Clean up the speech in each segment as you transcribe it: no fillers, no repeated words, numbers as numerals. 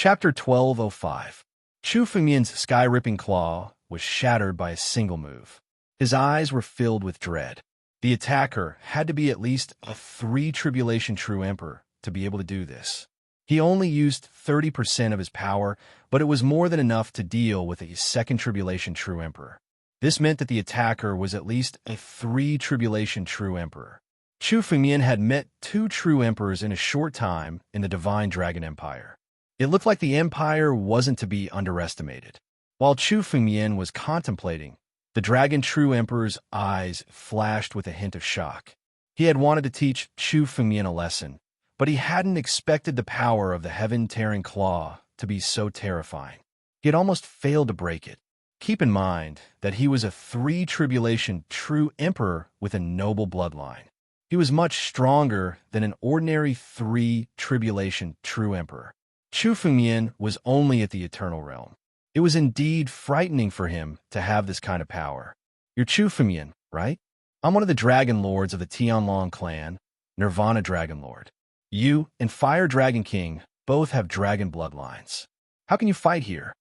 Chapter 1205. Chu Fengmian's sky-ripping claw was shattered by a single move. His eyes were filled with dread. The attacker had to be at least a 3 Tribulation True Emperor to be able to do this. He only used 30% of his power, but it was more than enough to deal with a 2nd Tribulation True Emperor. This meant that the attacker was at least a 3 Tribulation True Emperor. Chu Fengmian had met 2 True Emperors in a short time in the Divine Dragon Empire. It looked like the Empire wasn't to be underestimated. While Chu Fengmian was contemplating, the Dragon True Emperor's eyes flashed with a hint of shock. He had wanted to teach Chu Fengmian a lesson, but he hadn't expected the power of the heaven-tearing claw to be so terrifying. He had almost failed to break it. Keep in mind that he was a 3 Tribulation True Emperor with a noble bloodline. He was much stronger than an ordinary 3 Tribulation True Emperor. Chu Fengmian was only at the Eternal Realm. It was indeed frightening for him to have this kind of power. You're Chu Fengmian, right? I'm one of the Dragon Lords of the Tianlong clan, Nirvana Dragon Lord. You and Fire Dragon King both have dragon bloodlines. How can you fight here?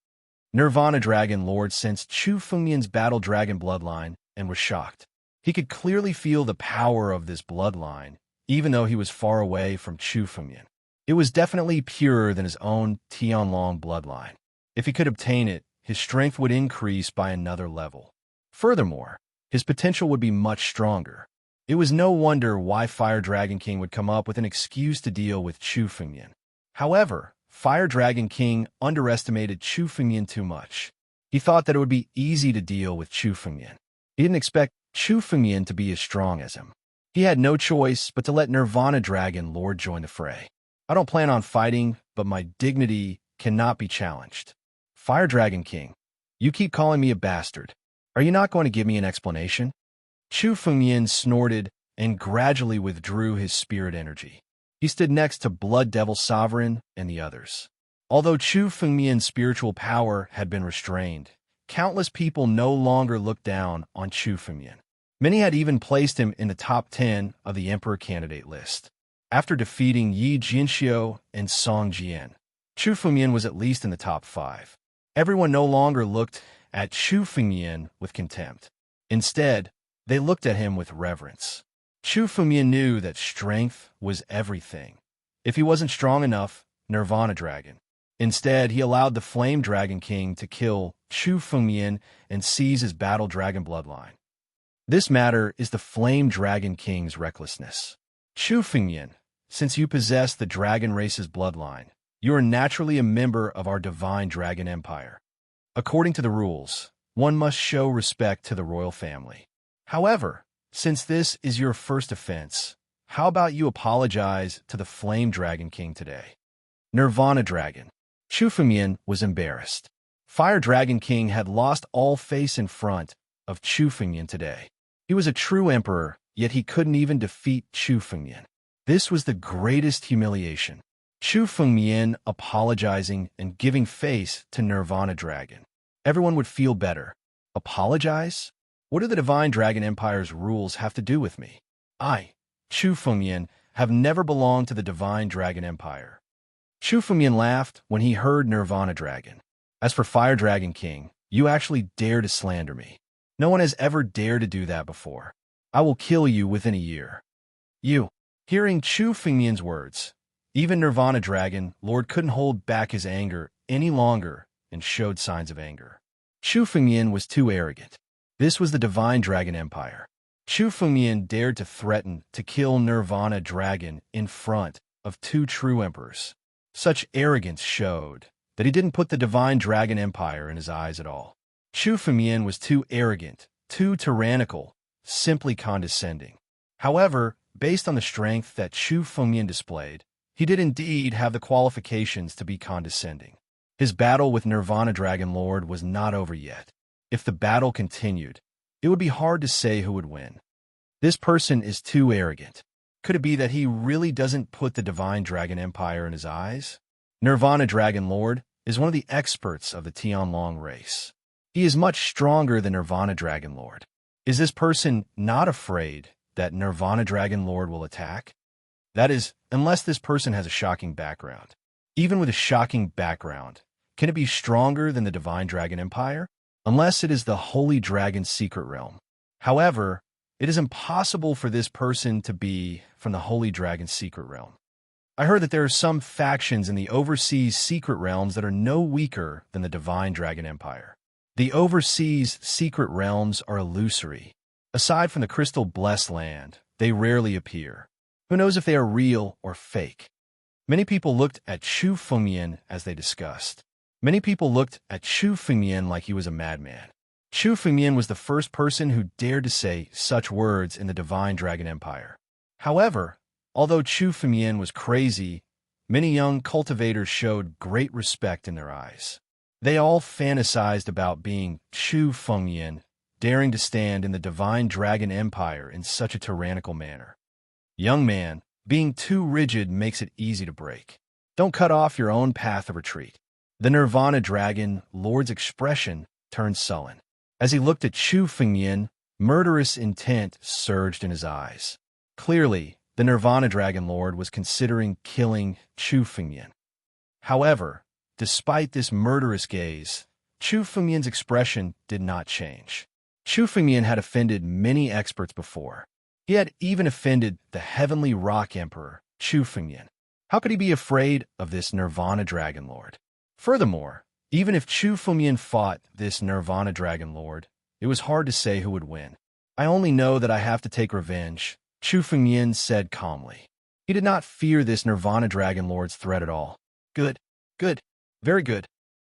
Nirvana Dragon Lord sensed Chu Fengmian's battle dragon bloodline and was shocked. He could clearly feel the power of this bloodline, even though he was far away from Chu Fengmian. It was definitely purer than his own Tianlong bloodline. If he could obtain it, his strength would increase by another level. Furthermore, his potential would be much stronger. It was no wonder why Fire Dragon King would come up with an excuse to deal with Chu Fengmian. However, Fire Dragon King underestimated Chu Fengmian too much. He thought that it would be easy to deal with Chu Fengmian. He didn't expect Chu Fengmian to be as strong as him. He had no choice but to let Nirvana Dragon Lord join the fray. I don't plan on fighting, but my dignity cannot be challenged. Fire Dragon King, you keep calling me a bastard. Are you not going to give me an explanation? Chu Fengmian snorted and gradually withdrew his spirit energy. He stood next to Blood Devil Sovereign and the others. Although Chu Fengmian's spiritual power had been restrained, countless people no longer looked down on Chu Fengmian. Many had even placed him in the top 10 of the Emperor candidate list. After defeating Yi Jinxiu and Song Jian, Chu Fengmian was at least in the top 5. Everyone no longer looked at Chu Fengmian with contempt. Instead, they looked at him with reverence. Chu Fengmian knew that strength was everything. If he wasn't strong enough, Nirvana Dragon. Instead, he allowed the Flame Dragon King to kill Chu Fengmian and seize his Battle Dragon bloodline. This matter is the Flame Dragon King's recklessness. Chu Fengmian, since you possess the dragon race's bloodline, you are naturally a member of our Divine Dragon Empire. According to the rules, one must show respect to the royal family. However, since this is your first offense, how about you apologize to the Flame Dragon King today? Nirvana Dragon. Chu Fengmian was embarrassed. Fire Dragon King had lost all face in front of Chu Fengmian today. He was a true emperor, yet he couldn't even defeat Chu Fengmian. This was the greatest humiliation. Chu Fengmian apologizing and giving face to Nirvana Dragon. Everyone would feel better. Apologize? What do the Divine Dragon Empire's rules have to do with me? I, Chu Fengmian, have never belonged to the Divine Dragon Empire. Chu Fengmian laughed when he heard Nirvana Dragon. As for Fire Dragon King, you actually dare to slander me. No one has ever dared to do that before. I will kill you within a year. You. Hearing Chu Fengmian's words, even Nirvana Dragon Lord couldn't hold back his anger any longer and showed signs of anger. Chu Fengmian was too arrogant. This was the Divine Dragon Empire. Chu Fengmian dared to threaten to kill Nirvana Dragon in front of 2 true emperors. Such arrogance showed that he didn't put the Divine Dragon Empire in his eyes at all. Chu Fengmian was too arrogant, too tyrannical, simply condescending. However, based on the strength that Chu Fengmian displayed, he did indeed have the qualifications to be condescending. His battle with Nirvana Dragon Lord was not over yet. If the battle continued, it would be hard to say who would win. This person is too arrogant. Could it be that he really doesn't put the Divine Dragon Empire in his eyes? Nirvana Dragon Lord is one of the experts of the Tianlong race. He is much stronger than Nirvana Dragon Lord. Is this person not afraid that Nirvana Dragon Lord will attack? That is, unless this person has a shocking background. Even with a shocking background, can it be stronger than the Divine Dragon Empire? Unless it is the Holy Dragon's secret realm. However, it is impossible for this person to be from the Holy Dragon's secret realm. I heard that there are some factions in the overseas secret realms that are no weaker than the Divine Dragon Empire. The overseas secret realms are illusory. Aside from the crystal blessed land, they rarely appear. Who knows if they are real or fake? Many people looked at Chu Fengmian as they discussed. Many people looked at Chu Fengmian like he was a madman. Chu Fengmian was the first person who dared to say such words in the Divine Dragon Empire. However, although Chu Fengmian was crazy, many young cultivators showed great respect in their eyes. They all fantasized about being Chu Fengmian, daring to stand in the Divine Dragon Empire in such a tyrannical manner. Young man, being too rigid makes it easy to break. Don't cut off your own path of retreat. The Nirvana Dragon Lord's expression turned sullen. As he looked at Chu Fengmian, murderous intent surged in his eyes. Clearly, the Nirvana Dragon Lord was considering killing Chu Fengmian. However, despite this murderous gaze, Chu Fengmian's expression did not change. Chu Fengmian had offended many experts before. He had even offended the Heavenly Rock Emperor, Chu Fengmian. How could he be afraid of this Nirvana Dragon Lord? Furthermore, even if Chu Fengmian fought this Nirvana Dragon Lord, it was hard to say who would win. I only know that I have to take revenge, Chu Fengmian said calmly. He did not fear this Nirvana Dragon Lord's threat at all. Good, good, very good.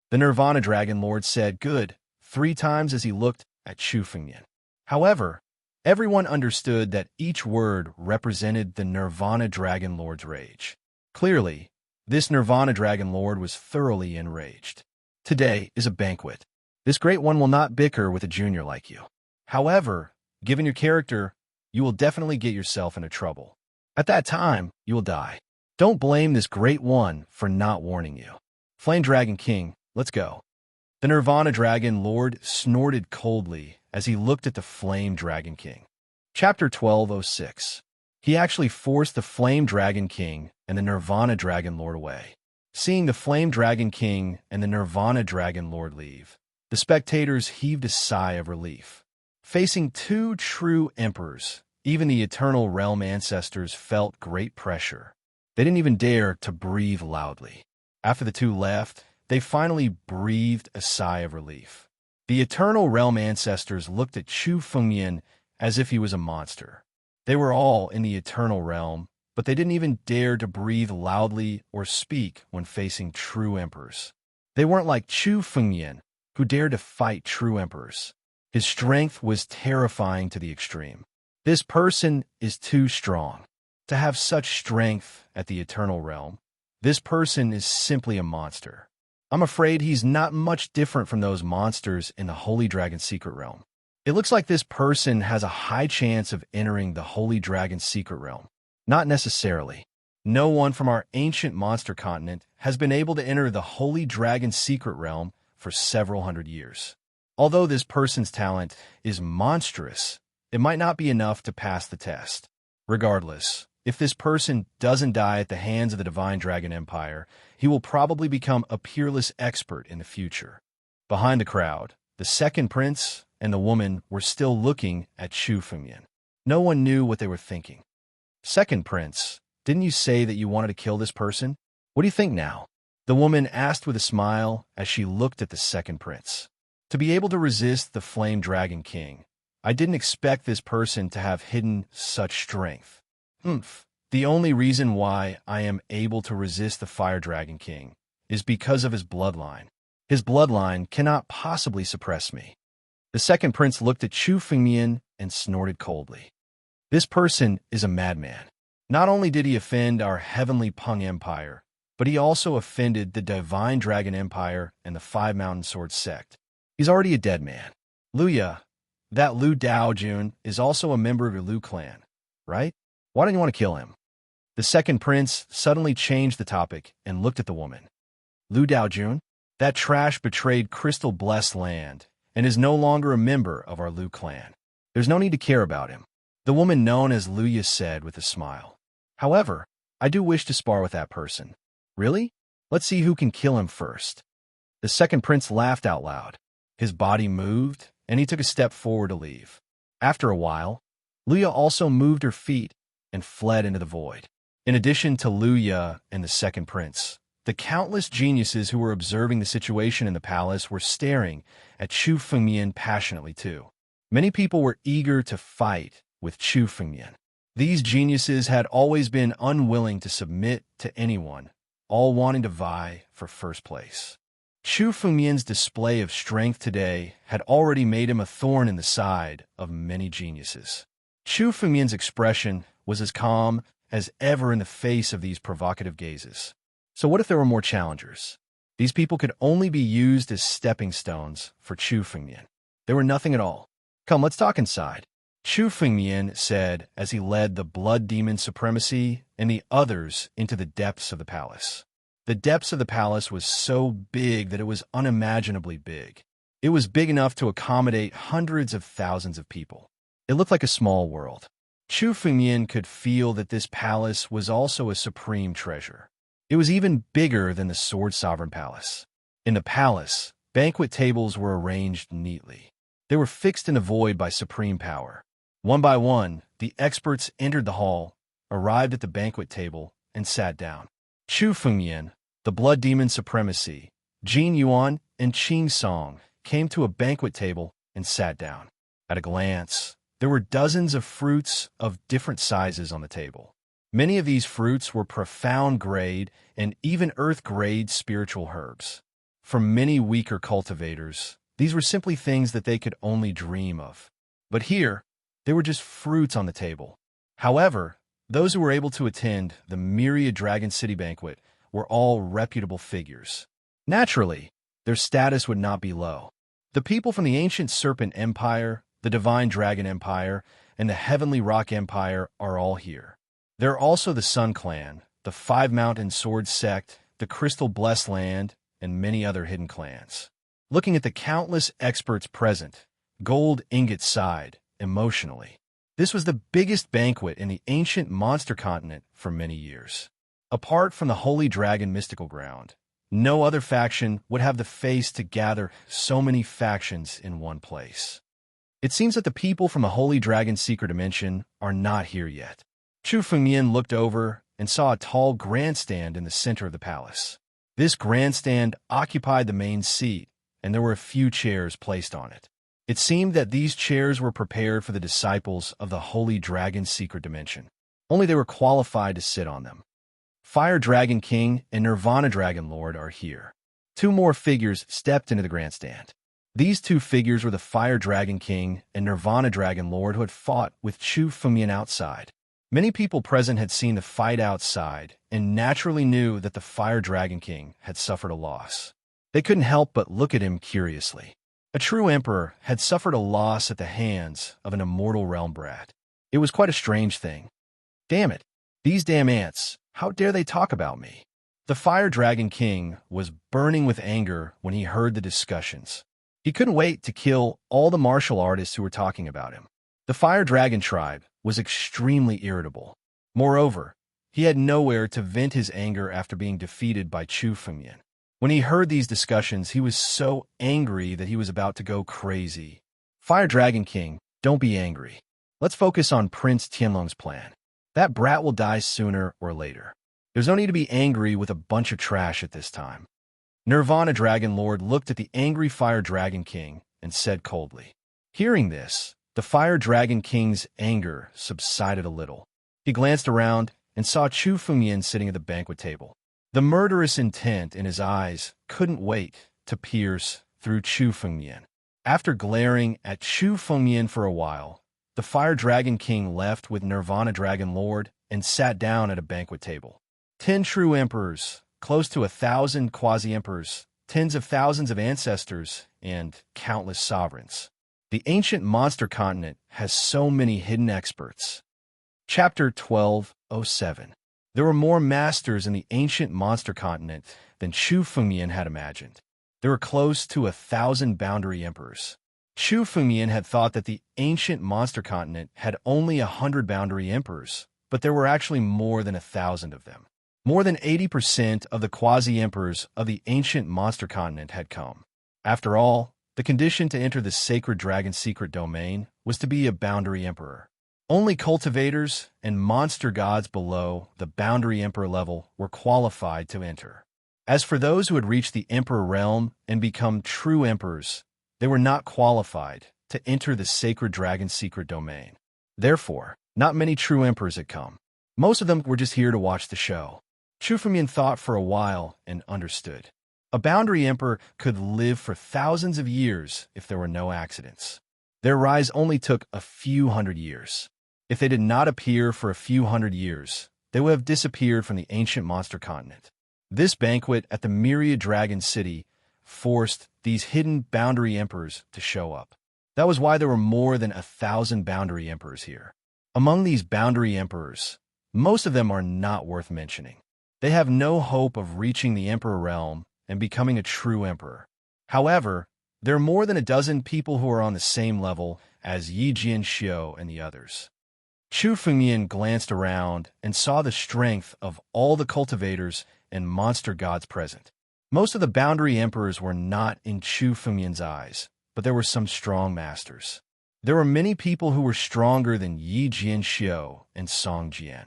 The Nirvana Dragon Lord said good 3 times as he looked at Chu Fengmian. However, everyone understood that each word represented the Nirvana Dragon Lord's rage. Clearly, this Nirvana Dragon Lord was thoroughly enraged. Today is a banquet. This great one will not bicker with a junior like you. However, given your character, you will definitely get yourself into trouble. At that time, you will die. Don't blame this great one for not warning you. Flame Dragon King, let's go. The Nirvana Dragon Lord snorted coldly as he looked at the Flame Dragon King. Chapter 1206. He actually forced the Flame Dragon King and the Nirvana Dragon Lord away. Seeing the Flame Dragon King and the Nirvana Dragon Lord leave, the spectators heaved a sigh of relief. Facing 2 true emperors, even the Eternal Realm ancestors felt great pressure. They didn't even dare to breathe loudly. After the 2 left, they finally breathed a sigh of relief. The Eternal Realm ancestors looked at Chu Fengmian as if he was a monster. They were all in the Eternal Realm, but they didn't even dare to breathe loudly or speak when facing true emperors. They weren't like Chu Fengmian, who dared to fight true emperors. His strength was terrifying to the extreme. This person is too strong. To have such strength at the Eternal Realm, this person is simply a monster. I'm afraid he's not much different from those monsters in the Holy Dragon's secret realm. It looks like this person has a high chance of entering the Holy Dragon's secret realm. Not necessarily. No one from our ancient monster continent has been able to enter the Holy Dragon's secret realm for several hundred years. Although this person's talent is monstrous, it might not be enough to pass the test. Regardless, if this person doesn't die at the hands of the Divine Dragon Empire, he will probably become a peerless expert in the future. Behind the crowd, the second prince and the woman were still looking at Chu Fengmian. No one knew what they were thinking. Second prince, didn't you say that you wanted to kill this person? What do you think now? The woman asked with a smile as she looked at the second prince. To be able to resist the Flame Dragon King, I didn't expect this person to have hidden such strength. The only reason why I am able to resist the Fire Dragon King is because of his bloodline. His bloodline cannot possibly suppress me. The second prince looked at Chu Fengmian and snorted coldly. This person is a madman. Not only did he offend our heavenly Peng Empire, but he also offended the Divine Dragon Empire and the Five Mountain Sword sect. He's already a dead man. Luya, that Lu Daojun is also a member of your Lu clan, right? Why don't you want to kill him? The second prince suddenly changed the topic and looked at the woman. Lu Daojun? That trash betrayed Crystal Blessed Land and is no longer a member of our Lu clan. There's no need to care about him. The woman known as Luya said with a smile. However, I do wish to spar with that person. Really? Let's see who can kill him first. The second prince laughed out loud. His body moved, and he took a step forward to leave. After a while, Luya also moved her feet and fled into the void. In addition to Luya and the second prince, the countless geniuses who were observing the situation in the palace were staring at Chu Fengmian passionately too. Many people were eager to fight with Chu Fengmian. These geniuses had always been unwilling to submit to anyone, all wanting to vie for first place. Chu Fengmian's display of strength today had already made him a thorn in the side of many geniuses. Chu Fengmian's expression was as calm as ever in the face of these provocative gazes. So what if there were more challengers? These people could only be used as stepping stones for Chu Fengmian. They were nothing at all. Come, let's talk inside, Chu Fengmian said as he led the blood demon supremacy and the others into the depths of the palace. The depths of the palace was so big that it was unimaginably big. It was big enough to accommodate hundreds of thousands of people. It looked like a small world. Chu Fengmian could feel that this palace was also a supreme treasure. It was even bigger than the Sword Sovereign Palace. In the palace, banquet tables were arranged neatly. They were fixed in the void by supreme power. One by one, the experts entered the hall, arrived at the banquet table, and sat down. Chu Fengmian, the blood demon supremacy, Jin Yuan, and Qing Song came to a banquet table and sat down. At a glance, there were dozens of fruits of different sizes on the table. Many of these fruits were profound grade and even earth grade spiritual herbs. For many weaker cultivators, these were simply things that they could only dream of. But here, they were just fruits on the table. However, those who were able to attend the Myriad Dragon City banquet were all reputable figures. Naturally, their status would not be low. The people from the ancient Serpent Empire, the Divine Dragon Empire, and the Heavenly Rock Empire are all here. There are also the Sun Clan, the Five Mountain Sword Sect, the Crystal Blessed Land, and many other hidden clans. Looking at the countless experts present, Gold Ingot sighed emotionally. This was the biggest banquet in the ancient monster continent for many years. Apart from the Holy Dragon mystical ground, no other faction would have the face to gather so many factions in one place. It seems that the people from the Holy Dragon Secret Dimension are not here yet. Chu Fengmian looked over and saw a tall grandstand in the center of the palace. This grandstand occupied the main seat, and there were a few chairs placed on it. It seemed that these chairs were prepared for the disciples of the Holy Dragon Secret Dimension. Only they were qualified to sit on them. Fire Dragon King and Nirvana Dragon Lord are here. Two more figures stepped into the grandstand. These two figures were the Fire Dragon King and Nirvana Dragon Lord who had fought with Chu Fengmian outside. Many people present had seen the fight outside and naturally knew that the Fire Dragon King had suffered a loss. They couldn't help but look at him curiously. A true emperor had suffered a loss at the hands of an immortal realm brat. It was quite a strange thing. Damn it, these damn ants, how dare they talk about me? The Fire Dragon King was burning with anger when he heard the discussions. He couldn't wait to kill all the martial artists who were talking about him. The Fire Dragon tribe was extremely irritable. Moreover, he had nowhere to vent his anger after being defeated by Chu Fengmian. When he heard these discussions, he was so angry that he was about to go crazy. Fire Dragon King, don't be angry. Let's focus on Prince Tianlong's plan. That brat will die sooner or later. There's no need to be angry with a bunch of trash at this time. Nirvana Dragon Lord looked at the angry Fire Dragon King and said coldly. Hearing this, the Fire Dragon King's anger subsided a little. He glanced around and saw Chu Fengmian sitting at the banquet table. The murderous intent in his eyes couldn't wait to pierce through Chu Fengmian. After glaring at Chu Fengmian for a while, the Fire Dragon King left with Nirvana Dragon Lord and sat down at a banquet table. 10 true emperors, close to 1,000 quasi-emperors, tens of thousands of ancestors, and countless sovereigns. The ancient monster continent has so many hidden experts. Chapter 1207. There were more masters in the ancient monster continent than Chu Fengmian had imagined. There were close to 1,000 boundary emperors. Chu Fengmian had thought that the ancient monster continent had only 100 boundary emperors, but there were actually more than 1,000 of them. More than 80% of the quasi-emperors of the ancient monster continent had come. After all, the condition to enter the sacred dragon's secret domain was to be a boundary emperor. Only cultivators and monster gods below the boundary emperor level were qualified to enter. As for those who had reached the emperor realm and become true emperors, they were not qualified to enter the sacred dragon's secret domain. Therefore, not many true emperors had come. Most of them were just here to watch the show. Chu Fengmian thought for a while and understood. A boundary emperor could live for thousands of years if there were no accidents. Their rise only took a few hundred years. If they did not appear for a few hundred years, they would have disappeared from the ancient monster continent. This banquet at the Myriad Dragon City forced these hidden boundary emperors to show up. That was why there were more than 1,000 boundary emperors here. Among these boundary emperors, most of them are not worth mentioning. They have no hope of reaching the emperor realm and becoming a true emperor. However, there are more than a dozen people who are on the same level as Yi Jianxiu and the others. Chu Fengmian glanced around and saw the strength of all the cultivators and monster gods present. Most of the boundary emperors were not in Chu Fengmian's eyes, but there were some strong masters. There were many people who were stronger than Yi Jianxiu and Song Jian,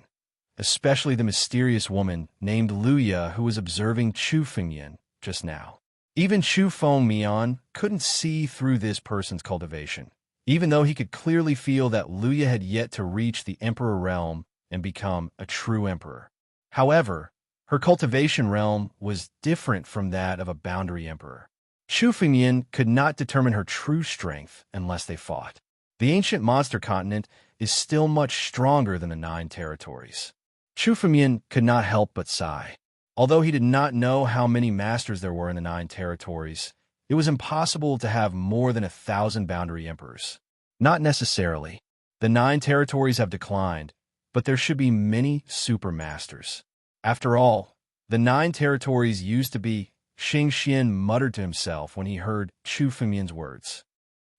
especially the mysterious woman named Luya who was observing Chu Fengmian just now. Even Chu Fengmian couldn't see through this person's cultivation, even though he could clearly feel that Luya had yet to reach the emperor realm and become a true emperor. However, her cultivation realm was different from that of a boundary emperor. Chu Fengmian could not determine her true strength unless they fought. The ancient monster continent is still much stronger than the 9 territories. Chu Fengmian could not help but sigh. Although he did not know how many masters there were in the 9 territories, it was impossible to have more than 1,000 boundary emperors. Not necessarily. The 9 territories have declined, but there should be many super masters. After all, the 9 territories used to be. Xing Xian muttered to himself when he heard Chu Fengmian's words.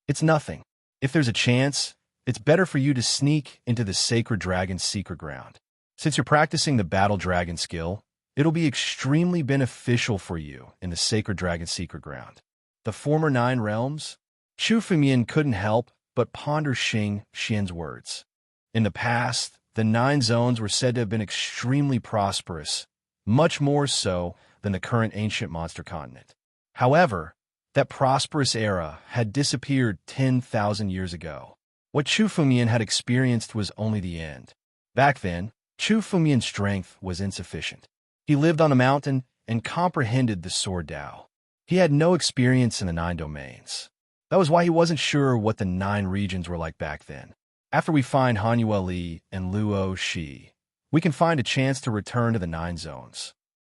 It's nothing. If there's a chance, it's better for you to sneak into the sacred dragon's secret ground. Since you're practicing the battle dragon skill, it'll be extremely beneficial for you in the sacred dragon's secret ground. The former 9 realms? Chu Fengmian couldn't help but ponder Xing Xian's words. In the past, the 9 zones were said to have been extremely prosperous, much more so than the current ancient monster continent. However, that prosperous era had disappeared 10,000 years ago. What Chu Fengmian had experienced was only the end. Back then, Chu Fengmian's strength was insufficient. He lived on a mountain and comprehended the sword Tao. He had no experience in the 9 domains. That was why he wasn't sure what the 9 regions were like back then. After we find Hanyue Li and Luo Shi, we can find a chance to return to the 9 zones.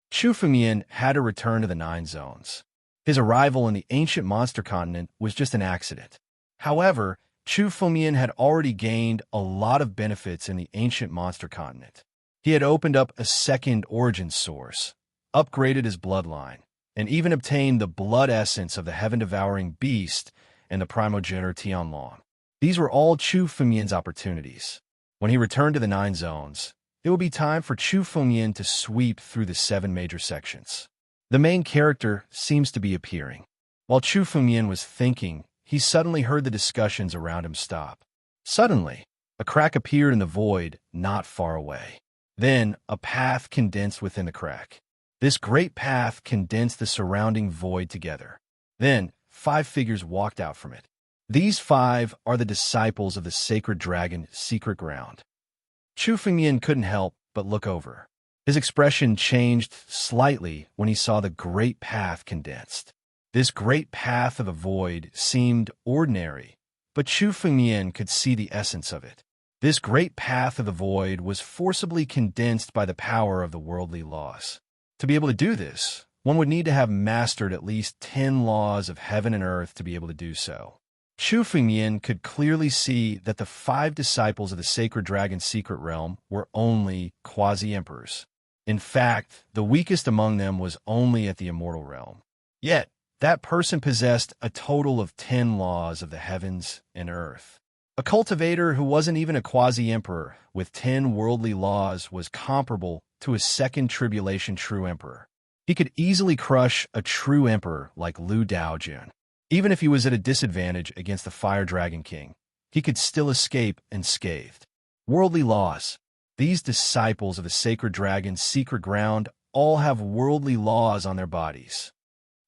Chu Fengmian had to return to the 9 zones. His arrival in the ancient monster continent was just an accident. However, Chu Fengmian had already gained a lot of benefits in the ancient monster continent. He had opened up a second origin source, upgraded his bloodline, and even obtained the blood essence of the heaven-devouring beast and the primogenitor Tianlong. These were all Chu Fengmian's opportunities. When he returned to the 9 zones, it would be time for Chu Fengmian to sweep through the 7 major sections. The main character seems to be appearing. While Chu Fengmian was thinking, he suddenly heard the discussions around him stop. Suddenly, a crack appeared in the void not far away. Then, a path condensed within the crack. This great path condensed the surrounding void together. Then, 5 figures walked out from it. These 5 are the disciples of the sacred dragon secret ground. Chu Fengmian couldn't help but look over. His expression changed slightly when he saw the great path condensed. This great path of the void seemed ordinary, but Chu Fengmian could see the essence of it. This great path of the void was forcibly condensed by the power of the worldly laws. To be able to do this, one would need to have mastered at least 10 laws of heaven and earth to be able to do so. Chu Fengmian could clearly see that the 5 disciples of the sacred dragon's secret realm were only quasi-emperors. In fact, the weakest among them was only at the immortal realm. Yet, that person possessed a total of 10 laws of the heavens and earth. A cultivator who wasn't even a quasi-emperor with 10 worldly laws was comparable to a second tribulation true emperor. He could easily crush a true emperor like Liu Daojun. Even if he was at a disadvantage against the Fire Dragon King, he could still escape unscathed. Worldly laws. These disciples of the sacred dragon's secret ground all have worldly laws on their bodies.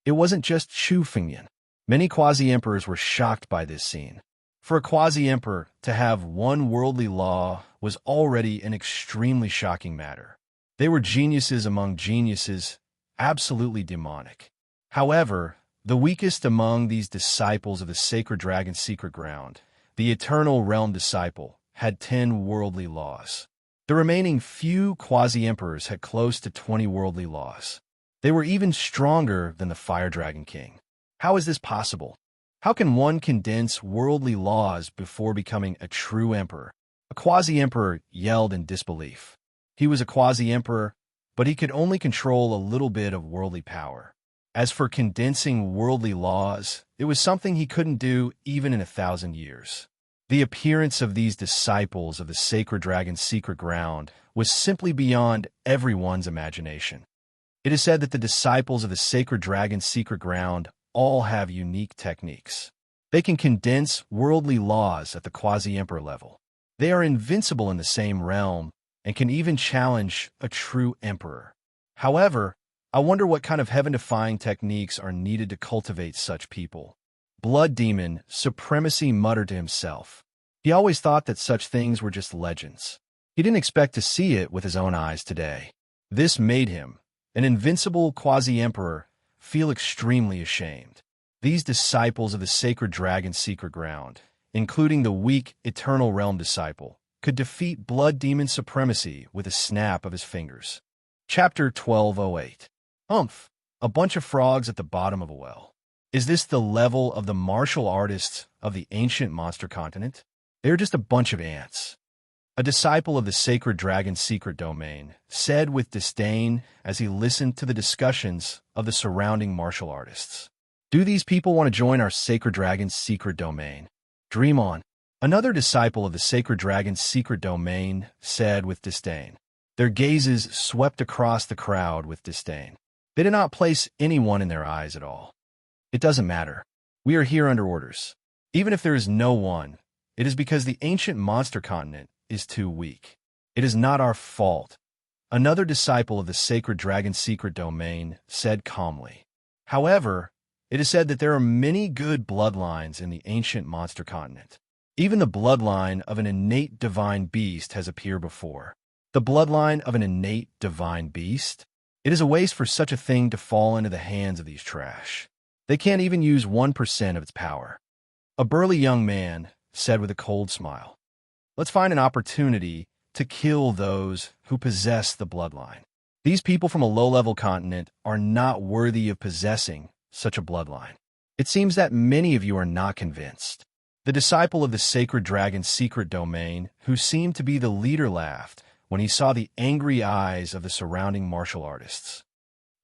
It wasn't just Chu Fengyan. Many quasi-emperors were shocked by this scene. For a quasi-emperor to have one worldly law was already an extremely shocking matter. They were geniuses among geniuses, absolutely demonic. However, the weakest among these disciples of the sacred dragon's secret ground, the Eternal Realm disciple, had 10 worldly laws. The remaining few quasi-emperors had close to 20 worldly laws. They were even stronger than the Fire Dragon King. How is this possible? How can one condense worldly laws before becoming a true emperor? A quasi-emperor yelled in disbelief. He was a quasi-emperor, but he could only control a little bit of worldly power. As for condensing worldly laws, it was something he couldn't do even in 1,000 years. The appearance of these disciples of the sacred dragon's secret ground was simply beyond everyone's imagination. It is said that the disciples of the sacred dragon's secret ground all have unique techniques. They can condense worldly laws at the quasi-emperor level. They are invincible in the same realm and can even challenge a true emperor. However, I wonder what kind of heaven-defying techniques are needed to cultivate such people. Blood Demon Supremacy muttered to himself. He always thought that such things were just legends. He didn't expect to see it with his own eyes today. This made him, an invincible quasi-emperor, feel extremely ashamed. These disciples of the sacred dragon's secret ground, including the weak Eternal Realm disciple, could defeat Blood Demon Supremacy with a snap of his fingers. Chapter 1208. Humph! A bunch of frogs at the bottom of a well. Is this the level of the martial artists of the ancient monster continent? They're just a bunch of ants. A disciple of the sacred dragon's secret domain said with disdain as he listened to the discussions of the surrounding martial artists. Do these people want to join our sacred dragon's secret domain? Dream on. Another disciple of the sacred dragon's secret domain said with disdain. Their gazes swept across the crowd with disdain. They did not place anyone in their eyes at all. It doesn't matter. We are here under orders. Even if there is no one, it is because the ancient monster continent is too weak. It is not our fault. Another disciple of the sacred dragon's secret domain said calmly. However, it is said that there are many good bloodlines in the ancient monster continent. Even the bloodline of an innate divine beast has appeared before. The bloodline of an innate divine beast? It is a waste for such a thing to fall into the hands of these trash. They can't even use 1% of its power. A burly young man said with a cold smile. Let's find an opportunity to kill those who possess the bloodline. These people from a low-level continent are not worthy of possessing such a bloodline. It seems that many of you are not convinced. The disciple of the sacred dragon's secret domain, who seemed to be the leader, laughed when he saw the angry eyes of the surrounding martial artists.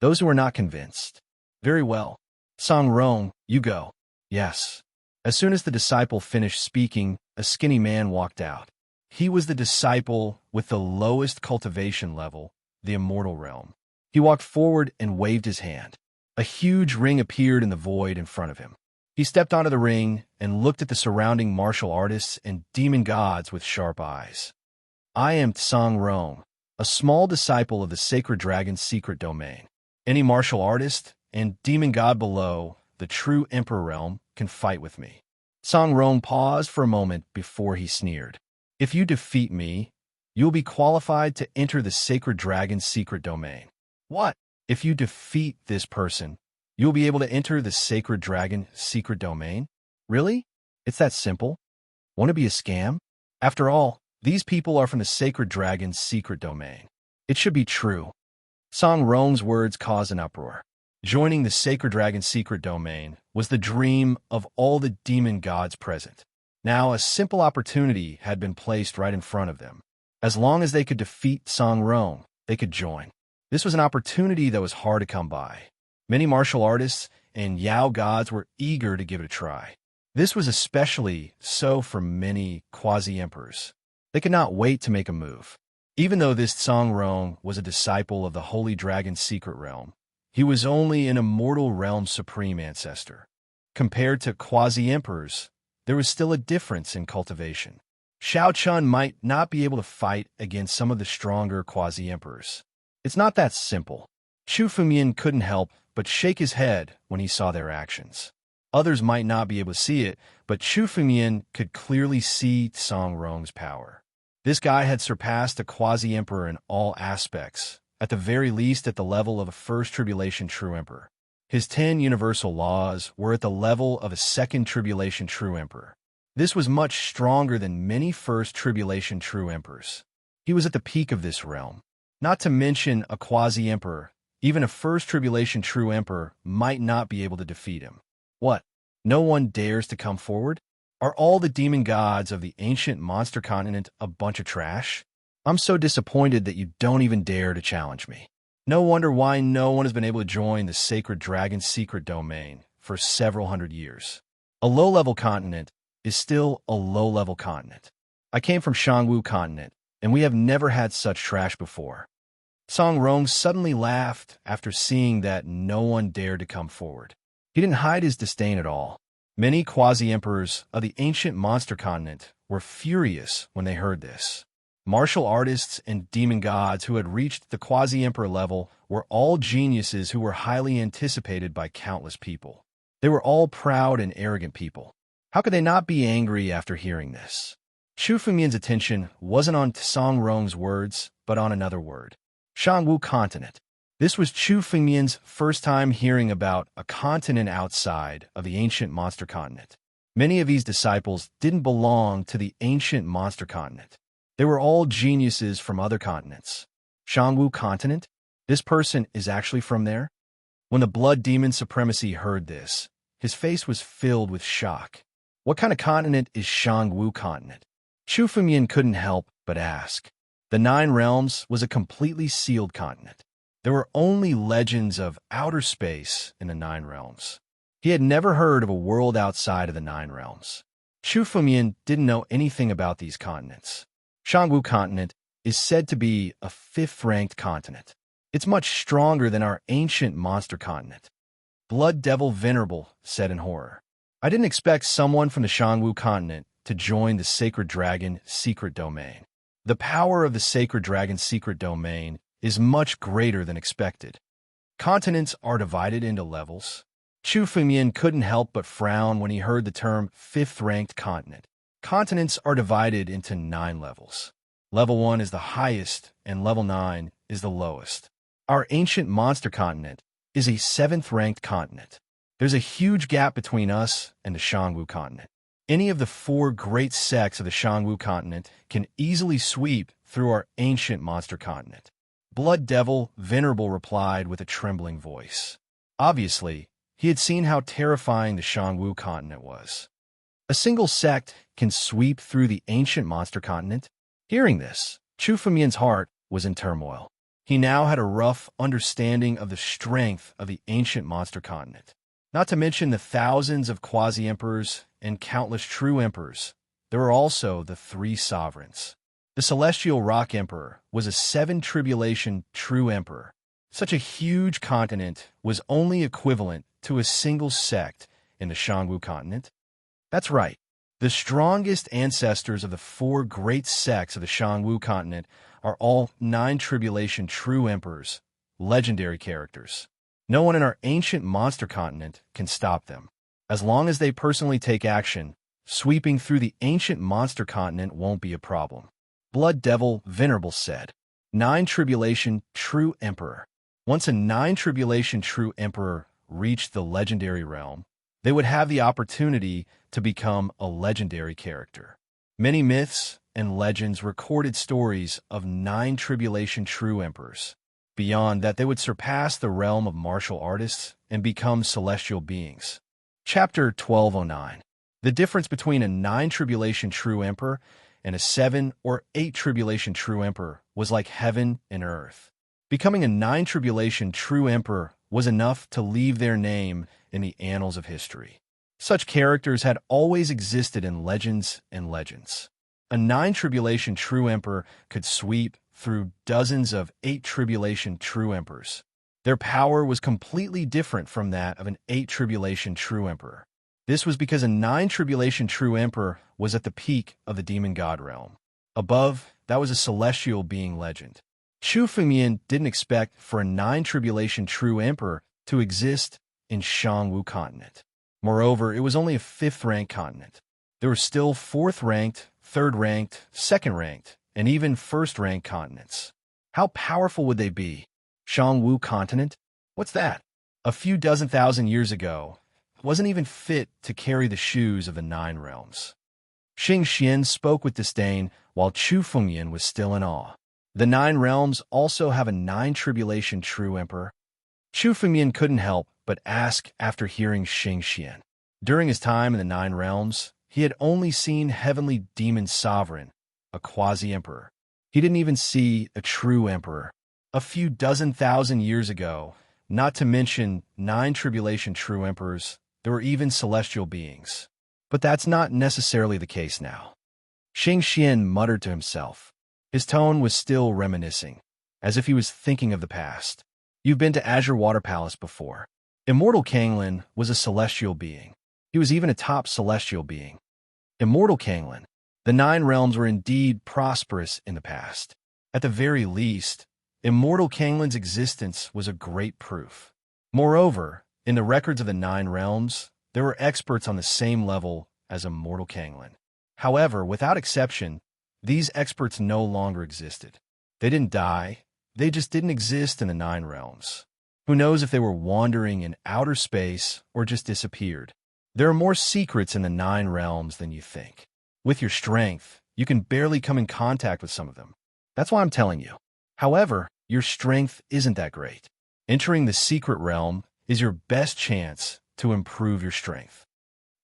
Those who are not convinced. Very well. Song Rong, you go. Yes. As soon as the disciple finished speaking, a skinny man walked out. He was the disciple with the lowest cultivation level, the immortal realm. He walked forward and waved his hand. A huge ring appeared in the void in front of him. He stepped onto the ring and looked at the surrounding martial artists and demon gods with sharp eyes. I am Tsang Rong, a small disciple of the sacred dragon's secret domain. Any martial artist and demon god below the true emperor realm can fight with me. Tsang Rong paused for a moment before he sneered. If you defeat me, you will be qualified to enter the sacred dragon's secret domain. What? If you defeat this person, you will be able to enter the sacred dragon secret domain? Really? It's that simple? Want to be a scam? After all, these people are from the sacred dragon's secret domain. It should be true. Song Rong's words caused an uproar. Joining the sacred dragon's secret domain was the dream of all the demon gods present. Now a simple opportunity had been placed right in front of them. As long as they could defeat Song Rong, they could join. This was an opportunity that was hard to come by. Many martial artists and Yao gods were eager to give it a try. This was especially so for many quasi-emperors. They could not wait to make a move. Even though this Songrong was a disciple of the Holy Dragon's secret realm, he was only an immortal realm's supreme ancestor. Compared to quasi-emperors, there was still a difference in cultivation. Shao Chun might not be able to fight against some of the stronger quasi-emperors. It's not that simple. Chu Fengmian couldn't help but shake his head when he saw their actions. Others might not be able to see it, but Chu Fengmian could clearly see Songrong's power. This guy had surpassed a quasi-emperor in all aspects, at the very least at the level of a first tribulation true emperor. His 10 universal laws were at the level of a second tribulation true emperor. This was much stronger than many first tribulation true emperors. He was at the peak of this realm. Not to mention a quasi-emperor, even a first tribulation true emperor might not be able to defeat him. What? No one dares to come forward? Are all the demon gods of the ancient monster continent a bunch of trash? I'm so disappointed that you don't even dare to challenge me. No wonder why no one has been able to join the sacred dragon's secret domain for several hundred years. A low-level continent is still a low-level continent. I came from Shangwu continent, and we have never had such trash before. Songrong suddenly laughed after seeing that no one dared to come forward. He didn't hide his disdain at all. Many quasi-emperors of the ancient monster continent were furious when they heard this. Martial artists and demon gods who had reached the quasi-emperor level were all geniuses who were highly anticipated by countless people. They were all proud and arrogant people. How could they not be angry after hearing this? Chu Fengmian's attention wasn't on Songrong's words, but on another word. Shangwu continent. This was Chu Fengmian's first time hearing about a continent outside of the ancient monster continent. Many of these disciples didn't belong to the ancient monster continent. They were all geniuses from other continents. Shangwu continent? This person is actually from there? When the blood demon supremacy heard this, his face was filled with shock. What kind of continent is Shangwu continent? Chu Fengmian couldn't help but ask. The Nine Realms was a completely sealed continent. There were only legends of outer space in the Nine Realms. He had never heard of a world outside of the Nine Realms. Chu Fengmian didn't know anything about these continents. Shangwu continent is said to be a 5th-ranked continent. It's much stronger than our ancient monster continent. Blood Devil Venerable said in horror. I didn't expect someone from the Shangwu continent to join the Sacred Dragon secret domain. The power of the Sacred Dragon secret domain is much greater than expected. Continents are divided into levels. Chu Fengmian couldn't help but frown when he heard the term 5th-ranked continent. Continents are divided into 9 levels. Level 1 is the highest, and level 9 is the lowest. Our ancient monster continent is a 7th-ranked continent. There's a huge gap between us and the Shangwu continent. Any of the 4 great sects of the Shangwu continent can easily sweep through our ancient monster continent. Blood Devil Venerable replied with a trembling voice. Obviously, he had seen how terrifying the Shangwu continent was. A single sect can sweep through the ancient monster continent? Hearing this, Chu Fengmian's heart was in turmoil. He now had a rough understanding of the strength of the ancient monster continent. Not to mention the thousands of quasi-emperors and countless true emperors. There were also the 3 sovereigns. The Celestial Rock Emperor was a 7-tribulation true emperor. Such a huge continent was only equivalent to a single sect in the Shangwu continent. That's right. The strongest ancestors of the 4 great sects of the Shangwu continent are all 9 tribulation true emperors, legendary characters. No one in our ancient monster continent can stop them. As long as they personally take action, sweeping through the ancient monster continent won't be a problem. Blood Devil Venerable said. 9 tribulation true emperor. Once a 9 tribulation true emperor reached the legendary realm, they would have the opportunity to become a legendary character. Many myths and legends recorded stories of 9 tribulation true emperors. Beyond that, they would surpass the realm of martial artists and become celestial beings. Chapter 1209. The difference between a 9 tribulation true emperor and a 7 or 8 tribulation true emperor was like heaven and earth. Becoming a 9 tribulation true emperor was enough to leave their name in the annals of history. Such characters had always existed in legends and legends. A 9 tribulation true emperor could sweep through dozens of 8 tribulation true emperors. Their power was completely different from that of an 8 tribulation true emperor. This was because a 9 tribulation true emperor was at the peak of the demon god realm. Above, that was a celestial being legend. Chu Fengmian didn't expect for a 9 tribulation true emperor to exist in Shangwu continent. Moreover, it was only a 5th-ranked continent. There were still 4th-ranked, 3rd-ranked, 2nd-ranked, and even 1st-ranked continents. How powerful would they be? Shangwu continent? What's that? A few dozen thousand years ago, it wasn't even fit to carry the shoes of the 9 realms. Xing Xian spoke with disdain while Chu Fengmian was still in awe. The 9 realms also have a 9 tribulation true emperor. Chu Fengmian couldn't help but ask after hearing Xing Xian. During his time in the 9 realms, he had only seen heavenly demon sovereign, a quasi-emperor. He didn't even see a true emperor. A few dozen thousand years ago, not to mention 9 tribulation true emperors, there were even celestial beings. But that's not necessarily the case now. Xing Xian muttered to himself. His tone was still reminiscing, as if he was thinking of the past. You've been to Azure Water Palace before. Immortal Kanglin was a celestial being. He was even a top celestial being. Immortal Kanglin. The 9 realms were indeed prosperous in the past. At the very least, Immortal Kanglin's existence was a great proof. Moreover, in the records of the 9 realms, there were experts on the same level as Immortal Kanglin. However, without exception, these experts no longer existed. They didn't die, they just didn't exist in the 9 realms. Who knows if they were wandering in outer space or just disappeared. There are more secrets in the 9 realms than you think. With your strength, you can barely come in contact with some of them. That's why I'm telling you. However, your strength isn't that great. Entering the secret realm is your best chance to improve your strength.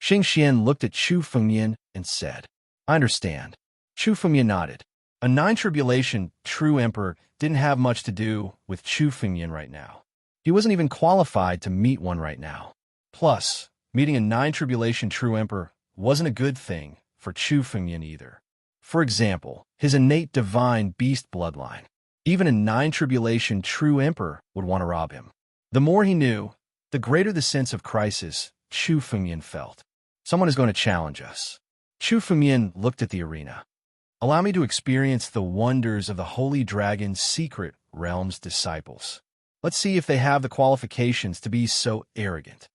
Xing Xian looked at Chu Fengmian and said, I understand. Chu Fengmian nodded. A 9 tribulation true emperor didn't have much to do with Chu Fengmian right now. He wasn't even qualified to meet one right now. Plus, meeting a 9 tribulation true emperor wasn't a good thing for Chu Fengmian either. For example, his innate divine beast bloodline. Even a 9 tribulation true emperor would want to rob him. The more he knew, the greater the sense of crisis Chu Fengmian felt. Someone is going to challenge us. Chu Fengmian looked at the arena. Allow me to experience the wonders of the Holy Dragon's secret realm's disciples. Let's see if they have the qualifications to be so arrogant.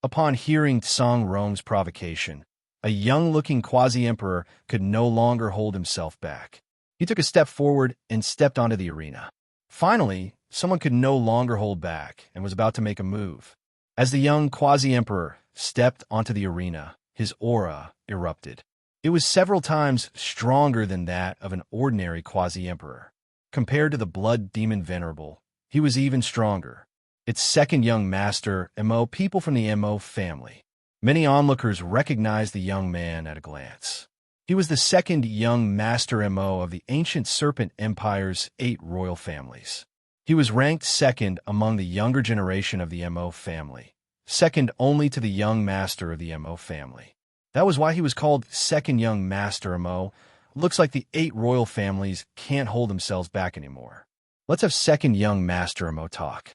Upon hearing Song Rong's provocation, a young-looking quasi-emperor could no longer hold himself back. He took a step forward and stepped onto the arena. Finally, someone could no longer hold back and was about to make a move. As the young quasi-emperor stepped onto the arena, his aura erupted. It was several times stronger than that of an ordinary quasi-emperor. Compared to the blood demon venerable, he was even stronger. Its second young master, Mo, people from the Mo family. Many onlookers recognized the young man at a glance. He was the second young master Mo of the ancient Serpent Empire's 8 royal families. He was ranked second among the younger generation of the Mo family, second only to the young master of the Mo family. That was why he was called second young master Mo. Looks like the 8 royal families can't hold themselves back anymore. Let's have second young master Mo talk.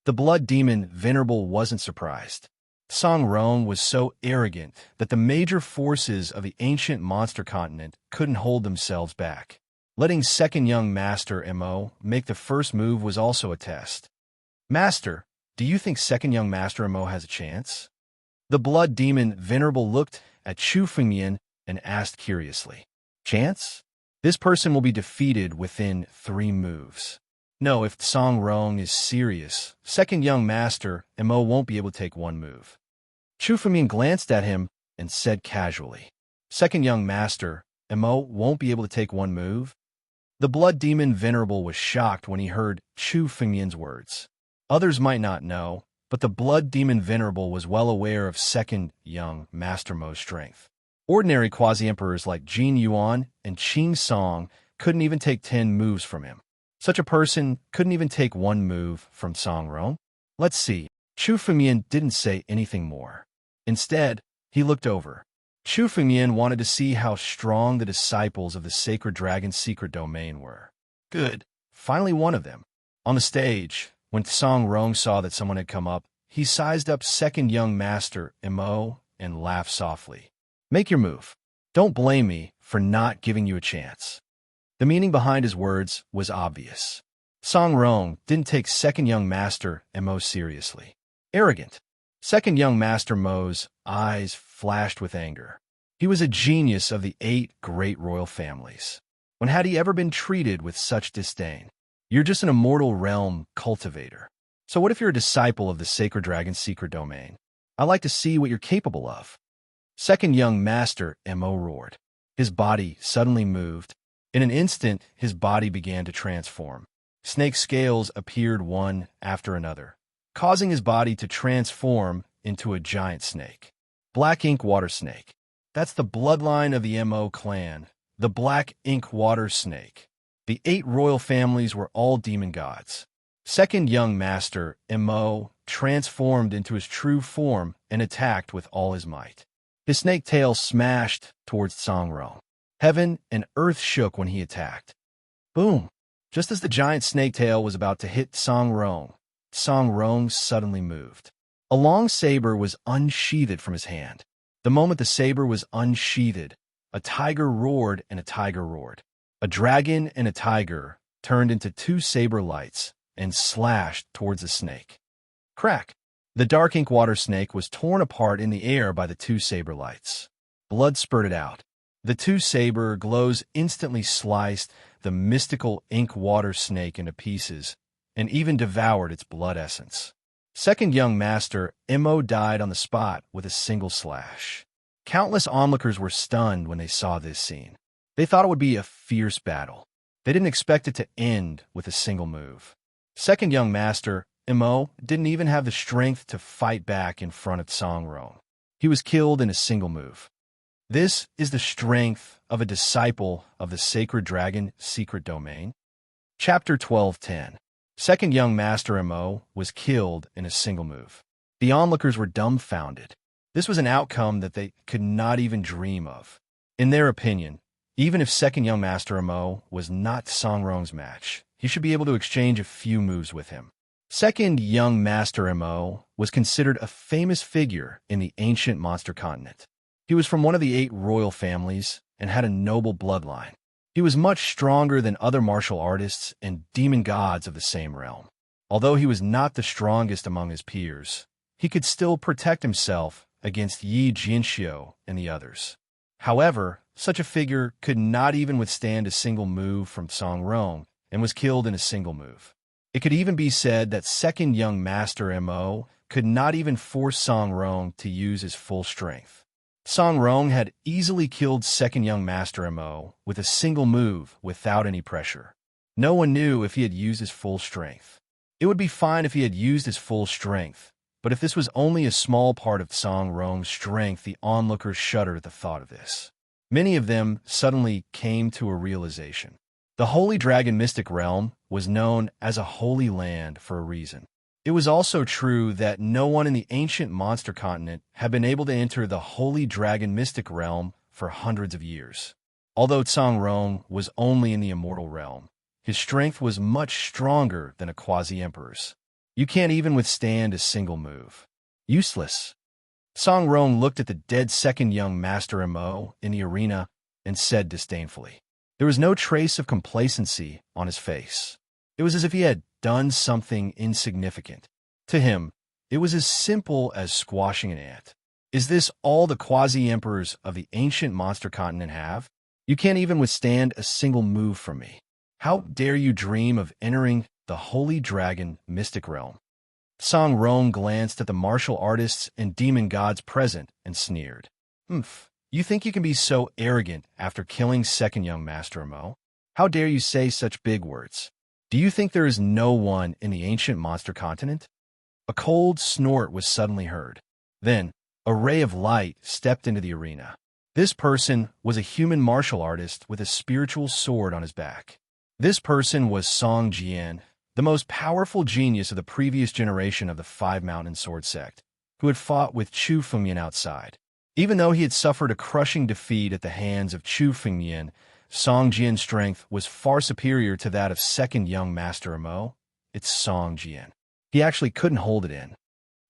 The blood demon venerable wasn't surprised. Song Rong was so arrogant that the major forces of the ancient monster continent couldn't hold themselves back. Letting second young master Mo make the first move was also a test. Master, do you think second young master Mo has a chance? The blood demon venerable looked at Chu Fengmian and asked curiously. Chance? This person will be defeated within 3 moves. No, if Song Rong is serious, second young master Mo won't be able to take 1 move. Chu Fengmian glanced at him and said casually, second young master Mo won't be able to take 1 move? The blood demon venerable was shocked when he heard Chu Fengmian's words. Others might not know, but the blood demon venerable was well aware of second young master Mo's strength. Ordinary quasi-emperors like Jin Yuan and Qing Song couldn't even take 10 moves from him. Such a person couldn't even take 1 move from Song Rong. Let's see. Chu Fengmian didn't say anything more. Instead, he looked over. Chu Fengmian wanted to see how strong the disciples of the sacred dragon's secret domain were. Good. Finally one of them. On the stage, when Song Rong saw that someone had come up, he sized up second young master, Mo, and laughed softly. Make your move. Don't blame me for not giving you a chance. The meaning behind his words was obvious. Song Rong didn't take second young master, Mo, seriously. Arrogant. Second young master Mo's eyes flashed with anger. He was a genius of the 8 great royal families. When had he ever been treated with such disdain? You're just an immortal realm cultivator. So what if you're a disciple of the sacred dragon's secret domain? I'd like to see what you're capable of. Second young master, Mo roared. His body suddenly moved. In an instant, his body began to transform. Snake scales appeared one after another, causing his body to transform into a giant snake. Black ink water snake. That's the bloodline of the Mo clan, the black ink water snake. The 8 royal families were all demon gods. Second young master, Mo, transformed into his true form and attacked with all his might. His snake tail smashed towards Song Rong. Heaven and earth shook when he attacked. Boom! Just as the giant snake tail was about to hit Song Rong suddenly moved. A long saber was unsheathed from his hand. The moment the saber was unsheathed, a tiger roared and a tiger roared. A dragon and a tiger turned into 2 saber lights and slashed towards the snake. Crack! The dark ink water snake was torn apart in the air by the 2 saber lights. Blood spurted out. The 2 saber glows instantly sliced the mystical ink water snake into pieces and even devoured its blood essence. Second young master, Mo, died on the spot with a single slash. Countless onlookers were stunned when they saw this scene. They thought it would be a fierce battle. They didn't expect it to end with a single move. Second young master, Mo, didn't even have the strength to fight back in front of Song Rong. He was killed in a single move. This is the strength of a disciple of the sacred dragon secret domain. Chapter 12:10. Second young master Mo was killed in a single move. The onlookers were dumbfounded. This was an outcome that they could not even dream of. In their opinion, even if second young master Mo was not Song Rong's match, he should be able to exchange a few moves with him. Second young master Mo was considered a famous figure in the ancient monster continent. He was from one of the 8 royal families and had a noble bloodline. He was much stronger than other martial artists and demon gods of the same realm. Although he was not the strongest among his peers, he could still protect himself against Yi Jinxiu and the others. However, such a figure could not even withstand a single move from Song Rong and was killed in a single move. It could even be said that second young master Mo could not even force Song Rong to use his full strength. Song Rong had easily killed second young master Mo with a single move without any pressure. No one knew if he had used his full strength. It would be fine if he had used his full strength, but if this was only a small part of Song Rong's strength, the onlookers shuddered at the thought of this. Many of them suddenly came to a realization. The Holy Dragon Mystic Realm was known as a holy land for a reason. It was also true that no one in the ancient monster continent had been able to enter the Holy Dragon Mystic Realm for hundreds of years. Although Song Rong was only in the immortal realm, his strength was much stronger than a quasi-emperor's. You can't even withstand a single move. Useless. Song Rong looked at the dead second young master Mo in the arena and said disdainfully. There was no trace of complacency on his face. It was as if he had done something insignificant. To him, it was as simple as squashing an ant. Is this all the quasi-emperors of the ancient monster continent have? You can't even withstand a single move from me. How dare you dream of entering the Holy Dragon Mystic Realm? Song Rong glanced at the martial artists and demon gods present and sneered. You think you can be so arrogant after killing second young master Mo? How dare you say such big words? Do you think there is no one in the ancient monster continent? A cold snort was suddenly heard. Then, a ray of light stepped into the arena. This person was a human martial artist with a spiritual sword on his back. This person was Song Jian, the most powerful genius of the previous generation of the Five Mountain Sword Sect, who had fought with Chu Fengyan outside. Even though he had suffered a crushing defeat at the hands of Chu Fengyan, Song Jian's strength was far superior to that of second young Master Mo. It's Song Jian. He actually couldn't hold it in.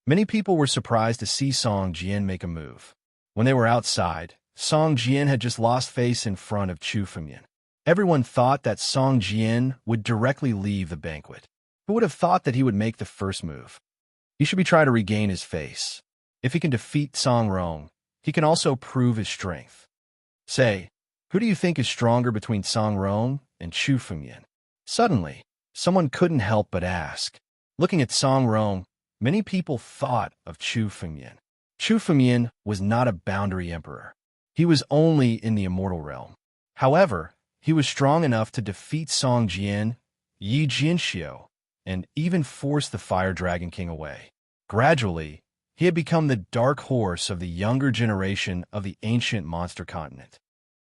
Many people were surprised to see Song Jian make a move. When they were outside, Song Jian had just lost face in front of Chu Fengyan. Everyone thought that Song Jian would directly leave the banquet. Who would have thought that he would make the first move? He should be trying to regain his face. If he can defeat Song Rong, he can also prove his strength. Say, who do you think is stronger between Song Rong and Chu Fengyan? Suddenly, someone couldn't help but ask. Looking at Song Rong, many people thought of Chu Fengyan. Chu Fengyan was not a boundary emperor. He was only in the immortal realm. However, he was strong enough to defeat Song Jian, Yi Jinxiu, and even force the Fire Dragon King away. Gradually, he had become the dark horse of the younger generation of the ancient monster continent.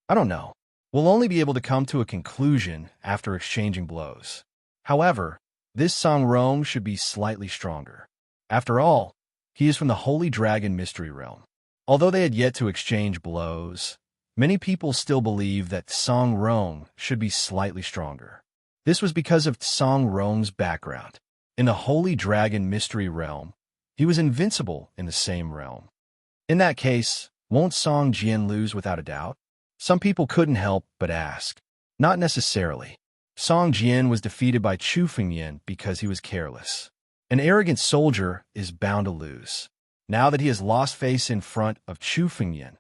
I don't know. We'll only be able to come to a conclusion after exchanging blows. However, this Song Rong should be slightly stronger. After all, he is from the Holy Dragon Mystery Realm. Although they had yet to exchange blows, many people still believe that Song Rong should be slightly stronger. This was because of Song Rong's background. In the Holy Dragon Mystery Realm, he was invincible in the same realm. In that case, won't Song Jian lose without a doubt? Some people couldn't help but ask. Not necessarily. Song Jian was defeated by Chu Fengyan because he was careless. An arrogant soldier is bound to lose. Now that he has lost face in front of Chu Fengyan,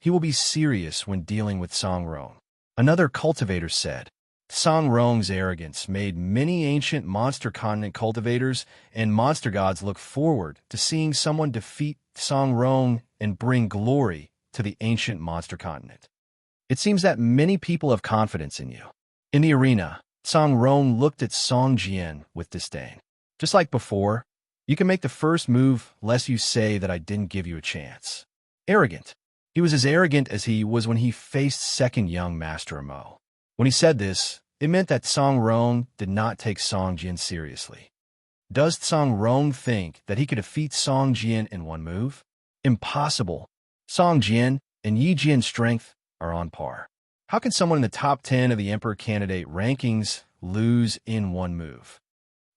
he will be serious when dealing with Song Rong. Another cultivator said, Song Rong's arrogance made many ancient monster continent cultivators and monster gods look forward to seeing someone defeat Song Rong and bring glory to the ancient monster continent. It seems that many people have confidence in you. In the arena, Song Rong looked at Song Jian with disdain. Just like before, you can make the first move lest you say that I didn't give you a chance. Arrogant. He was as arrogant as he was when he faced second young Master Mo. When he said this, it meant that Song Rong did not take Song Jian seriously. Does Song Rong think that he could defeat Song Jian in one move? Impossible. Song Jian and Yi Jian's strength are on par. How can someone in the top 10 of the Emperor candidate rankings lose in one move?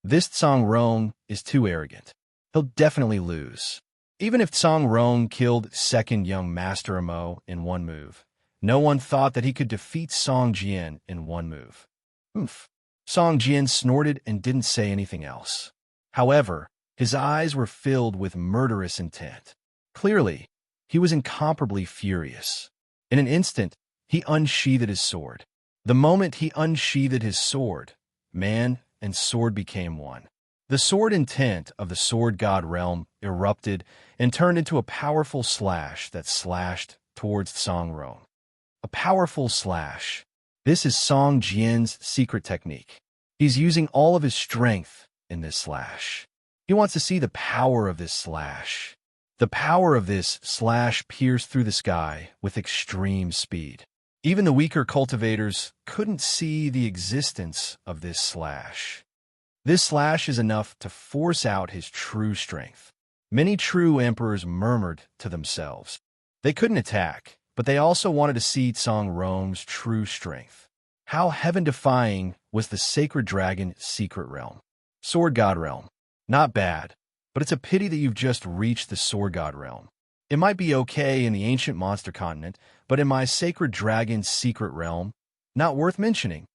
This Song Rong is too arrogant. He'll definitely lose. Even if Song Rong killed second young Master Mo in one move, no one thought that he could defeat Song Jian in one move. Oof. Song Jian snorted and didn't say anything else. However, his eyes were filled with murderous intent. Clearly, he was incomparably furious. In an instant, he unsheathed his sword. The moment he unsheathed his sword, man and sword became one. The sword intent of the sword god realm erupted and turned into a powerful slash that slashed towards Song Rong. A powerful slash. This is Song Jian's secret technique. He's using all of his strength in this slash. He wants to see the power of this slash. The power of this slash pierced through the sky with extreme speed. Even the weaker cultivators couldn't see the existence of this slash. This slash is enough to force out his true strength. Many true emperors murmured to themselves. They couldn't attack, but they also wanted to see Song Rong's true strength. How heaven-defying was the Sacred Dragon Secret Realm. Sword God Realm. Not bad, but it's a pity that you've just reached the Sword God Realm. It might be okay in the ancient monster continent, but in my Sacred Dragon Secret Realm, not worth mentioning.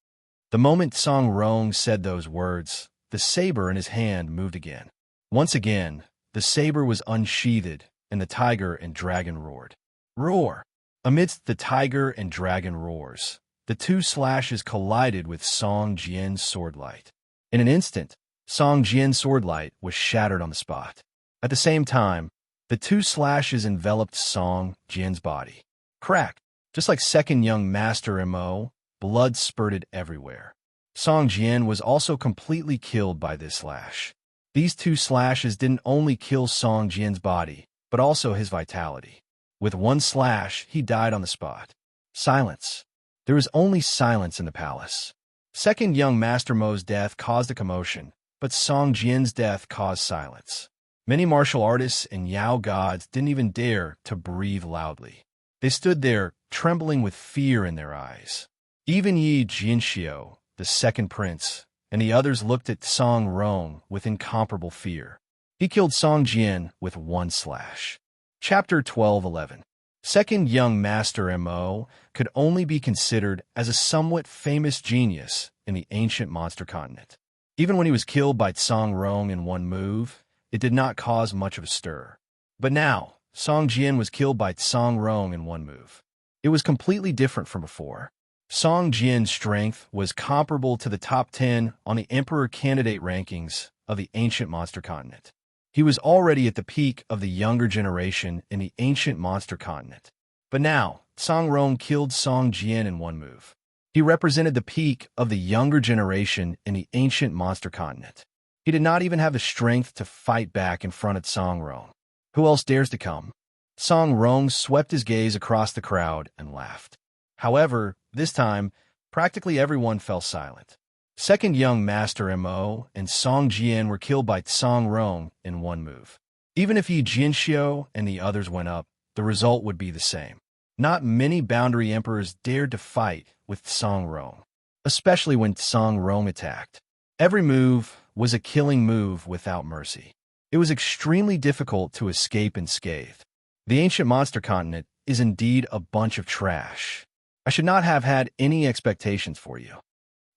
The moment Song Rong said those words, the saber in his hand moved again. Once again, the saber was unsheathed, and the tiger and dragon roared. Roar! Amidst the tiger and dragon roars, the two slashes collided with Song Jian's swordlight. In an instant, Song Jian's swordlight was shattered on the spot. At the same time, the two slashes enveloped Song Jian's body. Crack! Just like second young Master Mo, blood spurted everywhere. Song Jian was also completely killed by this slash. These two slashes didn't only kill Song Jian's body, but also his vitality. With one slash, he died on the spot. Silence. There was only silence in the palace. Second young Master Mo's death caused a commotion, but Song Jian's death caused silence. Many martial artists and Yao gods didn't even dare to breathe loudly. They stood there, trembling with fear in their eyes. Even Yi Jinxiu, the second prince, and the others looked at Song Rong with incomparable fear. He killed Song Jian with one slash. Chapter 12:11. Second young master Mo could only be considered as a somewhat famous genius in the ancient monster continent. Even when he was killed by Song Rong in one move, it did not cause much of a stir. But now, Song Jian was killed by Song Rong in one move. It was completely different from before. Song Jian's strength was comparable to the top 10 on the Emperor candidate rankings of the ancient monster continent. He was already at the peak of the younger generation in the ancient monster continent. But now, Song Rong killed Song Jian in one move. He represented the peak of the younger generation in the ancient monster continent. He did not even have the strength to fight back in front of Song Rong. Who else dares to come? Song Rong swept his gaze across the crowd and laughed. However, this time, practically everyone fell silent. Second young master Mo and Song Jian were killed by Song Rong in one move. Even if Yi Jinxiu and the others went up, the result would be the same. Not many boundary emperors dared to fight with Song Rong, especially when Song Rong attacked. Every move was a killing move without mercy. It was extremely difficult to escape unscathed. The ancient monster continent is indeed a bunch of trash. I should not have had any expectations for you.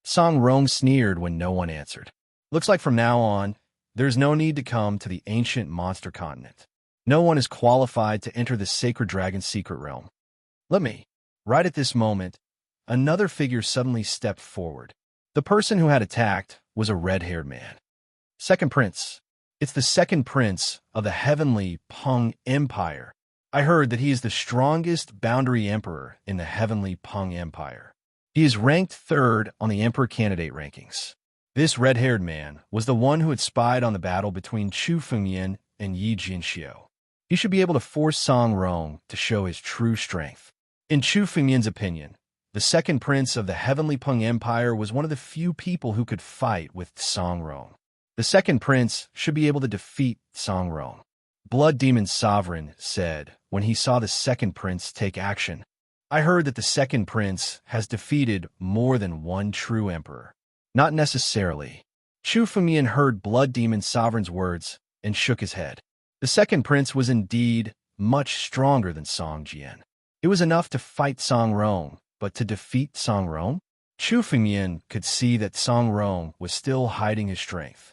Song Rong sneered when no one answered. Looks like from now on, there's no need to come to the ancient monster continent. No one is qualified to enter the sacred dragon's secret realm. Let me. Right at this moment, another figure suddenly stepped forward. The person who had attacked was a red-haired man. Second prince. It's the second prince of the heavenly Peng Empire. I heard that he is the strongest boundary emperor in the heavenly Peng Empire. He is ranked third on the emperor candidate rankings. This red-haired man was the one who had spied on the battle between Chu Fengyan and Yi Jinxiu. He should be able to force Song Rong to show his true strength. In Chu Fengyan's opinion, the second prince of the heavenly Peng Empire was one of the few people who could fight with Song Rong. The second prince should be able to defeat Song Rong. Blood Demon Sovereign said when he saw the second prince take action, I heard that the second prince has defeated more than one true emperor. Not necessarily. Chu Fengyan heard Blood Demon Sovereign's words and shook his head. The second prince was indeed much stronger than Song Jian. It was enough to fight Song Rong, but to defeat Song Rong? Chu Fengyan could see that Song Rong was still hiding his strength.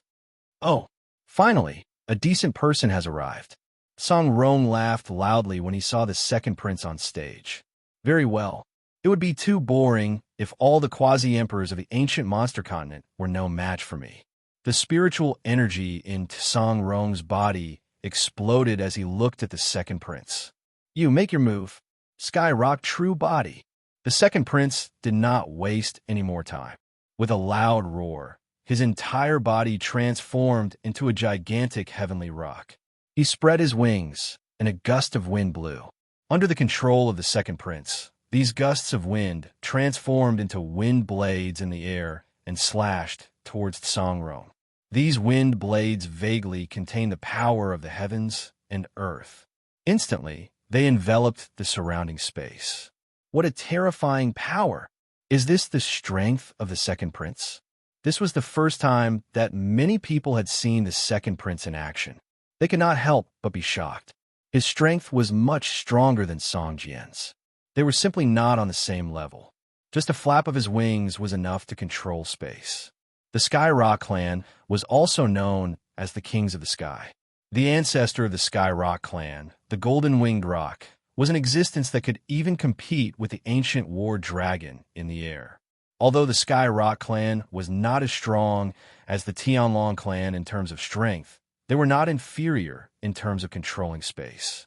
Oh, finally, a decent person has arrived. Song Rong laughed loudly when he saw the second prince on stage. Very well. It would be too boring if all the quasi-emperors of the ancient monster continent were no match for me. The spiritual energy in Song Rong's body exploded as he looked at the second prince. You make your move. Skyrock true body. The second prince did not waste any more time. With a loud roar, his entire body transformed into a gigantic heavenly rock. He spread his wings, and a gust of wind blew. Under the control of the second prince, these gusts of wind transformed into wind blades in the air and slashed towards Song Rong. These wind blades vaguely contained the power of the heavens and earth. Instantly, they enveloped the surrounding space. What a terrifying power! Is this the strength of the second prince? This was the first time that many people had seen the second prince in action. They could not help but be shocked. His strength was much stronger than Song Jian's. They were simply not on the same level. Just a flap of his wings was enough to control space. The Sky Rock clan was also known as the Kings of the Sky. The ancestor of the Sky Rock clan, the Golden Winged Rock, was an existence that could even compete with the ancient war dragon in the air. Although the Sky Rock clan was not as strong as the Tianlong clan in terms of strength, they were not inferior in terms of controlling space.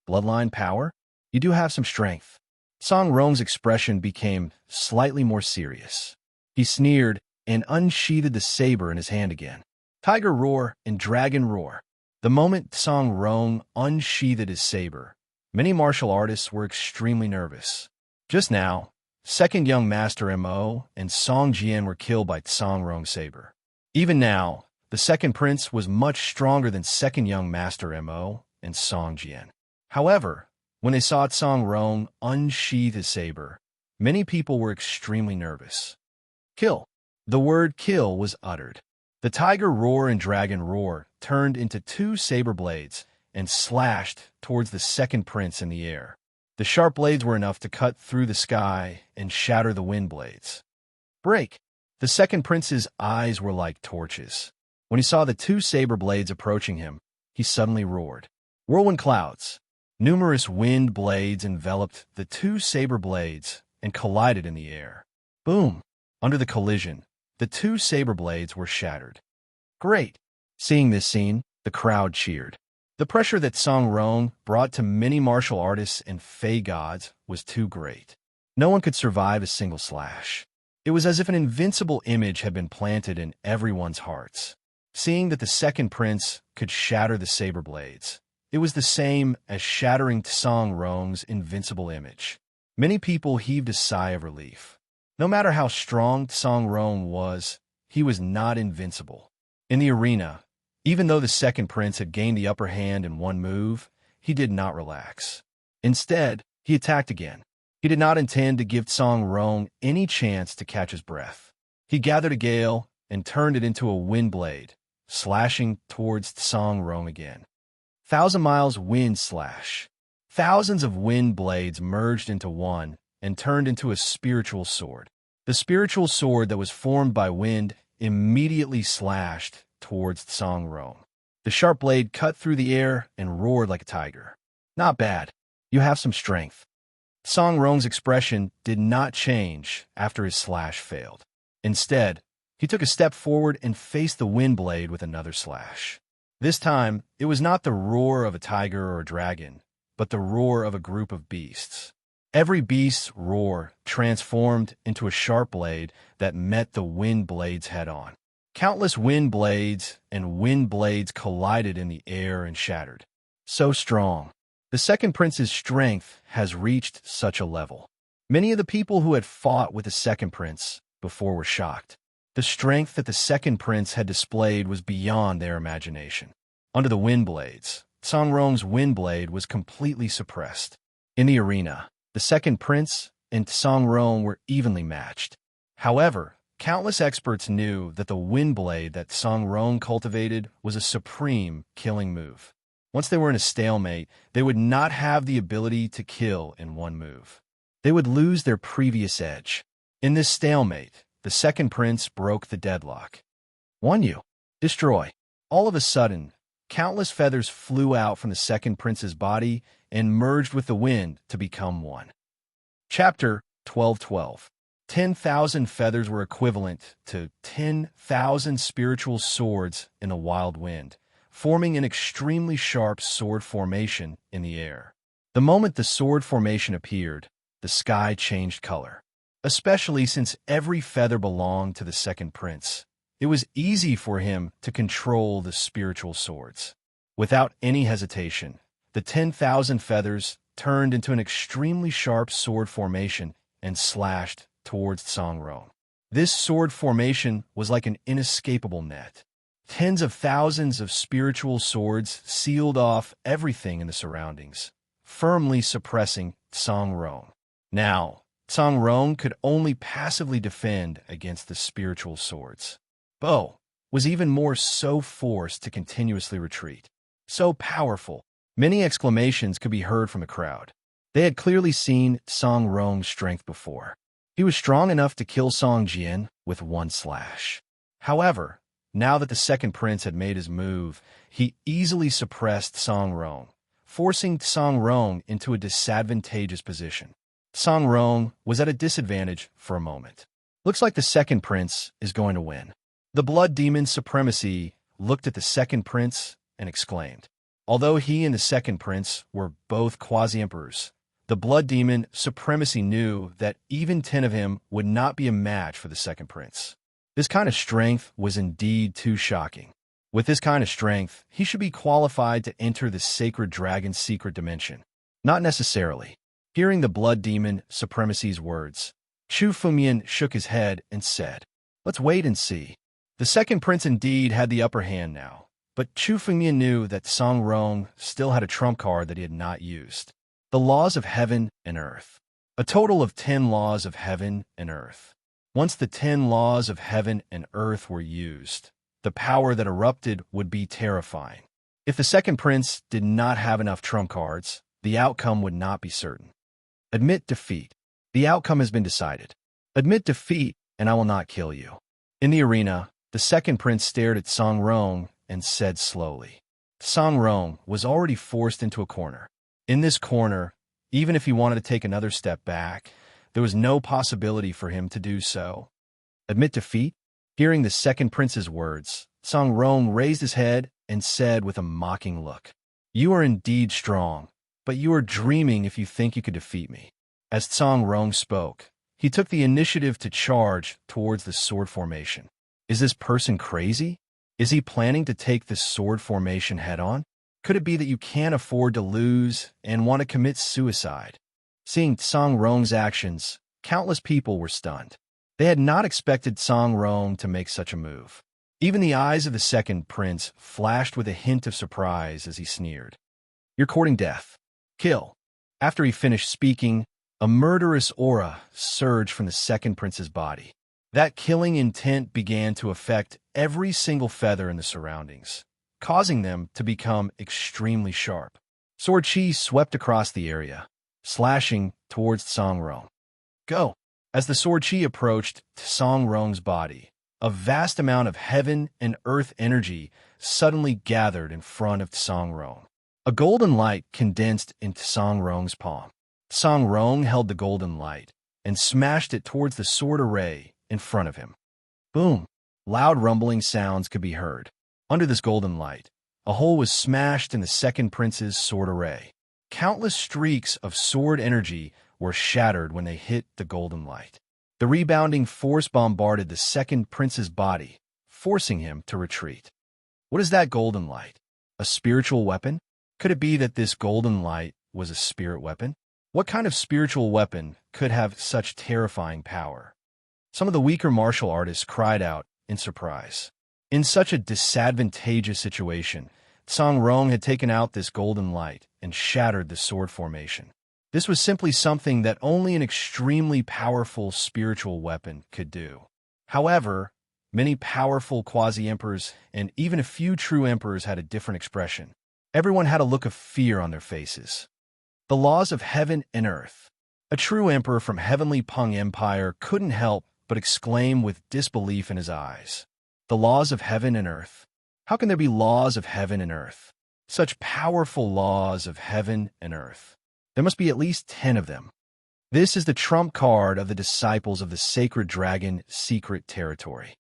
Bloodline power? You do have some strength. Song Rong's expression became slightly more serious. He sneered and unsheathed the saber in his hand again. Tiger roar and dragon roar. The moment Song Rong unsheathed his saber, many martial artists were extremely nervous. Just now, second young master Mo and Song Jian were killed by Song Rong's saber. Even now, the second prince was much stronger than second young master Mo and Song Jian. However, when they saw Song Rong unsheath his saber, Many people were extremely nervous. Kill. The word kill was uttered. The tiger roar and dragon roar turned into two saber blades and slashed towards the second prince in the air. The sharp blades were enough to cut through the sky and shatter the wind blades. Break! The second prince's eyes were like torches. When he saw the two saber blades approaching him, he suddenly roared. Whirlwind clouds. Numerous wind blades enveloped the two saber blades and collided in the air. Boom! Under the collision, the two saber blades were shattered. Great! Seeing this scene, the crowd cheered. The pressure that Song Rong brought to many martial artists and Fey gods was too great. No one could survive a single slash. It was as if an invincible image had been planted in everyone's hearts. Seeing that the second prince could shatter the saber blades, it was the same as shattering Song Rong's invincible image. Many people heaved a sigh of relief. No matter how strong Song Rong was, he was not invincible. In the arena, even though the second prince had gained the upper hand in one move, he did not relax. Instead, he attacked again. He did not intend to give Song Rong any chance to catch his breath. He gathered a gale and turned it into a wind blade, slashing towards Song Rong again. 1,000 miles wind slash. Thousands of wind blades merged into one and turned into a spiritual sword. The spiritual sword that was formed by wind immediately slashed towards Song Rong. The sharp blade cut through the air and roared like a tiger. Not bad. You have some strength. Song Rong's expression did not change after his slash failed. Instead, he took a step forward and faced the wind blade with another slash. This time, it was not the roar of a tiger or a dragon, but the roar of a group of beasts. Every beast's roar transformed into a sharp blade that met the wind blades head-on. Countless wind blades and wind blades collided in the air and shattered. So strong. The second prince's strength has reached such a level. Many of the people who had fought with the second prince before were shocked. The strength that the second prince had displayed was beyond their imagination. Under the wind blades, Song Rong's wind blade was completely suppressed. In the arena, the second prince and Song Rong were evenly matched. However, countless experts knew that the wind blade that Song Rong cultivated was a supreme killing move. Once they were in a stalemate, they would not have the ability to kill in one move. They would lose their previous edge. In this stalemate, the second prince broke the deadlock. Won you. Destroy. All of a sudden, countless feathers flew out from the second prince's body and merged with the wind to become one. Chapter 12:12. 10,000 feathers were equivalent to 10,000 spiritual swords in the wild wind, forming an extremely sharp sword formation in the air. The moment the sword formation appeared, the sky changed color. Especially since every feather belonged to the second prince, it was easy for him to control the spiritual swords. Without any hesitation, the 10,000 feathers turned into an extremely sharp sword formation and slashed towards Song Rong. This sword formation was like an inescapable net. Tens of thousands of spiritual swords sealed off everything in the surroundings, firmly suppressing Song Rong. Now, Song Rong could only passively defend against the spiritual swords. Bo was even more so forced to continuously retreat. So powerful, many exclamations could be heard from the crowd. They had clearly seen Song Rong's strength before. He was strong enough to kill Song Jian with one slash. However, now that the second prince had made his move, he easily suppressed Song Rong, forcing Song Rong into a disadvantageous position. Song Rong was at a disadvantage for a moment. Looks like the second prince is going to win. The blood demon's supremacy looked at the second prince and exclaimed. Although he and the second prince were both quasi-emperors, the blood demon supremacy knew that even 10 of him would not be a match for the second prince. This kind of strength was indeed too shocking. With this kind of strength, he should be qualified to enter the sacred dragon's secret dimension. Not necessarily. Hearing the blood demon supremacy's words, Chu Fumian shook his head and said, "Let's wait and see." The second prince indeed had the upper hand now, but Chu Fumian knew that Song Rong still had a trump card that he had not used. The laws of heaven and earth. A total of 10 laws of heaven and earth. Once the 10 laws of heaven and earth were used, the power that erupted would be terrifying. If the second prince did not have enough trump cards, the outcome would not be certain. Admit defeat. The outcome has been decided. Admit defeat, and I will not kill you. In the arena, the second prince stared at Song Rong and said slowly. Song Rong was already forced into a corner. In this corner, even if he wanted to take another step back, there was no possibility for him to do so. Admit defeat? Hearing the second prince's words, Song Rong raised his head and said with a mocking look, "You are indeed strong, but you are dreaming if you think you could defeat me." As Song Rong spoke, he took the initiative to charge towards the sword formation. Is this person crazy? Is he planning to take this sword formation head-on? Could it be that you can't afford to lose and want to commit suicide? Seeing Song Rong's actions, countless people were stunned. They had not expected Song Rong to make such a move. Even the eyes of the second prince flashed with a hint of surprise as he sneered. "You're courting death. Kill." After he finished speaking, a murderous aura surged from the second prince's body. That killing intent began to affect every single feather in the surroundings, causing them to become extremely sharp. Sword chi swept across the area, slashing towards Song Rong. "Go!" As the sword chi approached Song Rong's body, a vast amount of heaven and earth energy suddenly gathered in front of Song Rong. A golden light condensed into Song Rong's palm. Song Rong held the golden light and smashed it towards the sword array in front of him. Boom! Loud rumbling sounds could be heard. Under this golden light, a hole was smashed in the second prince's sword array. Countless streaks of sword energy were shattered when they hit the golden light. The rebounding force bombarded the second prince's body, forcing him to retreat. What is that golden light? A spiritual weapon? Could it be that this golden light was a spirit weapon? What kind of spiritual weapon could have such terrifying power? Some of the weaker martial artists cried out in surprise. In such a disadvantageous situation, Song Rong had taken out this golden light and shattered the sword formation. This was simply something that only an extremely powerful spiritual weapon could do. However, many powerful quasi-emperors and even a few true emperors had a different expression. Everyone had a look of fear on their faces. The laws of heaven and earth. A true emperor from heavenly Peng Empire couldn't help but exclaim with disbelief in his eyes. The laws of heaven and earth. How can there be laws of heaven and earth? Such powerful laws of heaven and earth. There must be at least 10 of them. This is the trump card of the disciples of the sacred dragon secret territory.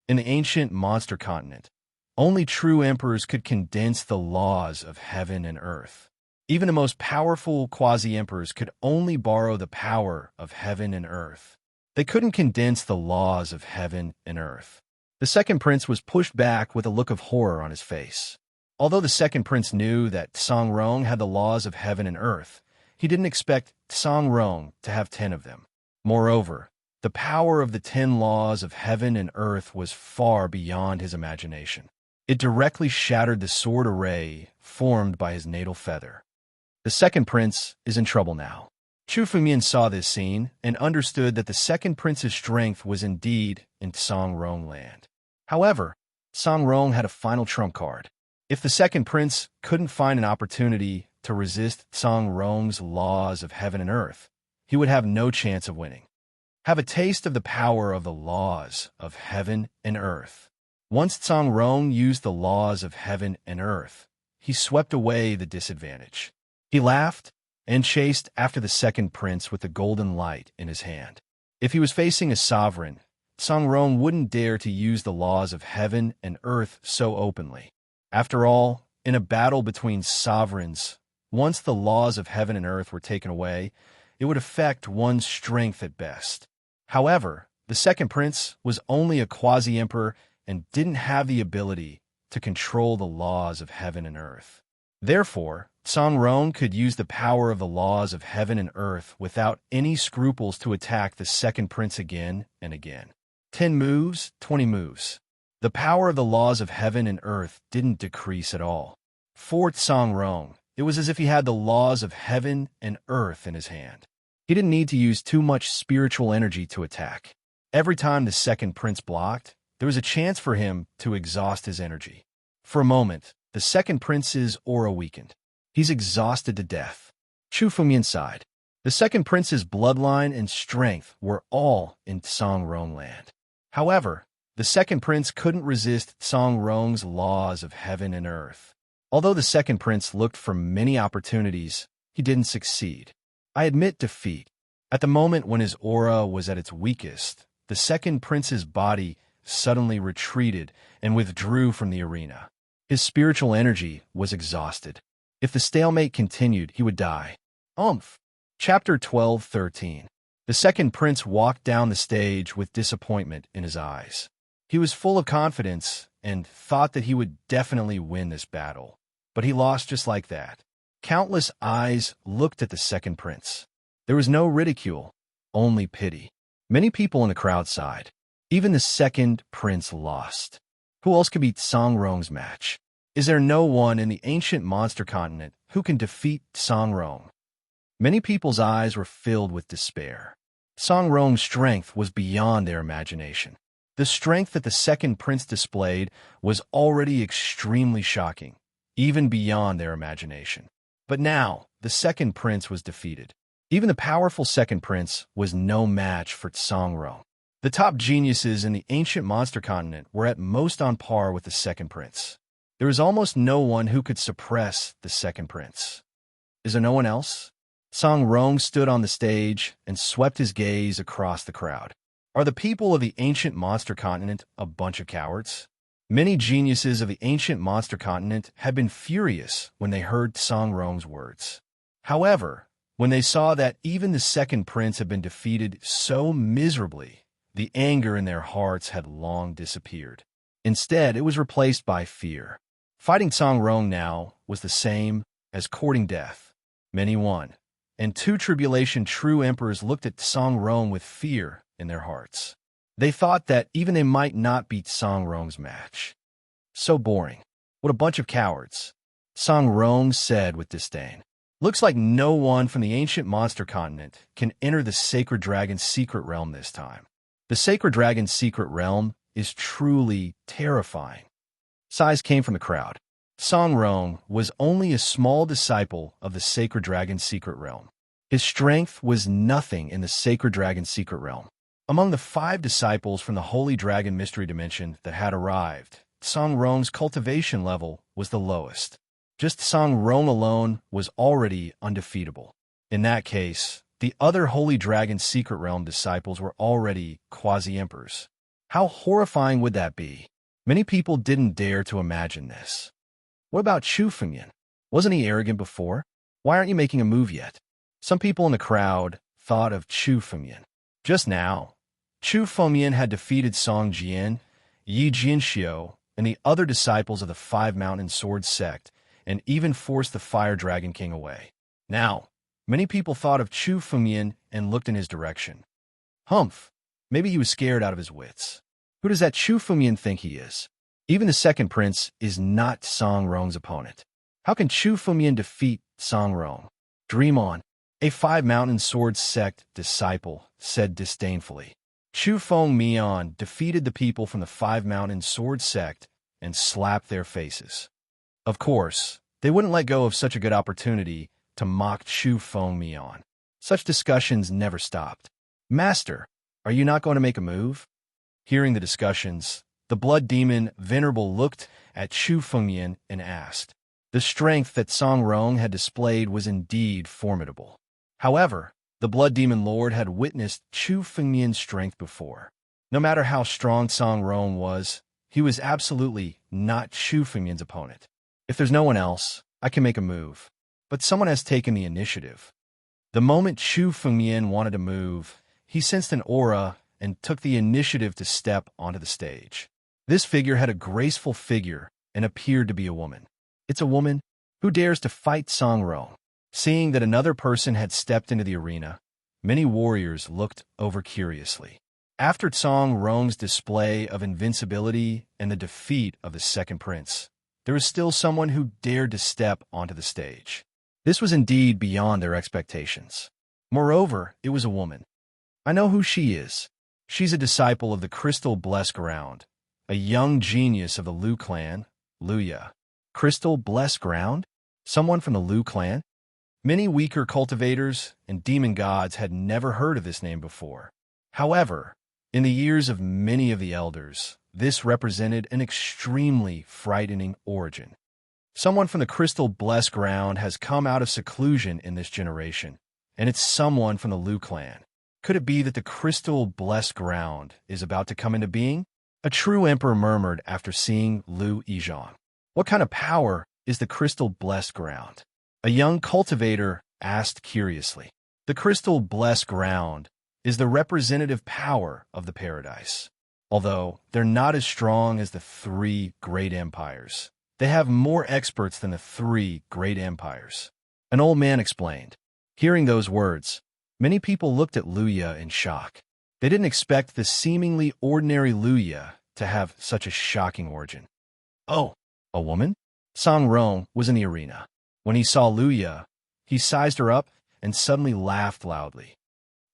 In the ancient monster continent, only true emperors could condense the laws of heaven and earth. Even the most powerful quasi-emperors could only borrow the power of heaven and earth. They couldn't condense the laws of heaven and earth. The second prince was pushed back with a look of horror on his face. Although the second prince knew that Song Rong had the laws of heaven and earth, he didn't expect Song Rong to have 10 of them. Moreover, the power of the 10 laws of heaven and earth was far beyond his imagination. It directly shattered the sword array formed by his natal feather. The second prince is in trouble now. Chu Fengmian saw this scene and understood that the second prince's strength was indeed in Song Rong land. However, Song Rong had a final trump card. If the second prince couldn't find an opportunity to resist Song Rong's laws of heaven and earth, he would have no chance of winning. Have a taste of the power of the laws of heaven and earth. Once Song Rong used the laws of heaven and earth, he swept away the disadvantage. He laughed and chased after the second prince with the golden light in his hand. If he was facing a sovereign, Song Rong wouldn't dare to use the laws of heaven and earth so openly. After all, in a battle between sovereigns, once the laws of heaven and earth were taken away, it would affect one's strength at best. However, the second prince was only a quasi-emperor and didn't have the ability to control the laws of heaven and earth. Therefore, Song Rong could use the power of the laws of heaven and earth without any scruples to attack the second prince again and again. 10 moves, 20 moves. The power of the laws of heaven and earth didn't decrease at all. For Song Rong, it was as if he had the laws of heaven and earth in his hand. He He didn't need to use too much spiritual energy to attack. Every time the second prince blocked, there was a chance for him to exhaust his energy. For a moment, the second prince's aura weakened. He's exhausted to death. Chu Fengmian sighed. The second prince's bloodline and strength were all in Song Rong land. However, the second prince couldn't resist Song Rong's laws of heaven and earth. Although the second prince looked for many opportunities, he didn't succeed. I admit defeat. At the moment when his aura was at its weakest, the second prince's body suddenly retreated and withdrew from the arena. His spiritual energy was exhausted. If the stalemate continued, he would die. Chapter 12:13. The second prince walked down the stage with disappointment in his eyes. He was full of confidence and thought that he would definitely win this battle. But he lost just like that. Countless eyes looked at the second prince. There was no ridicule, only pity. Many people in the crowd sighed. Even the second prince lost. Who else could beat Song Rong's match? Is there no one in the ancient monster continent who can defeat Song Rong? Many people's eyes were filled with despair. Song Rong's strength was beyond their imagination. The strength that the second prince displayed was already extremely shocking, even beyond their imagination. But now, the second prince was defeated. Even the powerful second prince was no match for Song Rong. The top geniuses in the ancient monster continent were at most on par with the second prince. There was almost no one who could suppress the second prince. Is there no one else? Song Rong stood on the stage and swept his gaze across the crowd. Are the people of the ancient monster continent a bunch of cowards? Many geniuses of the ancient monster continent had been furious when they heard Song Rong's words. However, when they saw that even the second prince had been defeated so miserably, the anger in their hearts had long disappeared. Instead, it was replaced by fear. Fighting Song Rong now was the same as courting death. Many won, and two tribulation true emperors looked at Song Rong with fear in their hearts. They thought that even they might not beat Song Rong's match. So boring. What a bunch of cowards, Song Rong said with disdain. Looks like no one from the ancient monster continent can enter the Sacred Dragon's secret realm this time. The Sacred Dragon's secret realm is truly terrifying. Sighs came from the crowd. Song Rong was only a small disciple of the Sacred Dragon's secret realm. His strength was nothing in the Sacred Dragon's secret realm. Among the 5 disciples from the Holy Dragon Mystery Dimension that had arrived, Song Rong's cultivation level was the lowest. Just Song Rong alone was already undefeatable. In that case, the other Holy Dragon Secret Realm disciples were already quasi-emperors. How horrifying would that be? Many people didn't dare to imagine this. What about Chu Fengmian? Wasn't he arrogant before? Why aren't you making a move yet? Some people in the crowd thought of Chu Fengmian. Just now, Chu Fengmian had defeated Song Jian, Yi Jianxiu, and the other disciples of the 5 Mountain Sword sect, and even forced the Fire Dragon King away. Now, many people thought of Chu Fengmian and looked in his direction. Maybe he was scared out of his wits. Who does that Chu Fengmian think he is? Even the second prince is not Song Rong's opponent. How can Chu Fengmian defeat Song Rong? Dream on. A 5 Mountain Sword sect disciple said disdainfully. Chu Fengmian defeated the people from the 5 Mountain Sword sect and slapped their faces. Of course, they wouldn't let go of such a good opportunity to mock Chu Fengmian. Such discussions never stopped. Master, are you not going to make a move? Hearing the discussions, the blood demon Venerable looked at Chu Fengmian and asked. The strength that Song Rong had displayed was indeed formidable. However, the blood demon lord had witnessed Chu Fengmian's strength before. No matter how strong Song Rong was, he was absolutely not Chu Fengmian's opponent. If there's no one else, I can make a move. But someone has taken the initiative. The moment Chu Fengmian wanted to move, he sensed an aura and took the initiative to step onto the stage. This figure had a graceful figure and appeared to be a woman. It's a woman who dares to fight Song Rong. Seeing that another person had stepped into the arena, many warriors looked over curiously. After Song Rong's display of invincibility and the defeat of the second prince, there was still someone who dared to step onto the stage. This was indeed beyond their expectations. Moreover, it was a woman. I know who she is. She's a disciple of the Crystal Blessed Ground, a young genius of the Lu clan, Luya. Crystal Blessed Ground? Someone from the Lu clan? Many weaker cultivators and demon gods had never heard of this name before. However, in the years of many of the elders, this represented an extremely frightening origin. Someone from the Crystal Blessed Ground has come out of seclusion in this generation, and it's someone from the Lu clan. Could it be that the Crystal Blessed Ground is about to come into being? A true emperor murmured after seeing Lu Yizhang. What kind of power is the Crystal Blessed Ground? A young cultivator asked curiously. The Crystal Blessed Ground is the representative power of the paradise. Although they're not as strong as the three great empires, they have more experts than the three great empires. An old man explained. Hearing those words, many people looked at Luya in shock. They didn't expect the seemingly ordinary Luya to have such a shocking origin. Oh, a woman? Song Rong was in the arena. When he saw Luya, he sized her up and suddenly laughed loudly.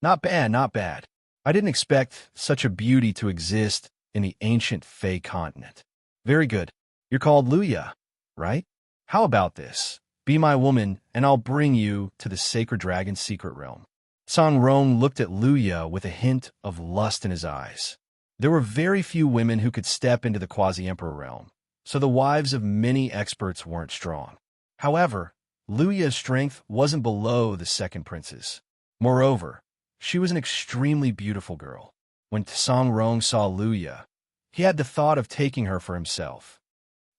Not bad, not bad. I didn't expect such a beauty to exist in the ancient Fey continent. Very good. You're called Luya, right? How about this? Be my woman, and I'll bring you to the Sacred Dragon's secret realm. Song Rong looked at Luya with a hint of lust in his eyes. There were very few women who could step into the quasi-emperor realm, so the wives of many experts weren't strong. However, Luya's strength wasn't below the second prince's. Moreover, she was an extremely beautiful girl. When Song Rong saw Luya, he had the thought of taking her for himself.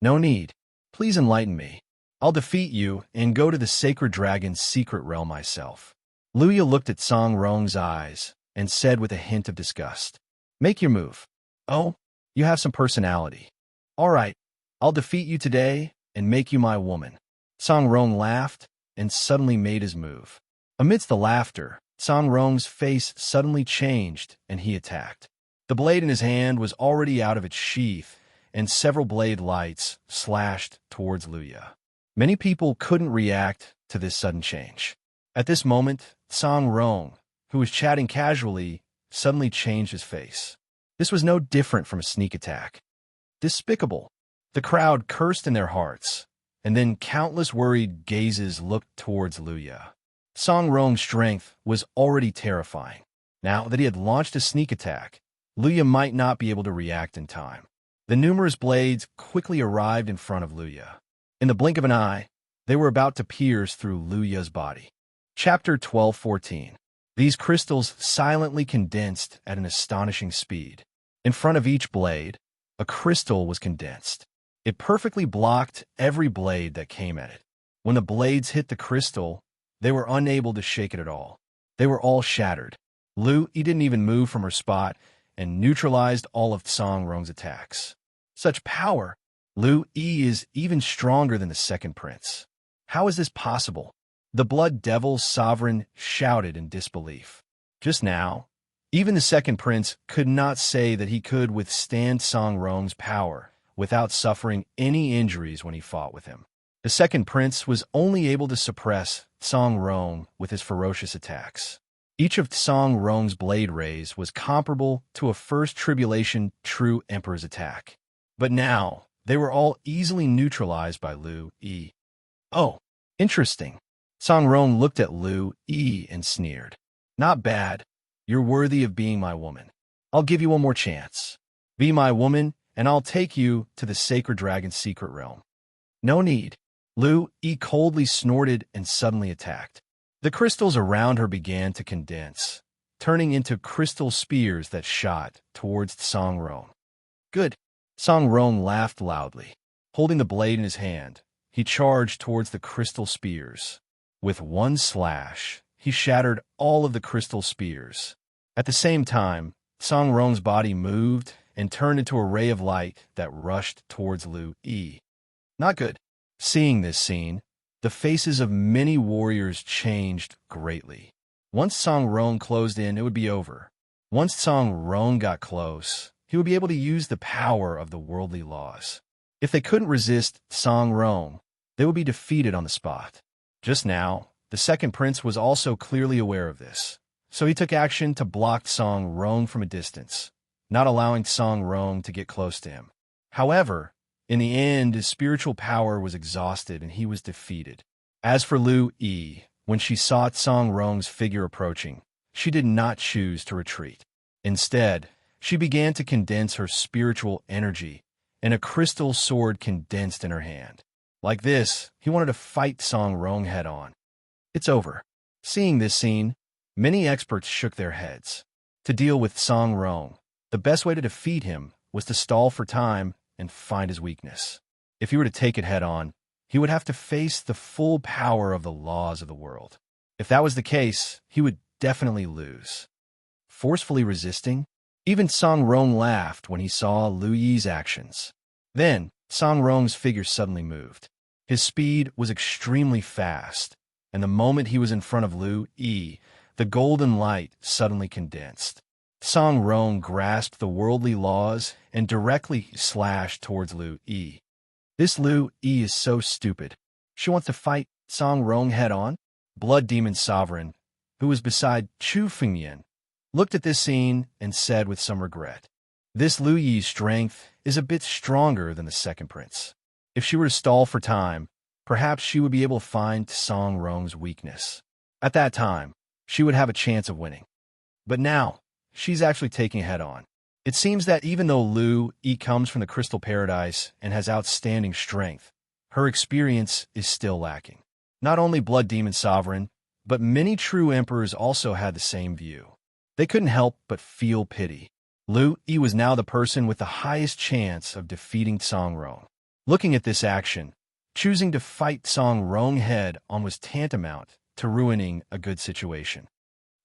No need. Please enlighten me. I'll defeat you and go to the Sacred Dragon's secret realm myself. Luya looked at Song Rong's eyes and said with a hint of disgust, Make your move. Oh, you have some personality. All right, I'll defeat you today and make you my woman. Song Rong laughed and suddenly made his move. Amidst the laughter, Song Rong's face suddenly changed and he attacked. The blade in his hand was already out of its sheath and several blade lights slashed towards Luya. Many people couldn't react to this sudden change. At this moment, Song Rong, who was chatting casually, suddenly changed his face. This was no different from a sneak attack. Despicable. The crowd cursed in their hearts, and then countless worried gazes looked towards Luya. Song Rong's strength was already terrifying. Now that he had launched a sneak attack, Luya might not be able to react in time. The numerous blades quickly arrived in front of Luya. In the blink of an eye, they were about to pierce through Luya's body. Chapter 12:14. These crystals silently condensed at an astonishing speed. In front of each blade, a crystal was condensed. It perfectly blocked every blade that came at it. When the blades hit the crystal, they were unable to shake it at all. They were all shattered. Lu Yi didn't even move from her spot and neutralized all of Song Rong's attacks. Such power! Lu Yi is even stronger than the second prince. How is this possible? The Blood Devil's sovereign shouted in disbelief. Just now, even the second prince could not say that he could withstand Song Rong's power without suffering any injuries when he fought with him. The second prince was only able to suppress Song Rong with his ferocious attacks. Each of Song Rong's blade rays was comparable to a first tribulation true emperor's attack. But now, they were all easily neutralized by Lu Yi. Oh, interesting. Song Rong looked at Lu Yi and sneered. Not bad. You're worthy of being my woman. I'll give you one more chance. Be my woman, and I'll take you to the Sacred Dragon's secret realm. No need. Lu Yi coldly snorted and suddenly attacked. The crystals around her began to condense, turning into crystal spears that shot towards Song Rong. Good. Song Rong laughed loudly. Holding the blade in his hand, he charged towards the crystal spears. With one slash, he shattered all of the crystal spears. At the same time, Song Rong's body moved and turned into a ray of light that rushed towards Lu Yi. Not good. Seeing this scene, the faces of many warriors changed greatly. Once Song Rong closed in, it would be over. Once Song Rong got close, he would be able to use the power of the worldly laws. If they couldn't resist Song Rong, they would be defeated on the spot. Just now, The second prince was also clearly aware of this, so he took action to block Song Rong from a distance, not allowing Song Rong to get close to him. However, in the end, his spiritual power was exhausted and he was defeated. As for Lu Yi, when she saw Song Rong's figure approaching, she did not choose to retreat. Instead, she began to condense her spiritual energy, and a crystal sword condensed in her hand. Like this, he wanted to fight Song Rong head-on. It's over. Seeing this scene, many experts shook their heads. To deal with Song Rong, the best way to defeat him was to stall for time and find his weakness. If he were to take it head-on, he would have to face the full power of the laws of the world. If that was the case, he would definitely lose. Forcefully resisting, even Song Rong laughed when he saw Lu Yi's actions. Then, Song Rong's figure suddenly moved. His speed was extremely fast, and the moment he was in front of Lu Yi, the golden light suddenly condensed. Song Rong grasped the worldly laws and directly slashed towards Lu Yi. This Lu Yi is so stupid. She wants to fight Song Rong head-on? Blood Demon Sovereign, who was beside Chu Fengyan, looked at this scene and said with some regret, "This Lu Yi's strength is a bit stronger than the second prince. If she were to stall for time, perhaps she would be able to find Song Rong's weakness. At that time, she would have a chance of winning. But now, she's actually taking it head-on. It seems that even though Lu Yi comes from the Crystal Paradise and has outstanding strength, her experience is still lacking. Not only Blood Demon Sovereign, but many true emperors also had the same view. They couldn't help but feel pity. Lu Yi was now the person with the highest chance of defeating Song Rong. Looking at this action, choosing to fight Song Rong head-on was tantamount to ruining a good situation.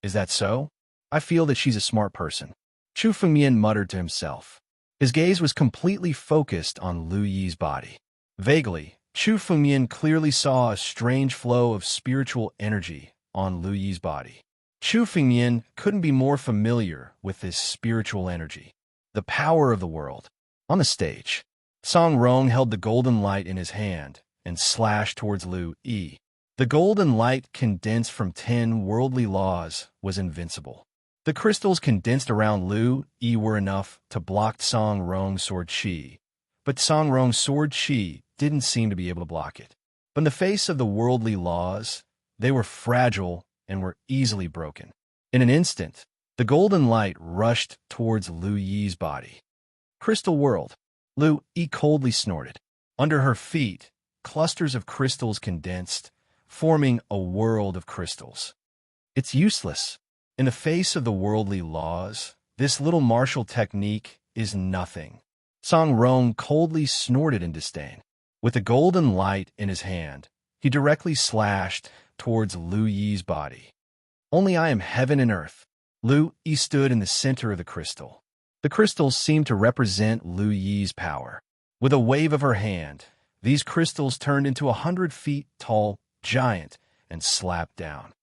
Is that so? I feel that she's a smart person." Chu Fengyan muttered to himself. His gaze was completely focused on Lu Yi's body. Vaguely, Chu Fengyan clearly saw a strange flow of spiritual energy on Lu Yi's body. Chu Fengyan couldn't be more familiar with this spiritual energy. The power of the world. On the stage, Song Rong held the golden light in his hand and slashed towards Lu Yi. The golden light condensed from 10 worldly laws was invincible. The crystals condensed around Lu Yi were enough to block Song Rong's sword chi, but Song Rong's sword chi didn't seem to be able to block it. But in the face of the worldly laws, they were fragile and were easily broken. In an instant, the golden light rushed towards Lu Yi's body. Crystal world. Lu Yi coldly snorted. Under her feet, clusters of crystals condensed, forming a world of crystals. It's useless. In the face of the worldly laws, this little martial technique is nothing. Song Rong coldly snorted in disdain. With the golden light in his hand, he directly slashed towards Lu Yi's body. Only I am heaven and earth. Lu Yi stood in the center of the crystal. The crystals seemed to represent Lu Yi's power. With a wave of her hand, these crystals turned into 100 feet tall giant and slapped down.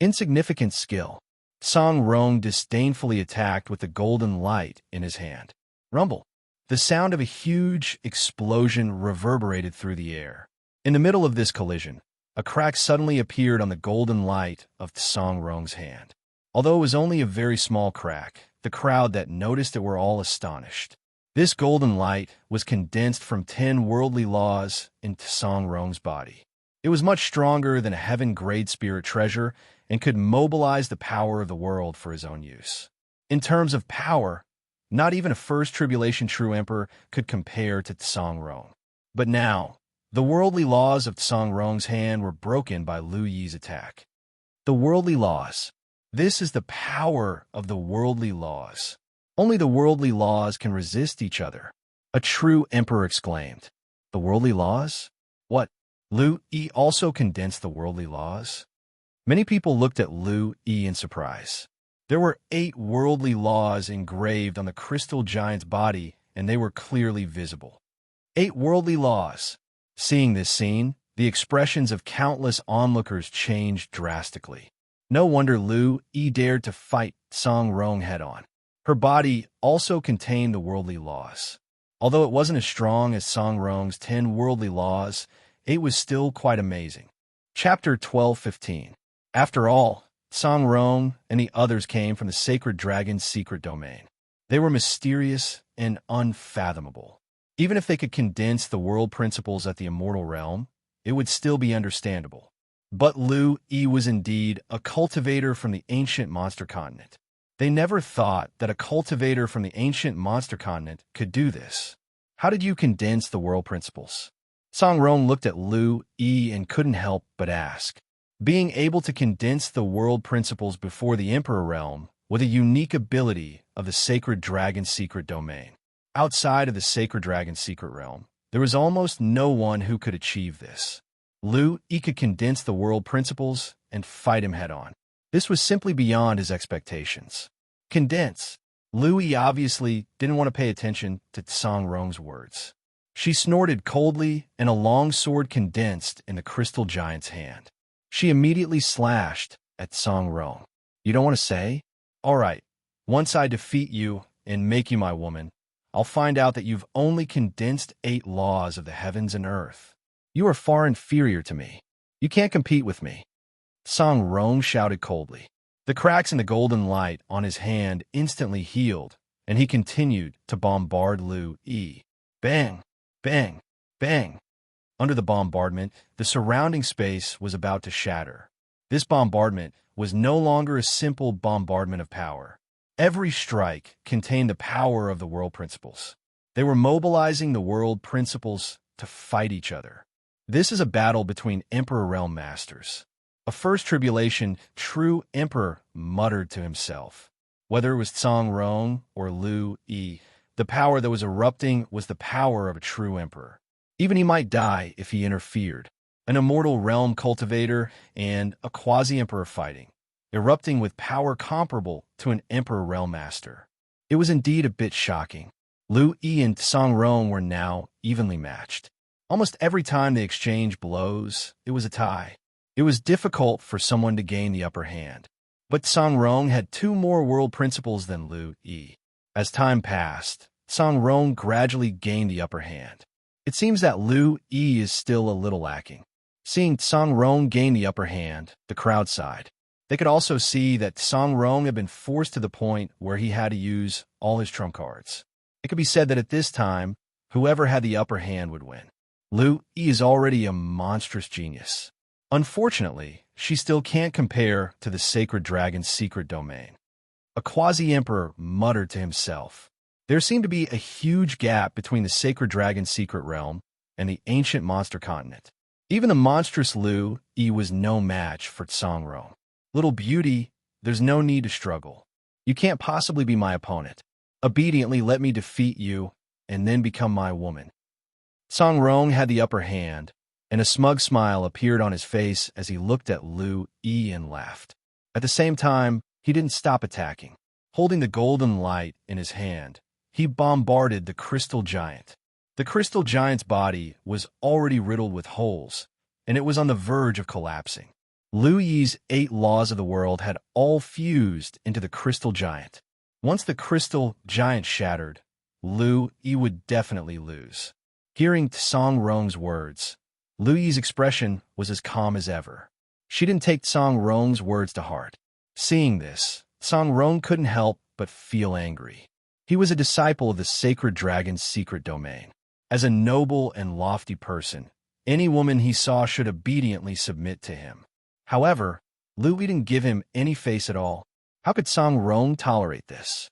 Insignificant skill. Song Rong disdainfully attacked with the golden light in his hand. Rumble. The sound of a huge explosion reverberated through the air. In the middle of this collision, a crack suddenly appeared on the golden light of Song Rong's hand. Although it was only a very small crack, the crowd that noticed it were all astonished. This golden light was condensed from 10 worldly laws into Song Rong's body. It was much stronger than a heaven-grade spirit treasure and could mobilize the power of the world for his own use. In terms of power, not even a first tribulation true emperor could compare to Song Rong. But now, the worldly laws of Song Rong's hand were broken by Lu Yi's attack. The worldly laws. This is the power of the worldly laws. Only the worldly laws can resist each other. A true emperor exclaimed. The worldly laws? What? Lu Yi also condensed the worldly laws? Many people looked at Lu Yi in surprise. There were 8 worldly laws engraved on the crystal giant's body, and they were clearly visible. 8 worldly laws. Seeing this scene, the expressions of countless onlookers changed drastically. No wonder Lu Yi dared to fight Song Rong head-on. Her body also contained the worldly laws. Although it wasn't as strong as Song Rong's 10 worldly laws, it was still quite amazing. Chapter 12:15. After all, Song Rong and the others came from the sacred dragon's secret domain. They were mysterious and unfathomable. Even if they could condense the world principles at the immortal realm, it would still be understandable. But Lu Yi was indeed a cultivator from the ancient monster continent. They never thought that a cultivator from the ancient monster continent could do this. How did you condense the world principles? Song Rong looked at Lu Yi and couldn't help but ask. Being able to condense the world principles before the Emperor realm was a unique ability of the sacred dragon's secret domain. Outside of the sacred dragon's secret realm, there was almost no one who could achieve this. Lu Yi could condense the world principles and fight him head-on. This was simply beyond his expectations. Condense. Lu Yi obviously didn't want to pay attention to Song Rong's words. She snorted coldly, and a long sword condensed in the crystal giant's hand. She immediately slashed at Song Rong. You don't want to say? All right, once I defeat you and make you my woman, I'll find out that you've only condensed 8 laws of the heavens and earth. You are far inferior to me. You can't compete with me. Song Rong shouted coldly. The cracks in the golden light on his hand instantly healed, and he continued to bombard Lu Yi. Bang! Bang! Bang! Under the bombardment, the surrounding space was about to shatter. This bombardment was no longer a simple bombardment of power. Every strike contained the power of the world principles. They were mobilizing the world principles to fight each other. This is a battle between Emperor Realm Masters. A first tribulation, true Emperor muttered to himself. Whether it was Song Rong or Lu Yi, the power that was erupting was the power of a true Emperor. Even he might die if he interfered. An immortal realm cultivator and a quasi-emperor fighting, erupting with power comparable to an Emperor Realm Master. It was indeed a bit shocking. Lu Yi and Song Rong were now evenly matched. Almost every time they exchanged blows, it was a tie. It was difficult for someone to gain the upper hand. But Song Rong had 2 more world principles than Lu Yi. As time passed, Song Rong gradually gained the upper hand. It seems that Lu Yi is still a little lacking. Seeing Song Rong gain the upper hand, the crowd sighed. They could also see that Song Rong had been forced to the point where he had to use all his trump cards. It could be said that at this time, whoever had the upper hand would win. Lu Yi is already a monstrous genius. Unfortunately, she still can't compare to the sacred dragon's secret domain. A quasi-emperor muttered to himself. There seemed to be a huge gap between the sacred dragon's secret realm and the ancient monster continent. Even the monstrous Lu Yi was no match for Song Rong. Little beauty, there's no need to struggle. You can't possibly be my opponent. Obediently let me defeat you and then become my woman. Song Rong had the upper hand, and a smug smile appeared on his face as he looked at Lu Yi and laughed. At the same time, he didn't stop attacking. Holding the golden light in his hand, he bombarded the crystal giant. The crystal giant's body was already riddled with holes, and it was on the verge of collapsing. Lu Yi's 8 laws of the world had all fused into the crystal giant. Once the crystal giant shattered, Lu Yi would definitely lose. Hearing Song Rong's words, Lu Yi's expression was as calm as ever. She didn't take Song Rong's words to heart. Seeing this, Song Rong couldn't help but feel angry. He was a disciple of the sacred dragon's secret domain. As a noble and lofty person, any woman he saw should obediently submit to him. However, Lu Yi didn't give him any face at all. How could Song Rong tolerate this?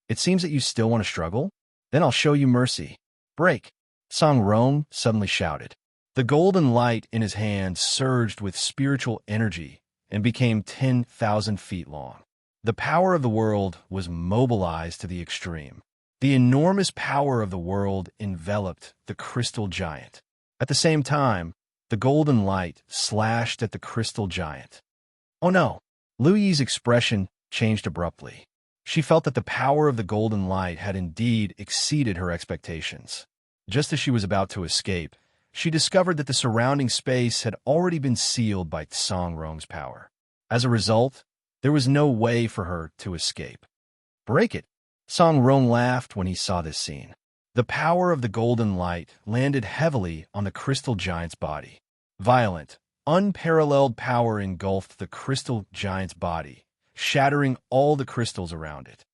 It seems that you still want to struggle? Then I'll show you mercy. Break! Song Rong suddenly shouted. The golden light in his hand surged with spiritual energy and became 10,000 feet long. The power of the world was mobilized to the extreme. The enormous power of the world enveloped the crystal giant. At the same time, the golden light slashed at the crystal giant. Oh no! Lu Yi's expression changed abruptly. She felt that the power of the golden light had indeed exceeded her expectations. Just as she was about to escape, she discovered that the surrounding space had already been sealed by Song Rong's power. As a result, there was no way for her to escape. Break it! Song Rong laughed when he saw this scene. The power of the golden light landed heavily on the crystal giant's body. Violent, Unparalleled power engulfed the crystal giant's body, shattering all the crystals around it.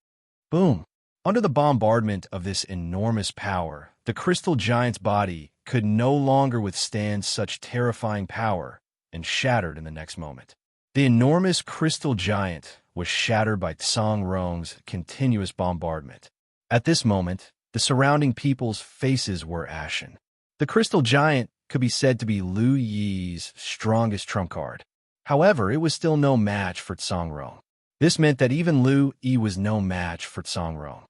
Boom! Under the bombardment of this enormous power, the crystal giant's body could no longer withstand such terrifying power and shattered in the next moment. The enormous crystal giant was shattered by Tsang Rong's continuous bombardment. At this moment, the surrounding people's faces were ashen. The crystal giant could be said to be Lu Yi's strongest trump card. However, it was still no match for Tsang Rong. This meant that even Lu Yi was no match for Tsang Rong.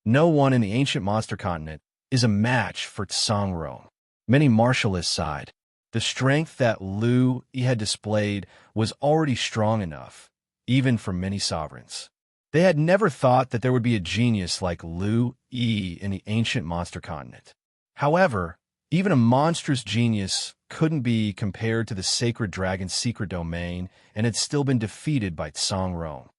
No one in the ancient monster continent is a match for Tsang Rong. Many martialists sighed. The strength that Lu Yi had displayed was already strong enough, even for many sovereigns. They had never thought that there would be a genius like Lu Yi in the ancient monster continent. However, even a monstrous genius couldn't be compared to the sacred dragon's secret domain and had still been defeated by Tsang Rong.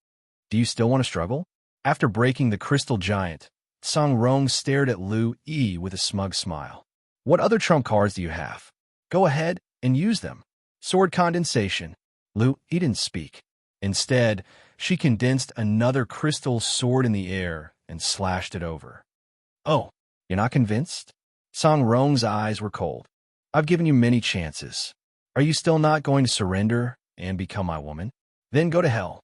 Do you still want to struggle? After breaking the crystal giant, Tsang Rong stared at Lu Yi with a smug smile. What other trump cards do you have? Go ahead and use them. Sword condensation. Lu Yi didn't speak. Instead, she condensed another crystal sword in the air and slashed it over. Oh, you're not convinced? Tsang Rong's eyes were cold. I've given you many chances. Are you still not going to surrender and become my woman? Then go to hell.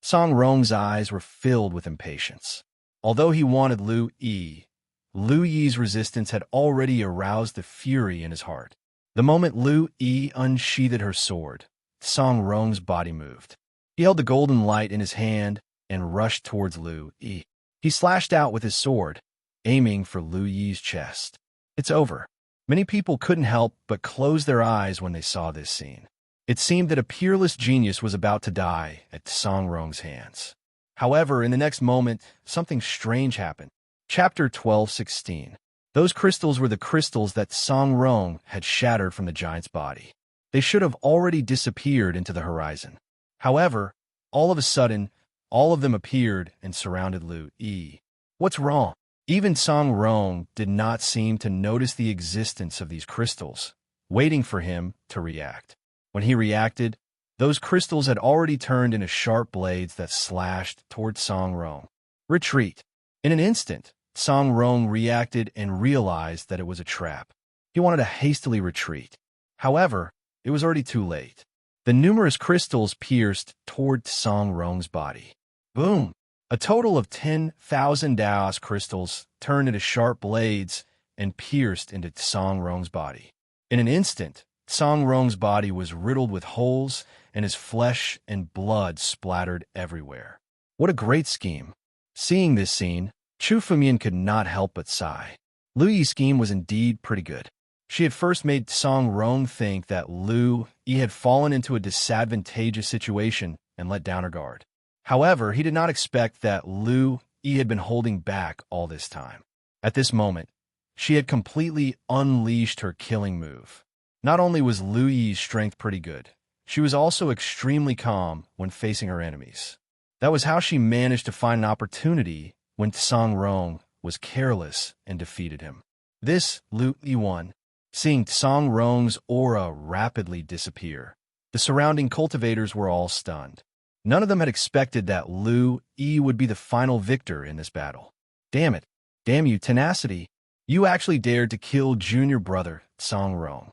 Tsang Rong's eyes were filled with impatience. Although he wanted Lu Yi's resistance had already aroused the fury in his heart. The moment Lu Yi unsheathed her sword, Tsang Rong's body moved. He held the golden light in his hand and rushed towards Lu Yi. He slashed out with his sword, aiming for Lu Yi's chest. It's over. Many people couldn't help but close their eyes when they saw this scene. It seemed that a peerless genius was about to die at Tsang Rong's hands. However, in the next moment, something strange happened. Chapter 12:16. Those crystals were the crystals that Tsang Rong had shattered from the giant's body. They should have already disappeared into the horizon. However, all of a sudden, all of them appeared and surrounded Lu Yi. What's wrong? Even Tsang Rong did not seem to notice the existence of these crystals, waiting for him to react. When he reacted, those crystals had already turned into sharp blades that slashed toward Tsang Rong. Retreat. In an instant, Tsang Rong reacted and realized that it was a trap. He wanted to hastily retreat. However, it was already too late. The numerous crystals pierced toward Tsang Rong's body. Boom! A total of 10,000 Daos crystals turned into sharp blades and pierced into Tsang Rong's body. In an instant, Tsang Rong's body was riddled with holes and his flesh and blood splattered everywhere. What a great scheme! Seeing this scene, Chu Fumian could not help but sigh. Lu Yi's scheme was indeed pretty good. She had first made Tsang Rong think that Lu Yi had fallen into a disadvantageous situation and let down her guard. However, he did not expect that Lu Yi had been holding back all this time. At this moment, she had completely unleashed her killing move. Not only was Lu Yi's strength pretty good, she was also extremely calm when facing her enemies. That was how she managed to find an opportunity when Tsang Rong was careless and defeated him. This Lu Yi won. Seeing Tsang Rong's aura rapidly disappear, the surrounding cultivators were all stunned. None of them had expected that Lu Yi would be the final victor in this battle. Damn it. Damn you, tenacity. You actually dared to kill junior brother Tsang Rong.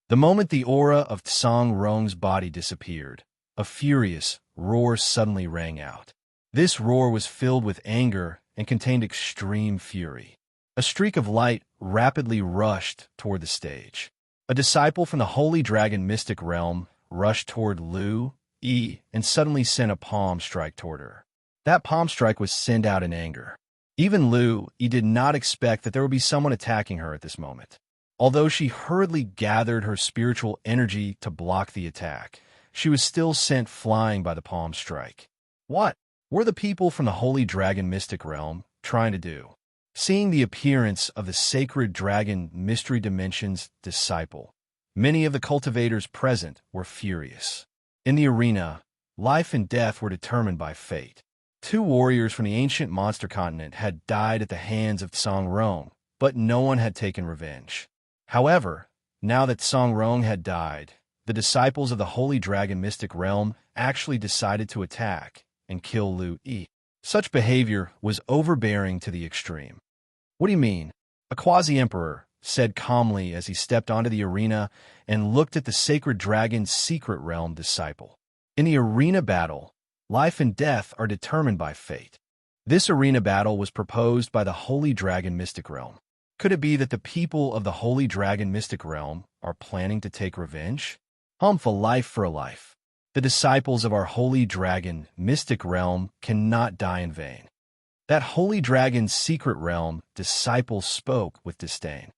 The moment the aura of Tsang Rong's body disappeared, a furious roar suddenly rang out. This roar was filled with anger and contained extreme fury. A streak of light rapidly rushed toward the stage. A disciple from the Holy Dragon Mystic Realm rushed toward Lu Yi and suddenly sent a palm strike toward her. That palm strike was sent out in anger. Even Lu Yi did not expect that there would be someone attacking her at this moment. Although she hurriedly gathered her spiritual energy to block the attack, she was still sent flying by the palm strike. What were the people from the Holy Dragon Mystic Realm trying to do? Seeing the appearance of the sacred dragon Mystery Dimension's disciple, many of the cultivators present were furious. In the arena, life and death were determined by fate. 2 warriors from the ancient monster continent had died at the hands of Tsang Rong, but no one had taken revenge. However, now that Tsang Rong had died, the disciples of the Holy Dragon Mystic Realm actually decided to attack and kill Lu Yi. Such behavior was overbearing to the extreme. "What do you mean?" A quasi-emperor said calmly as he stepped onto the arena and looked at the sacred dragon's secret realm disciple. In the arena battle, life and death are determined by fate. This arena battle was proposed by the Holy Dragon Mystic Realm. Could it be that the people of the Holy Dragon Mystic Realm are planning to take revenge? For life for a life. The disciples of our Holy Dragon Mystic Realm cannot die in vain. That Holy Dragon's secret realm disciple spoke with disdain.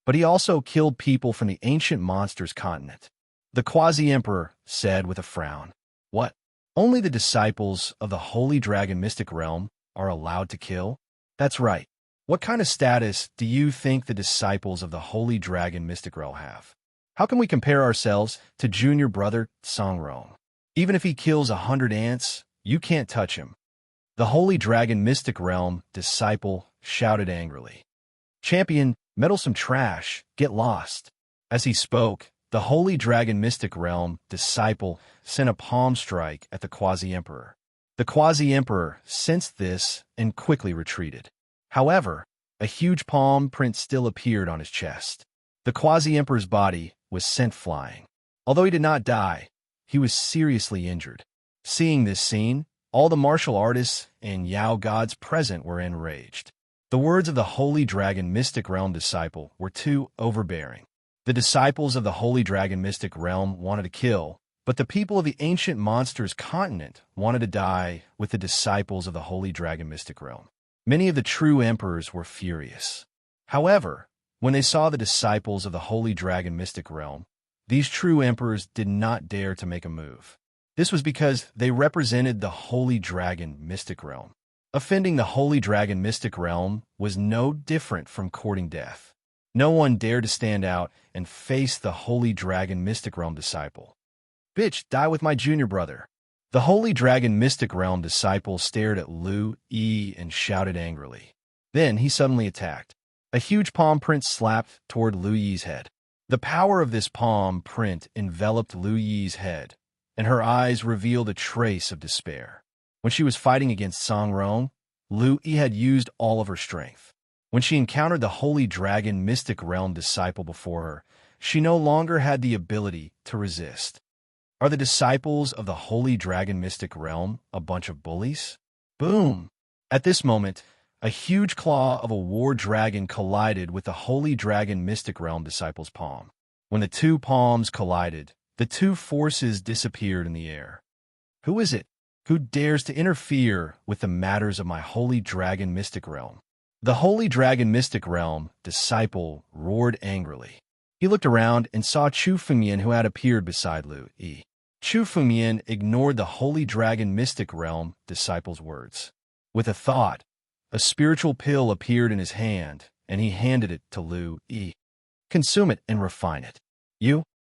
But he also killed people from the ancient monster's continent. The quasi-emperor said with a frown. What? Only the disciples of the Holy Dragon Mystic Realm are allowed to kill? That's right. What kind of status do you think the disciples of the Holy Dragon Mystic Realm have? How can we compare ourselves to junior brother Songrong? Even if he kills 100 ants, you can't touch him. The Holy Dragon Mystic Realm disciple shouted angrily. Champion, meddlesome trash, get lost. As he spoke, the Holy Dragon Mystic Realm disciple sent a palm strike at the quasi-emperor. The quasi-emperor sensed this and quickly retreated. However, a huge palm print still appeared on his chest. The quasi-emperor's body was sent flying. Although he did not die, he was seriously injured. Seeing this scene, all the martial artists and Yao gods present were enraged. The words of the Holy Dragon Mystic Realm disciple were too overbearing. The disciples of the Holy Dragon Mystic Realm wanted to kill, but the people of the ancient monster's continent wanted to die with the disciples of the Holy Dragon Mystic Realm. Many of the true emperors were furious. However, when they saw the disciples of the Holy Dragon Mystic Realm, these true emperors did not dare to make a move. This was because they represented the Holy Dragon Mystic Realm. Offending the Holy Dragon Mystic Realm was no different from courting death. No one dared to stand out and face the Holy Dragon Mystic Realm disciple. Bitch, die with my junior brother. The Holy Dragon Mystic Realm disciple stared at Lu Yi and shouted angrily. Then he suddenly attacked. A huge palm print slapped toward Lu Yi's head. The power of this palm print enveloped Lu Yi's head, and her eyes revealed a trace of despair. When she was fighting against Songrong, Lu Yi had used all of her strength. When she encountered the Holy Dragon Mystic Realm disciple before her, she no longer had the ability to resist. Are the disciples of the Holy Dragon Mystic Realm a bunch of bullies? Boom! At this moment, a huge claw of a war dragon collided with the Holy Dragon Mystic Realm disciple's palm. When the two palms collided, the two forces disappeared in the air. Who is it? Who dares to interfere with the matters of my Holy Dragon Mystic Realm? The Holy Dragon Mystic Realm disciple roared angrily. He looked around and saw Chu Fengyan, who had appeared beside Lu Yi. Chu Fengyan ignored the Holy Dragon Mystic Realm disciple's words. With a thought, a spiritual pill appeared in his hand, and he handed it to Lu Yi. Consume it and refine it.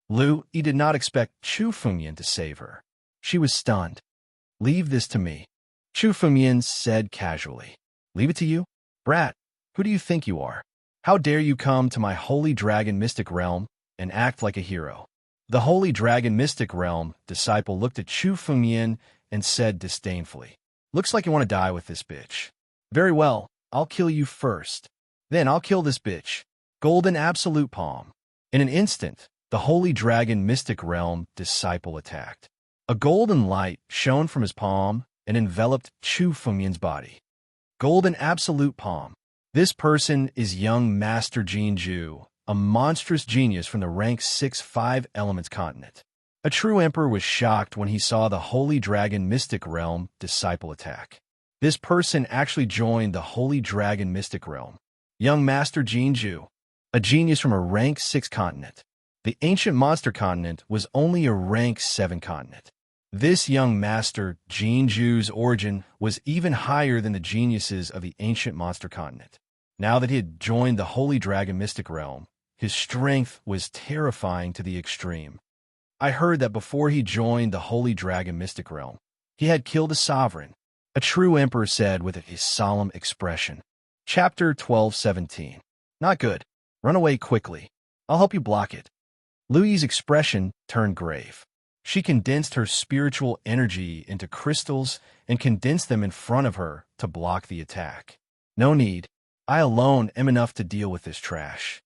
Lu Yi did not expect Chu Fengyan to save her. She was stunned. Leave this to me, Chu Fengyan said casually. Leave it to you? Brat, who do you think you are? How dare you come to my Holy Dragon Mystic Realm and act like a hero? The Holy Dragon Mystic Realm disciple looked at Chu Fengyan and said disdainfully, Looks like you want to die with this bitch. Very well, I'll kill you first. Then I'll kill this bitch. Golden Absolute Palm. In an instant, the Holy Dragon Mystic Realm disciple attacked. A golden light shone from his palm and enveloped Chu Fengyan's body. Golden Absolute Palm. This person is young Master Jinju, a monstrous genius from the rank 6 5 Elements continent. A true emperor was shocked when he saw the Holy Dragon Mystic Realm disciple attack. This person actually joined the Holy Dragon Mystic Realm. Young Master Jinju, a genius from a rank 6 continent. The ancient monster continent was only a rank 7 continent. This young master, Jinju's origin, was even higher than the geniuses of the ancient monster continent. Now that he had joined the Holy Dragon Mystic Realm, his strength was terrifying to the extreme. I heard that before he joined the Holy Dragon Mystic Realm, he had killed a sovereign, a true emperor said with a solemn expression. Chapter 12:17. Not good. Run away quickly. I'll help you block it. Lu Yi's expression turned grave. She condensed her spiritual energy into crystals and condensed them in front of her to block the attack. No need. I alone am enough to deal with this trash.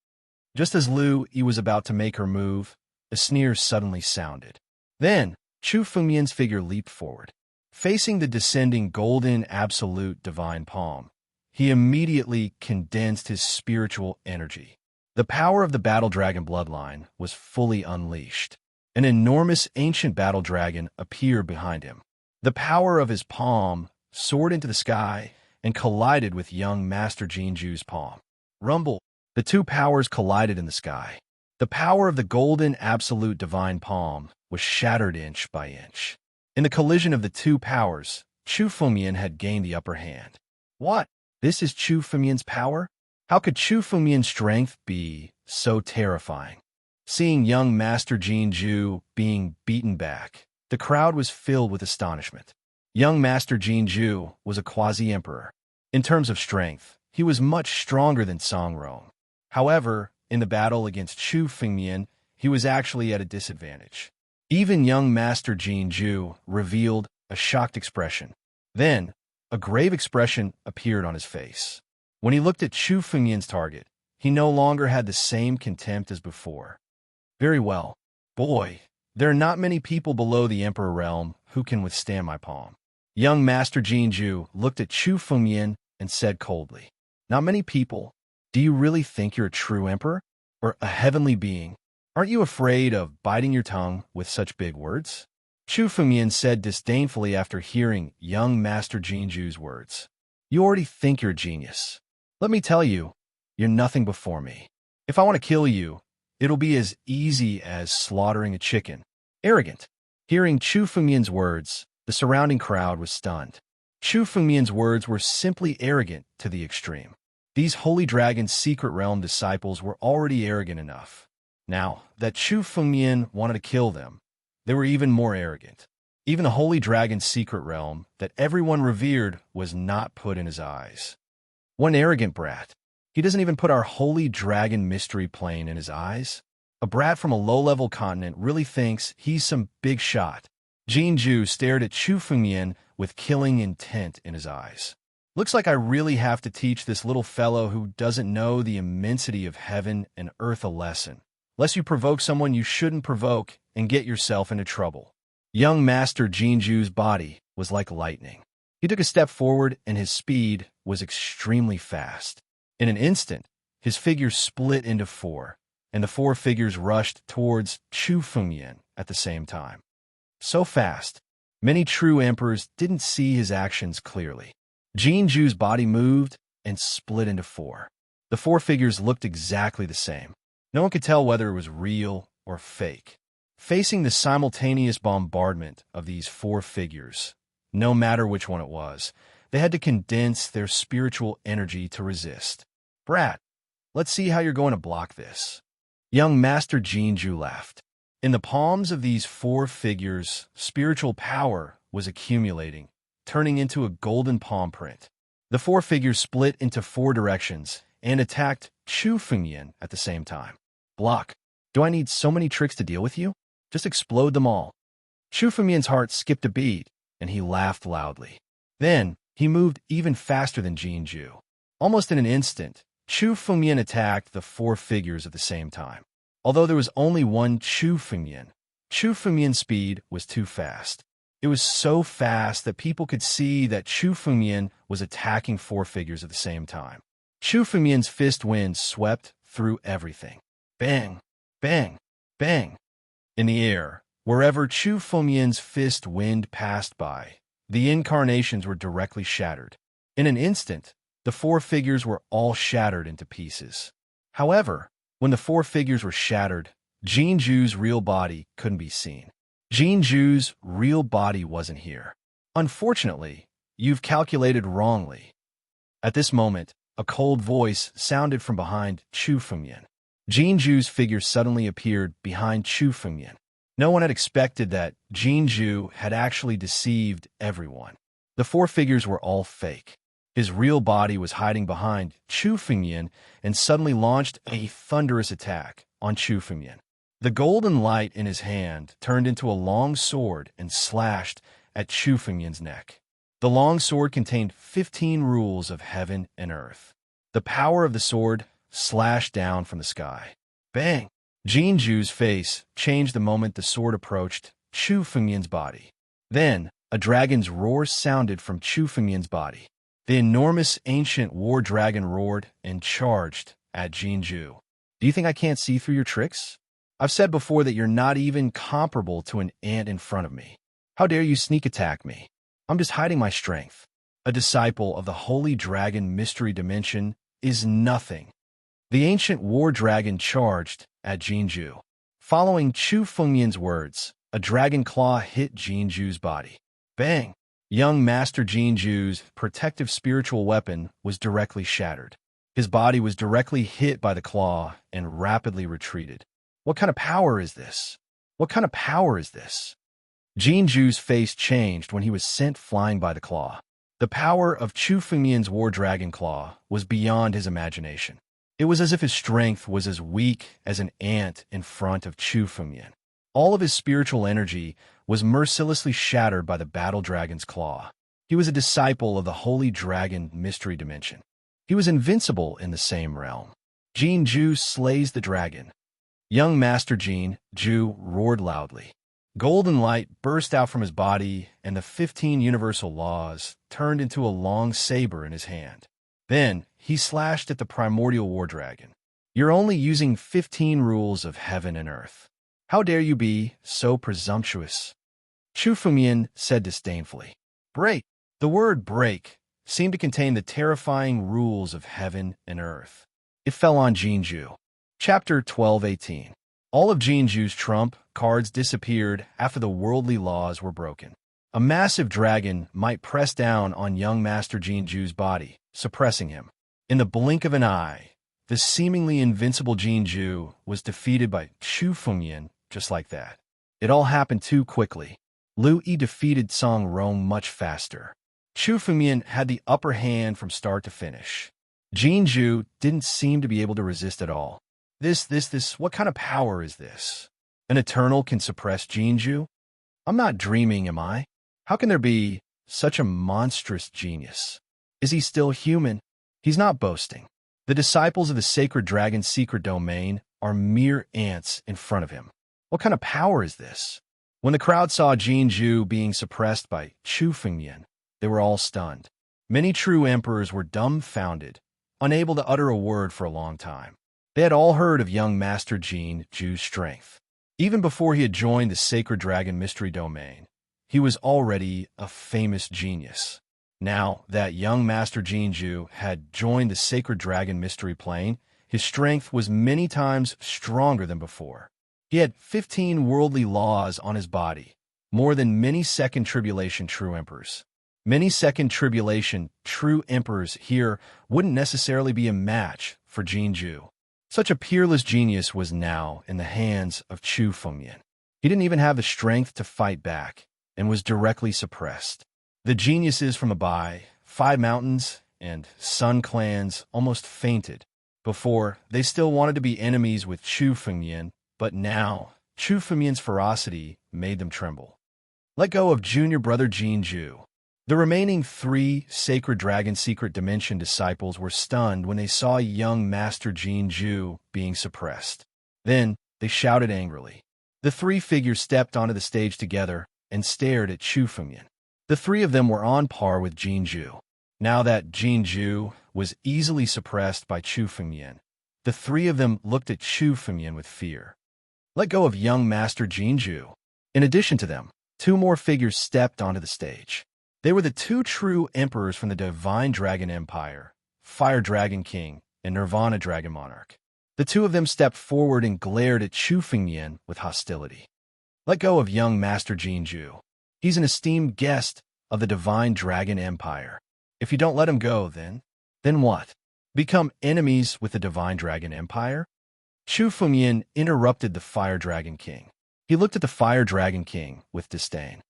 Just as Lu Yi was about to make her move, a sneer suddenly sounded. Then, Chu Fengmian's figure leaped forward. Facing the descending golden absolute divine palm, he immediately condensed his spiritual energy. The power of the battle dragon bloodline was fully unleashed. An enormous ancient battle dragon appeared behind him. The power of his palm soared into the sky and collided with young Master Jinju's palm. Rumble! The two powers collided in the sky. The power of the golden absolute divine palm was shattered inch by inch. In the collision of the two powers, Chu Fengmian had gained the upper hand. What? This is Chu Fengmian's power? How could Chu Fengmian's strength be so terrifying? Seeing young Master Jinju being beaten back, the crowd was filled with astonishment. Young Master Jinju was a quasi-emperor. In terms of strength, he was much stronger than Songrong. However, in the battle against Chu Fengmian, he was actually at a disadvantage. Even young Master Jinju revealed a shocked expression. Then, a grave expression appeared on his face. When he looked at Chu Fengmian's target, he no longer had the same contempt as before. Very well. Boy, there are not many people below the Emperor realm who can withstand my palm. Young Master Jinju looked at Chu Fengmian and said coldly, Not many people. Do you really think you're a true emperor? Or a heavenly being? Aren't you afraid of biting your tongue with such big words? Chu Fengmian said disdainfully after hearing young Master Jinju's words. You already think you're a genius. Let me tell you, you're nothing before me. If I want to kill you, it'll be as easy as slaughtering a chicken. Arrogant. Hearing Chu Fengmian's words, the surrounding crowd was stunned. Chu Fengmian's words were simply arrogant to the extreme. These Holy Dragon's secret realm disciples were already arrogant enough. Now that Chu Fengmian wanted to kill them, they were even more arrogant. Even the Holy Dragon's secret realm that everyone revered was not put in his eyes. One arrogant brat. He doesn't even put our Holy Dragon mystery plane in his eyes. A brat from a low-level continent really thinks he's some big shot. Jinju stared at Chu Fengmian with killing intent in his eyes. Looks like I really have to teach this little fellow who doesn't know the immensity of heaven and earth a lesson, lest you provoke someone you shouldn't provoke and get yourself into trouble. Young Master Jinju's body was like lightning. He took a step forward and his speed was extremely fast. In an instant, his figure split into four, and the four figures rushed towards Chu Fengmian at the same time. So fast, many true emperors didn't see his actions clearly. Jinju's body moved and split into four. The four figures looked exactly the same. No one could tell whether it was real or fake. Facing the simultaneous bombardment of these four figures, no matter which one it was, they had to condense their spiritual energy to resist. Brat, let's see how you're going to block this. Young Master Jinju laughed. In the palms of these four figures, spiritual power was accumulating, turning into a golden palm print. The four figures split into four directions and attacked Chu Fengmian at the same time. Block. Do I need so many tricks to deal with you? Just explode them all. Chu Fengmian's heart skipped a beat, and he laughed loudly. Then, he moved even faster than Jinju. Almost in an instant, Chu Fengmian attacked the four figures at the same time. Although there was only one Chu Fengmian's speed was too fast. It was so fast that people could see that Chu Fengmian was attacking four figures at the same time. Chu Fengmian's fist wind swept through everything. Bang, bang, bang. In the air, wherever Chu Fengmian's fist wind passed by, the incarnations were directly shattered. In an instant, the four figures were all shattered into pieces. However, when the four figures were shattered, Jinju's real body couldn't be seen. Jinju's real body wasn't here. Unfortunately, you've calculated wrongly. At this moment, a cold voice sounded from behind Chu Fengmian. Jinju's figure suddenly appeared behind Chu Fengmian. No one had expected that Jinju had actually deceived everyone. The four figures were all fake. His real body was hiding behind Chu Fengmian and suddenly launched a thunderous attack on Chu Fengmian. The golden light in his hand turned into a long sword and slashed at Chu Fengyan's neck. The long sword contained 15 rules of heaven and earth. The power of the sword slashed down from the sky. Bang! Jinju's face changed the moment the sword approached Chu Fengyan's body. Then, a dragon's roar sounded from Chu Fengyan's body. The enormous ancient war dragon roared and charged at Jinju. Do you think I can't see through your tricks? I've said before that you're not even comparable to an ant in front of me. How dare you sneak attack me? I'm just hiding my strength. A disciple of the holy dragon mystery dimension is nothing. The ancient war dragon charged at Jinju. Following Chu Fengyan's words, a dragon claw hit Jinju's body. Bang! Young Master Jinju's protective spiritual weapon was directly shattered. His body was directly hit by the claw and rapidly retreated. What kind of power is this? What kind of power is this? Jinju's face changed when he was sent flying by the claw. The power of Chu Fengyan's war dragon claw was beyond his imagination. It was as if his strength was as weak as an ant in front of Chu Fengyan. All of his spiritual energy was mercilessly shattered by the battle dragon's claw. He was a disciple of the holy dragon mystery dimension. He was invincible in the same realm. Jinju slays the dragon. Young Master Jinju roared loudly. Golden light burst out from his body, and the 15 universal laws turned into a long saber in his hand. Then, he slashed at the primordial war dragon. You're only using 15 rules of heaven and earth. How dare you be so presumptuous? Chu Fengyan said disdainfully. Break. The word break seemed to contain the terrifying rules of heaven and earth. It fell on Jinju. Chapter 12:18. All of Jinju's trump cards disappeared after the worldly laws were broken. A massive dragon might press down on young Master Jinju's body, suppressing him. In the blink of an eye, the seemingly invincible Jinju was defeated by Chu Fengyan just like that. It all happened too quickly. Lu Yi defeated Song Rong much faster. Chu Fengyan had the upper hand from start to finish. Jinju didn't seem to be able to resist at all. What kind of power is this? An Eternal can suppress Jinju? I'm not dreaming, am I? How can there be such a monstrous genius? Is he still human? He's not boasting. The disciples of the sacred dragon's secret domain are mere ants in front of him. What kind of power is this? When the crowd saw Jinju being suppressed by Chu Fengyan, they were all stunned. Many true emperors were dumbfounded, unable to utter a word for a long time. They had all heard of young Master Jinju's strength. Even before he had joined the sacred dragon mystery domain, he was already a famous genius. Now that young Master Jinju had joined the sacred dragon mystery plane, his strength was many times stronger than before. He had 15 worldly laws on his body, more than many second tribulation true emperors. Many second tribulation true emperors here wouldn't necessarily be a match for Jinju. Such a peerless genius was now in the hands of Chu Fengyan. He didn't even have the strength to fight back and was directly suppressed. The geniuses from Abai, Five Mountains, and Sun clans almost fainted. Before, they still wanted to be enemies with Chu Fengyan, but now, Chu Fengyan's ferocity made them tremble. Let go of junior brother Jinju. The remaining 3 Sacred Dragon Secret Dimension disciples were stunned when they saw young Master Jinju being suppressed. Then, they shouted angrily. The 3 figures stepped onto the stage together and stared at Chu Fengyan. The 3 of them were on par with Jinju. Now that Jinju was easily suppressed by Chu Fengyan, the 3 of them looked at Chu Fengyan with fear. Let go of young Master Jinju. In addition to them, 2 more figures stepped onto the stage. They were the 2 true emperors from the Divine Dragon Empire, Fire Dragon King and Nirvana Dragon Monarch. The 2 of them stepped forward and glared at Chu Fengyan with hostility. Let go of young Master Jinju. He's an esteemed guest of the Divine Dragon Empire. If you don't let him go, then what? Become enemies with the Divine Dragon Empire? Chu Fengyan interrupted the Fire Dragon King. He looked at the Fire Dragon King with disdain.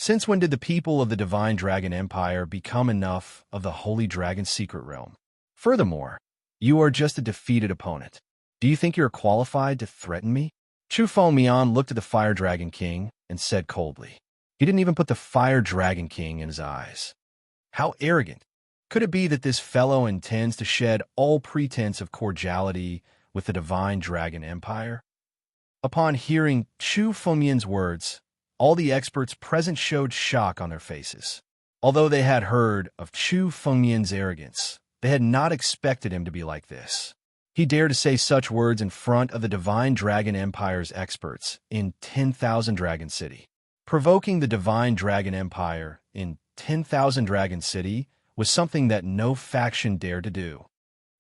Since when did the people of the Divine Dragon Empire become enough of the Holy Dragon's secret realm? Furthermore, you are just a defeated opponent. Do you think you're qualified to threaten me? Chu Fengmian looked at the Fire Dragon King and said coldly. He didn't even put the Fire Dragon King in his eyes. How arrogant! Could it be that this fellow intends to shed all pretense of cordiality with the Divine Dragon Empire? Upon hearing Chu Fengmian's words, all the experts present showed shock on their faces. Although they had heard of Chu Fengmian's arrogance, they had not expected him to be like this. He dared to say such words in front of the Divine Dragon Empire's experts in 10,000 Dragon City. Provoking the Divine Dragon Empire in 10,000 Dragon City was something that no faction dared to do.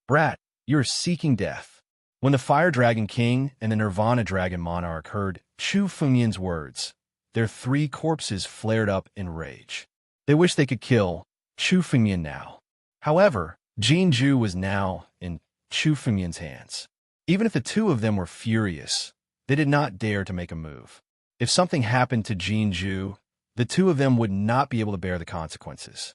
Brat, you're seeking death. When the Fire Dragon King and the Nirvana Dragon Monarch heard Chu Fengmian's words, their 3 corpses flared up in rage. They wished they could kill Chu Fengmian now. However, Jinju was now in Chu Fengmian's hands. Even if the 2 of them were furious, they did not dare to make a move. If something happened to Jinju, the 2 of them would not be able to bear the consequences.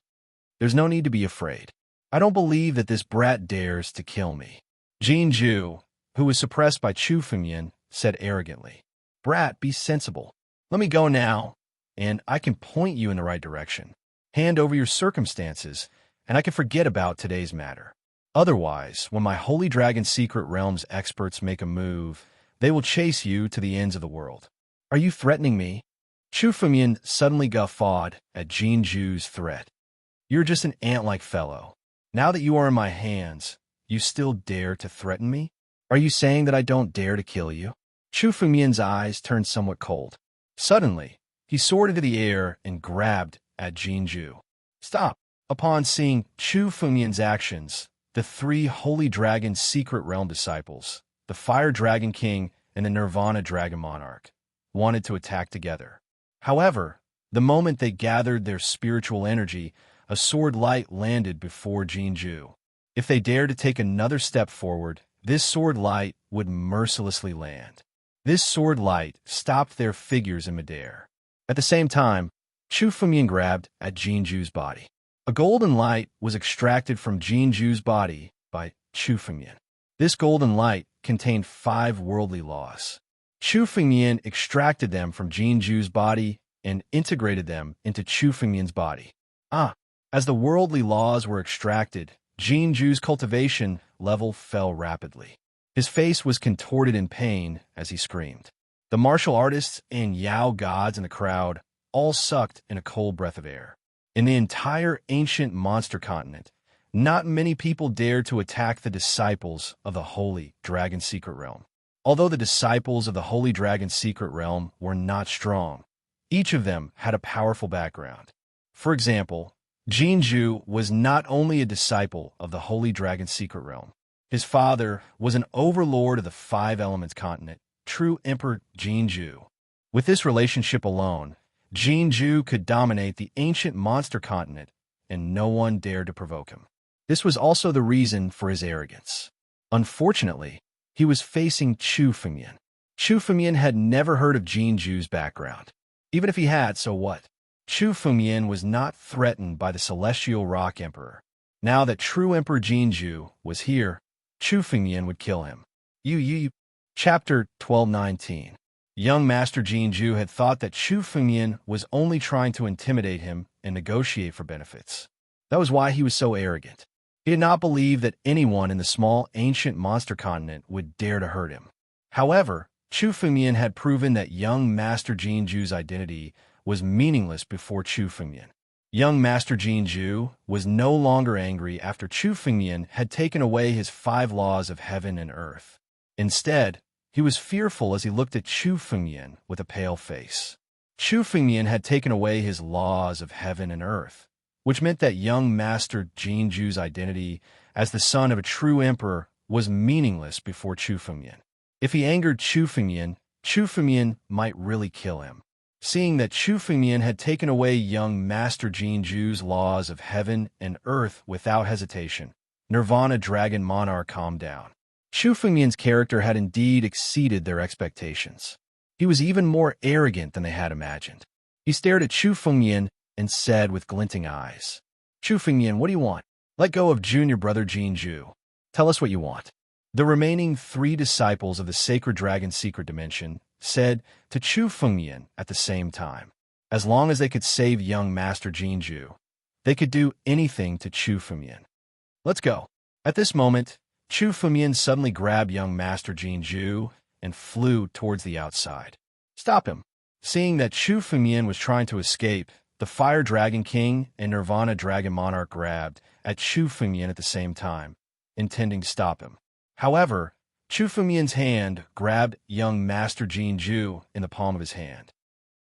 There's no need to be afraid. I don't believe that this brat dares to kill me. Jinju, who was suppressed by Chu Fengmian, said arrogantly. Brat, be sensible. Let me go now, and I can point you in the right direction. Hand over your circumstances, and I can forget about today's matter. Otherwise, when my Holy Dragon Secret Realms experts make a move, they will chase you to the ends of the world. Are you threatening me? Chu Fengmian suddenly guffawed at Jinju's threat. You're just an ant-like fellow. Now that you are in my hands, you still dare to threaten me? Are you saying that I don't dare to kill you? Chu Fengmian's eyes turned somewhat cold. Suddenly, he soared into the air and grabbed at Jinju. Stop! Upon seeing Chu Fengmian's actions, the 3 Holy Dragon Secret Realm disciples, the Fire Dragon King and the Nirvana Dragon Monarch, wanted to attack together. However, the moment they gathered their spiritual energy, a sword light landed before Jinju. If they dared to take another step forward, this sword light would mercilessly land. This sword light stopped their figures in midair. At the same time, Chu Fengmian grabbed at Jinju's body. A golden light was extracted from Jinju's body by Chu Fengmian. This golden light contained 5 worldly laws. Chu Fengmian extracted them from Jinju's body and integrated them into Chu Fengmian's body. As the worldly laws were extracted, Jinju's cultivation level fell rapidly. His face was contorted in pain as he screamed. The martial artists and Yao gods in the crowd all sucked in a cold breath of air. In the entire ancient monster continent, not many people dared to attack the disciples of the Holy Dragon Secret Realm. Although the disciples of the Holy Dragon Secret Realm were not strong, each of them had a powerful background. For example, Jinju was not only a disciple of the Holy Dragon Secret Realm. His father was an overlord of the 5 Elements continent, true Emperor Jinju. With this relationship alone, Jinju could dominate the ancient monster continent, and no one dared to provoke him. This was also the reason for his arrogance. Unfortunately, he was facing Chu Fengmian. Chu Fengmian had never heard of Jinju's background. Even if he had, so what? Chu Fengmian was not threatened by the Celestial Rock Emperor. Now that true Emperor Jinju was here, Chu Fengmian would kill him. Chapter 1219. Young Master Jinju had thought that Chu Fengmian was only trying to intimidate him and negotiate for benefits. That was why he was so arrogant. He did not believe that anyone in the small ancient monster continent would dare to hurt him. However, Chu Fengmian had proven that young Master Jinju's identity was meaningless before Chu Fengmian. Young Master Jinju was no longer angry after Chu Fengmian had taken away his 5 laws of heaven and earth. Instead, he was fearful as he looked at Chu Fengmian with a pale face. Chu Fengmian had taken away his laws of heaven and earth, which meant that young Master Jinju's identity as the son of a true emperor was meaningless before Chu Fengmian. If he angered Chu Fengmian might really kill him. Seeing that Chu Fengmian had taken away young Master Jinju's laws of heaven and earth without hesitation, Nirvana Dragon Monarch calmed down. Chu Fengmian's character had indeed exceeded their expectations. He was even more arrogant than they had imagined. He stared at Chu Fengmian and said with glinting eyes, Chu Fengmian, what do you want? Let go of junior brother Jinju. Tell us what you want. The remaining 3 disciples of the sacred dragon's secret dimension said to Chu Fengyan at the same time. As long as they could save young Master Jinju, they could do anything to Chu Fengyan. Let's go. At this moment, Chu Fengyan suddenly grabbed young Master Jinju and flew towards the outside. Stop him. Seeing that Chu Fengyan was trying to escape, the Fire Dragon King and Nirvana Dragon Monarch grabbed at Chu Fengyan at the same time, intending to stop him. However, Chu Fengyan's hand grabbed young Master Jinju in the palm of his hand.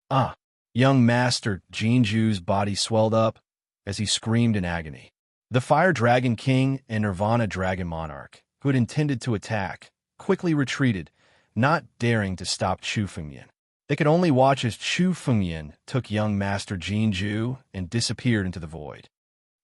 Ah! Young Master Jinju's body swelled up as he screamed in agony. The Fire Dragon King and Nirvana Dragon Monarch, who had intended to attack, quickly retreated, not daring to stop Chu Fengyan. They could only watch as Chu Fengyan took young Master Jinju and disappeared into the void.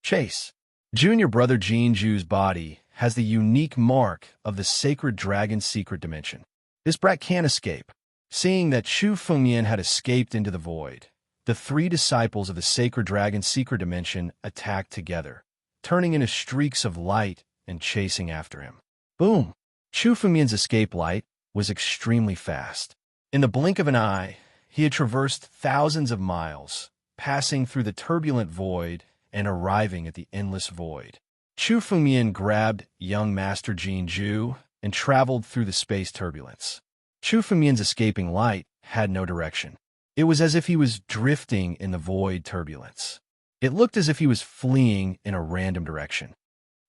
Chase. Junior brother Jinju's body has the unique mark of the sacred dragon's secret dimension. This brat can't escape. Seeing that Chu Fengyan had escaped into the void, the 3 disciples of the sacred dragon's secret dimension attacked together, turning into streaks of light and chasing after him. Boom! Chu Fengyan's escape light was extremely fast. In the blink of an eye, he had traversed thousands of miles, passing through the turbulent void and arriving at the endless void. Chu Fengyan grabbed young Master Jinju and traveled through the space turbulence. Chu Fengyan's escaping light had no direction. It was as if he was drifting in the void turbulence. It looked as if he was fleeing in a random direction.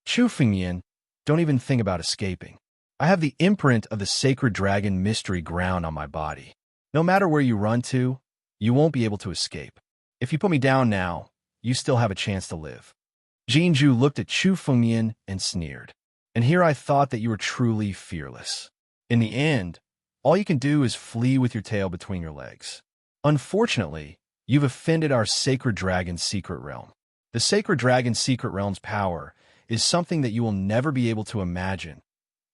Chu Fengyan, don't even think about escaping. I have the imprint of the sacred dragon mystery ground on my body. No matter where you run to, you won't be able to escape. If you put me down now, you still have a chance to live. Jinju looked at Chu Fengyan and sneered. And here I thought that you were truly fearless. In the end, all you can do is flee with your tail between your legs. Unfortunately, you've offended our sacred dragon's secret realm. The sacred dragon's secret realm's power is something that you will never be able to imagine.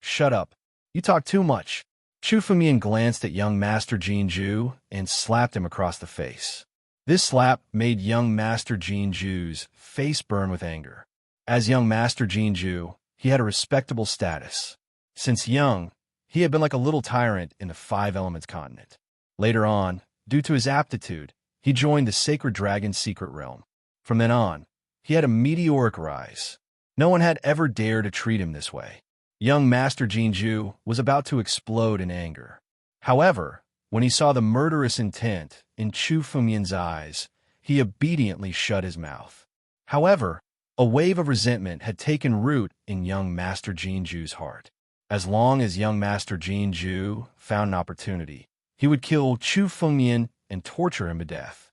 Shut up. You talk too much. Chu Fengyan glanced at young Master Jinju and slapped him across the face. This slap made young Master Jinju's face burn with anger. As young Master Jinju, he had a respectable status. Since young, he had been like a little tyrant in the 5 Elements continent. Later on, due to his aptitude, he joined the sacred dragon's secret realm. From then on, he had a meteoric rise. No one had ever dared to treat him this way. Young Master Jinju was about to explode in anger. However, when he saw the murderous intent in Chu Fengyan's eyes, he obediently shut his mouth. However, a wave of resentment had taken root in young Master Jinju's heart. As long as young Master Jinju found an opportunity, he would kill Chu Fengyan and torture him to death.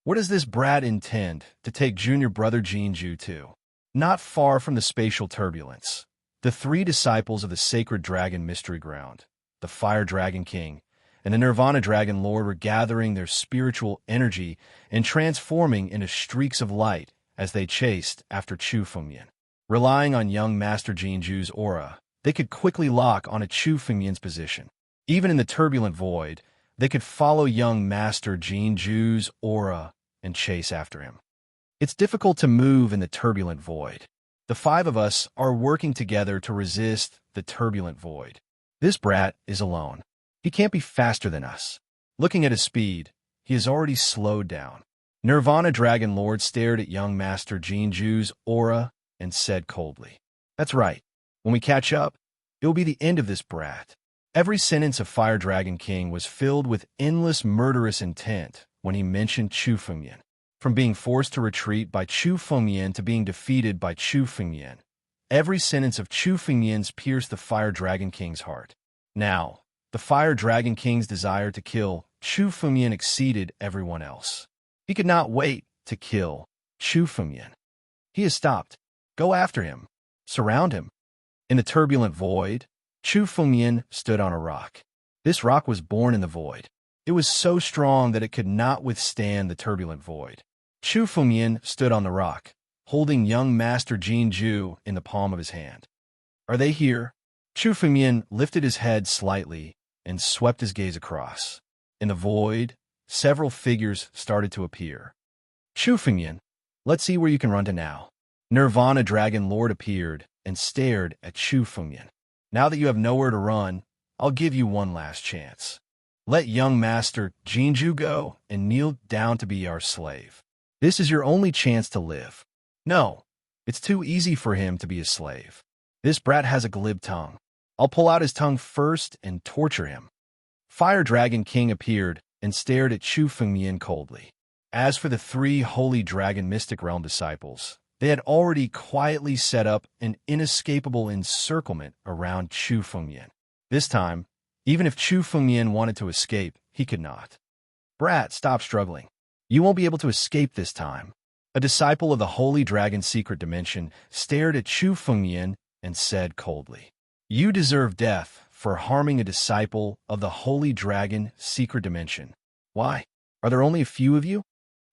Where does this brat intend to take junior brother Jinju to? Not far from the spatial turbulence, the 3 disciples of the sacred dragon mystery ground, the Fire Dragon King, and the Nirvana Dragon Lord were gathering their spiritual energy and transforming into streaks of light as they chased after Chu Fengyan. Relying on young Master Jinju's aura, they could quickly lock onto Chu Fengyan's position. Even in the turbulent void, they could follow young Master Jinju's aura and chase after him. It's difficult to move in the turbulent void. The 5 of us are working together to resist the turbulent void. This brat is alone. He can't be faster than us. Looking at his speed, he has already slowed down. Nirvana Dragon Lord stared at young Master Jinju's aura and said coldly, "That's right. When we catch up, it will be the end of this brat." Every sentence of Fire Dragon King was filled with endless murderous intent when he mentioned Chu Fengyan. From being forced to retreat by Chu Fengyan to being defeated by Chu Fengyan, every sentence of Chu Fengyan's pierced the Fire Dragon King's heart. Now, the Fire Dragon King's desire to kill Chu Fengyan exceeded everyone else. He could not wait to kill Chu Fengyan. He has stopped. Go after him. Surround him. In the turbulent void, Chu Fengyan stood on a rock. This rock was born in the void. It was so strong that it could not withstand the turbulent void. Chu Fengyan stood on the rock, holding young Master Jinju in the palm of his hand. "Are they here?" Chu Fengyan lifted his head slightly and swept his gaze across. In the void, several figures started to appear. "Chu Fengyan, let's see where you can run to now." Nirvana Dragon Lord appeared and stared at Chu Fengyan. Now that you have nowhere to run, I'll give you one last chance. Let young master Jinju go and kneel down to be our slave. This is your only chance to live. No, it's too easy for him to be a slave. This brat has a glib tongue. I'll pull out his tongue first and torture him. Fire Dragon King appeared and stared at Chu Fengmian coldly. As for the three Holy Dragon Mystic Realm disciples, they had already quietly set up an inescapable encirclement around Chu Fengmian. This time, even if Chu Fengmian wanted to escape, he could not. Brat, stop struggling. You won't be able to escape this time. A disciple of the Holy Dragon Secret Dimension stared at Chu Fengmian and said coldly, "You deserve death for harming a disciple of the Holy Dragon Secret Dimension. Why? Are there only a few of you?"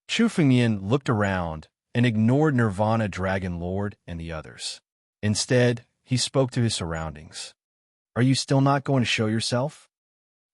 Chu Fengmian looked around and ignored Nirvana Dragon Lord and the others. Instead, he spoke to his surroundings. "Are you still not going to show yourself?"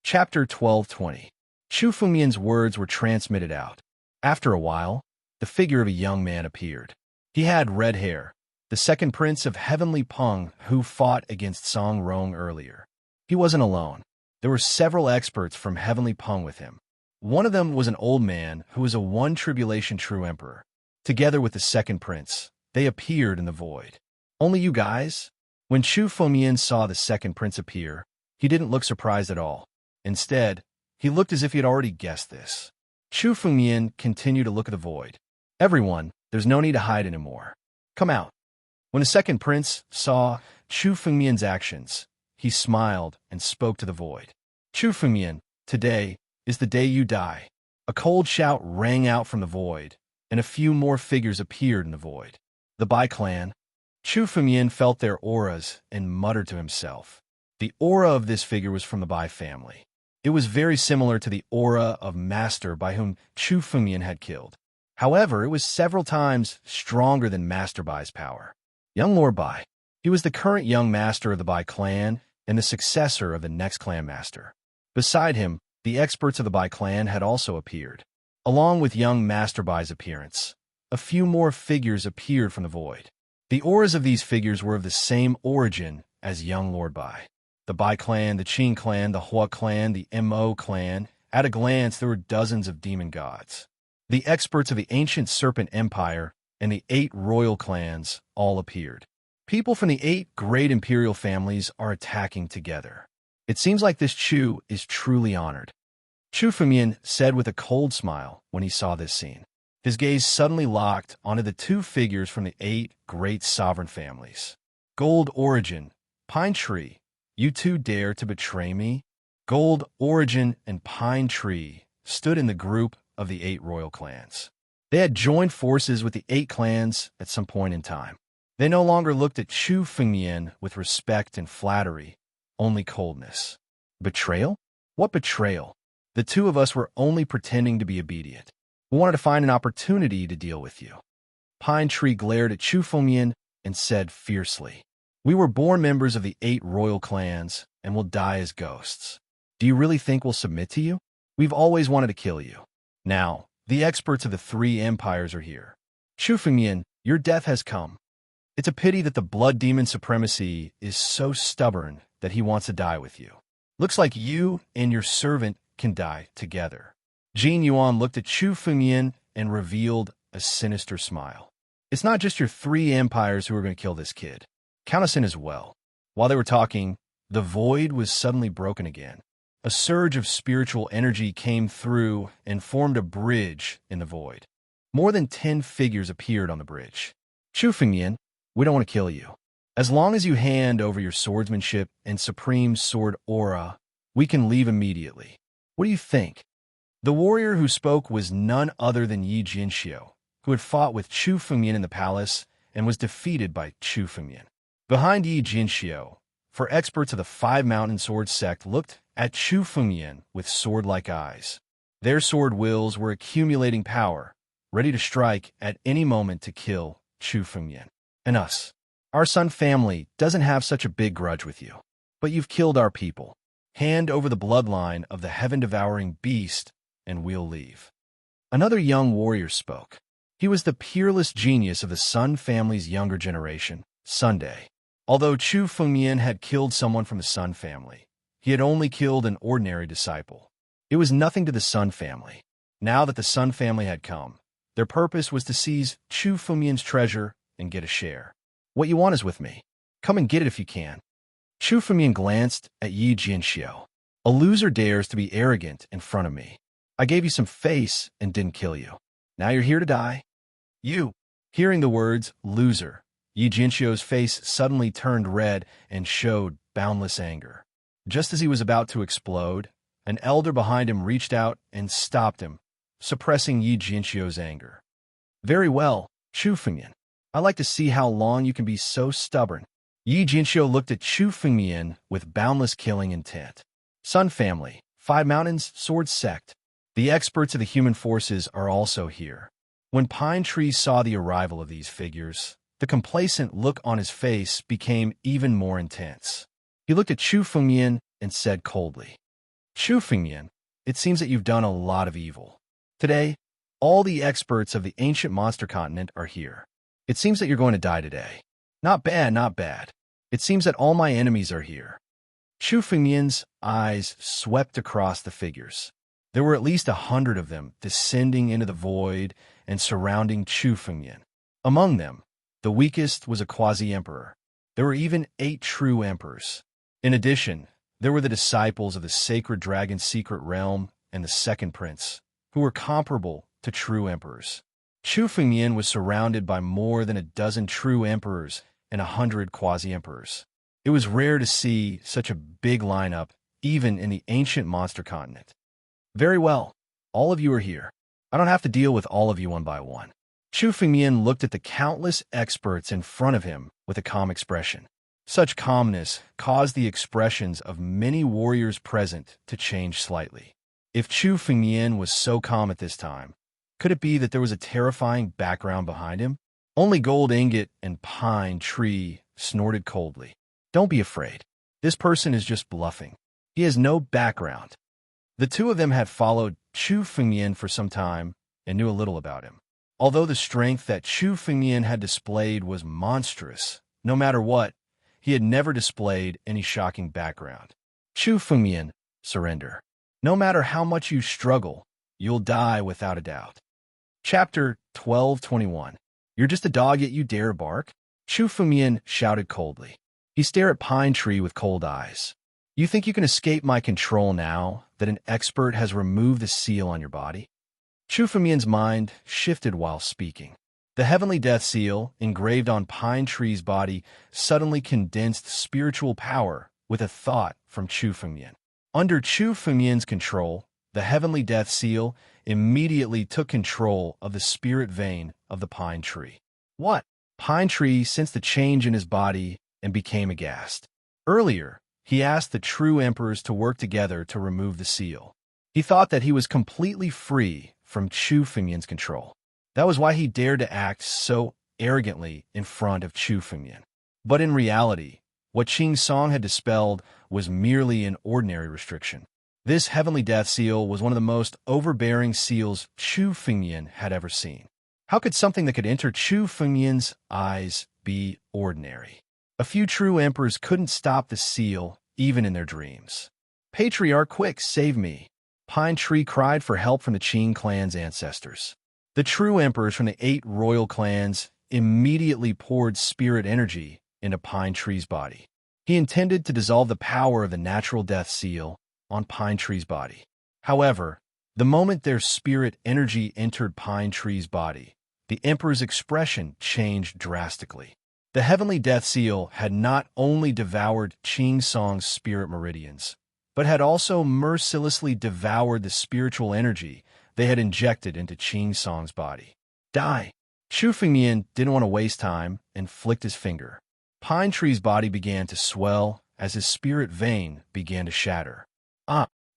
Chapter 12:20. Chu Fengmian's words were transmitted out. After a while, the figure of a young man appeared. He had red hair, the second prince of Heavenly Peng who fought against Song Rong earlier. He wasn't alone. There were several experts from Heavenly Peng with him. One of them was an old man who was a one tribulation true emperor. Together with the second prince, they appeared in the void. "Only you guys?" When Chu Fengmian saw the second prince appear, he didn't look surprised at all. Instead, he looked as if he had already guessed this. Chu Fengmian continued to look at the void. "Everyone, there's no need to hide anymore. Come out." When the second prince saw Chu Fengmian's actions, he smiled and spoke to the void. "Chu Fengmian, today is the day you die." A cold shout rang out from the void, and a few more figures appeared in the void. The Bai clan. Chu Fengmian felt their auras and muttered to himself. The aura of this figure was from the Bai family. It was very similar to the aura of Master by whom Chu Fengmian had killed. However, it was several times stronger than Master Bai's power. Young Lord Bai. He was the current young master of the Bai clan and the successor of the next clan master. Beside him, the experts of the Bai clan had also appeared. Along with young Master Bai's appearance, a few more figures appeared from the void. The auras of these figures were of the same origin as young Lord Bai. The Bai clan, the Qing clan, the Hua clan, the Mo clan. At a glance, there were dozens of demon gods. The experts of the ancient Serpent Empire and the 8 royal clans all appeared. People from the 8 great imperial families are attacking together. It seems like this Chu is truly honored. Chu Fengmian said with a cold smile when he saw this scene. His gaze suddenly locked onto the 2 figures from the 8 great sovereign families. Gold Origin, Pine Tree, you 2 dare to betray me? Gold Origin and Pine Tree stood in the group of the 8 royal clans. They had joined forces with the 8 clans at some point in time. They no longer looked at Chu Fengmian with respect and flattery, only coldness. Betrayal? What betrayal? The 2 of us were only pretending to be obedient. We wanted to find an opportunity to deal with you. Pine Tree glared at Chu Fengmian and said fiercely, "We were born members of the 8 royal clans and will die as ghosts. Do you really think we'll submit to you? We've always wanted to kill you. Now, the experts of the 3 empires are here. Chu Fengmian, your death has come. It's a pity that the Blood Demon Supremacy is so stubborn that he wants to die with you. Looks like you and your servant can die together." Jin Yuan looked at Chu Fengmian and revealed a sinister smile. "It's not just your 3 empires who are going to kill this kid. Count us in as well." While they were talking, the void was suddenly broken again. A surge of spiritual energy came through and formed a bridge in the void. More than 10 figures appeared on the bridge. "Chu Fengmian, we don't want to kill you. As long as you hand over your swordsmanship and supreme sword aura, we can leave immediately. What do you think?" The warrior who spoke was none other than Yi Jinxiu, who had fought with Chu Fengmian in the palace and was defeated by Chu Fengmian. Behind Yi Jinxiu, for experts of the 5 Mountain Sword sect looked at Chu Fengmian with sword-like eyes. Their sword wills were accumulating power, ready to strike at any moment to kill Chu Fengmian. "And us. Our Sun family doesn't have such a big grudge with you. But you've killed our people. Hand over the bloodline of the heaven-devouring beast, and we'll leave." Another young warrior spoke. He was the peerless genius of the Sun family's younger generation, Sunday. Although Chu Fengmian had killed someone from the Sun family, he had only killed an ordinary disciple. It was nothing to the Sun family. Now that the Sun family had come, their purpose was to seize Chu Fengmian's treasure and get a share. What you want is with me. Come and get it if you can. Chu Fengmian glanced at Yi Jianxiu. A loser dares to be arrogant in front of me. I gave you some face and didn't kill you. Now you're here to die. You. Hearing the words, loser, Yi Jianxiu's face suddenly turned red and showed boundless anger. Just as he was about to explode, an elder behind him reached out and stopped him, suppressing Yi Jianxiu's anger. Very well, Chu Fengmian. I like to see how long you can be so stubborn. Yi Jianxiu looked at Chu Fengmian with boundless killing intent. Sun family, 5 mountains, sword sect. The experts of the human forces are also here. When Pine Tree saw the arrival of these figures, the complacent look on his face became even more intense. He looked at Chu Fengmian and said coldly, Chu Fengmian, it seems that you've done a lot of evil. Today, all the experts of the ancient monster continent are here. It seems that you're going to die today. Not bad, not bad. It seems that all my enemies are here. Chu Fengmian's eyes swept across the figures. There were at least 100 of them descending into the void and surrounding Chu Fengmian. Among them, the weakest was a quasi-emperor. There were even 8 true emperors. In addition, there were the disciples of the sacred dragon's secret realm and the second prince, who were comparable to true emperors. Chu Fengmian was surrounded by more than a dozen true emperors and 100 quasi-emperors. It was rare to see such a big lineup, even in the ancient monster continent. Very well, all of you are here. I don't have to deal with all of you one by one. Chu Fengmian looked at the countless experts in front of him with a calm expression. Such calmness caused the expressions of many warriors present to change slightly. If Chu Fengmian was so calm at this time, could it be that there was a terrifying background behind him? Only Gold Ingot and Pine Tree snorted coldly. Don't be afraid. This person is just bluffing. He has no background. The two of them had followed Chu Fengmian for some time and knew a little about him. Although the strength that Chu Fengmian had displayed was monstrous, no matter what, he had never displayed any shocking background. Chu Fengmian, surrender. No matter how much you struggle, you'll die without a doubt. Chapter 12:21. You're just a dog yet you dare bark? Chu Fengmian shouted coldly. He stared at Pine Tree with cold eyes. You think you can escape my control now that an expert has removed the seal on your body? Chu Fengmian's mind shifted while speaking. The heavenly death seal, engraved on Pine Tree's body, suddenly condensed spiritual power with a thought from Chu Fengmian. Under Chu Fengmian's control, the heavenly death seal immediately took control of the spirit vein of the Pine Tree. What? Pine Tree sensed the change in his body and became aghast. Earlier, he asked the true emperors to work together to remove the seal. He thought that he was completely free from Chu Fengmian's control. That was why he dared to act so arrogantly in front of Chu Fengmian. But in reality, what Qing Song had dispelled was merely an ordinary restriction. This heavenly death seal was one of the most overbearing seals Chu Fengmian had ever seen. How could something that could enter Chu Fengmian's eyes be ordinary? A few true emperors couldn't stop the seal, even in their dreams. Patriarch, quick, save me! Pine Tree cried for help from the Qing clan's ancestors. The true emperors from the 8 royal clans immediately poured spirit energy into Pine Tree's body. He intended to dissolve the power of the natural death seal on Pine Tree's body. However, the moment their spirit energy entered Pine Tree's body, the emperor's expression changed drastically. The heavenly death seal had not only devoured Qing Song's spirit meridians, but had also mercilessly devoured the spiritual energy they had injected into Qing Song's body. Die! Chu Fengmian didn't want to waste time and flicked his finger. Pine Tree's body began to swell as his spirit vein began to shatter.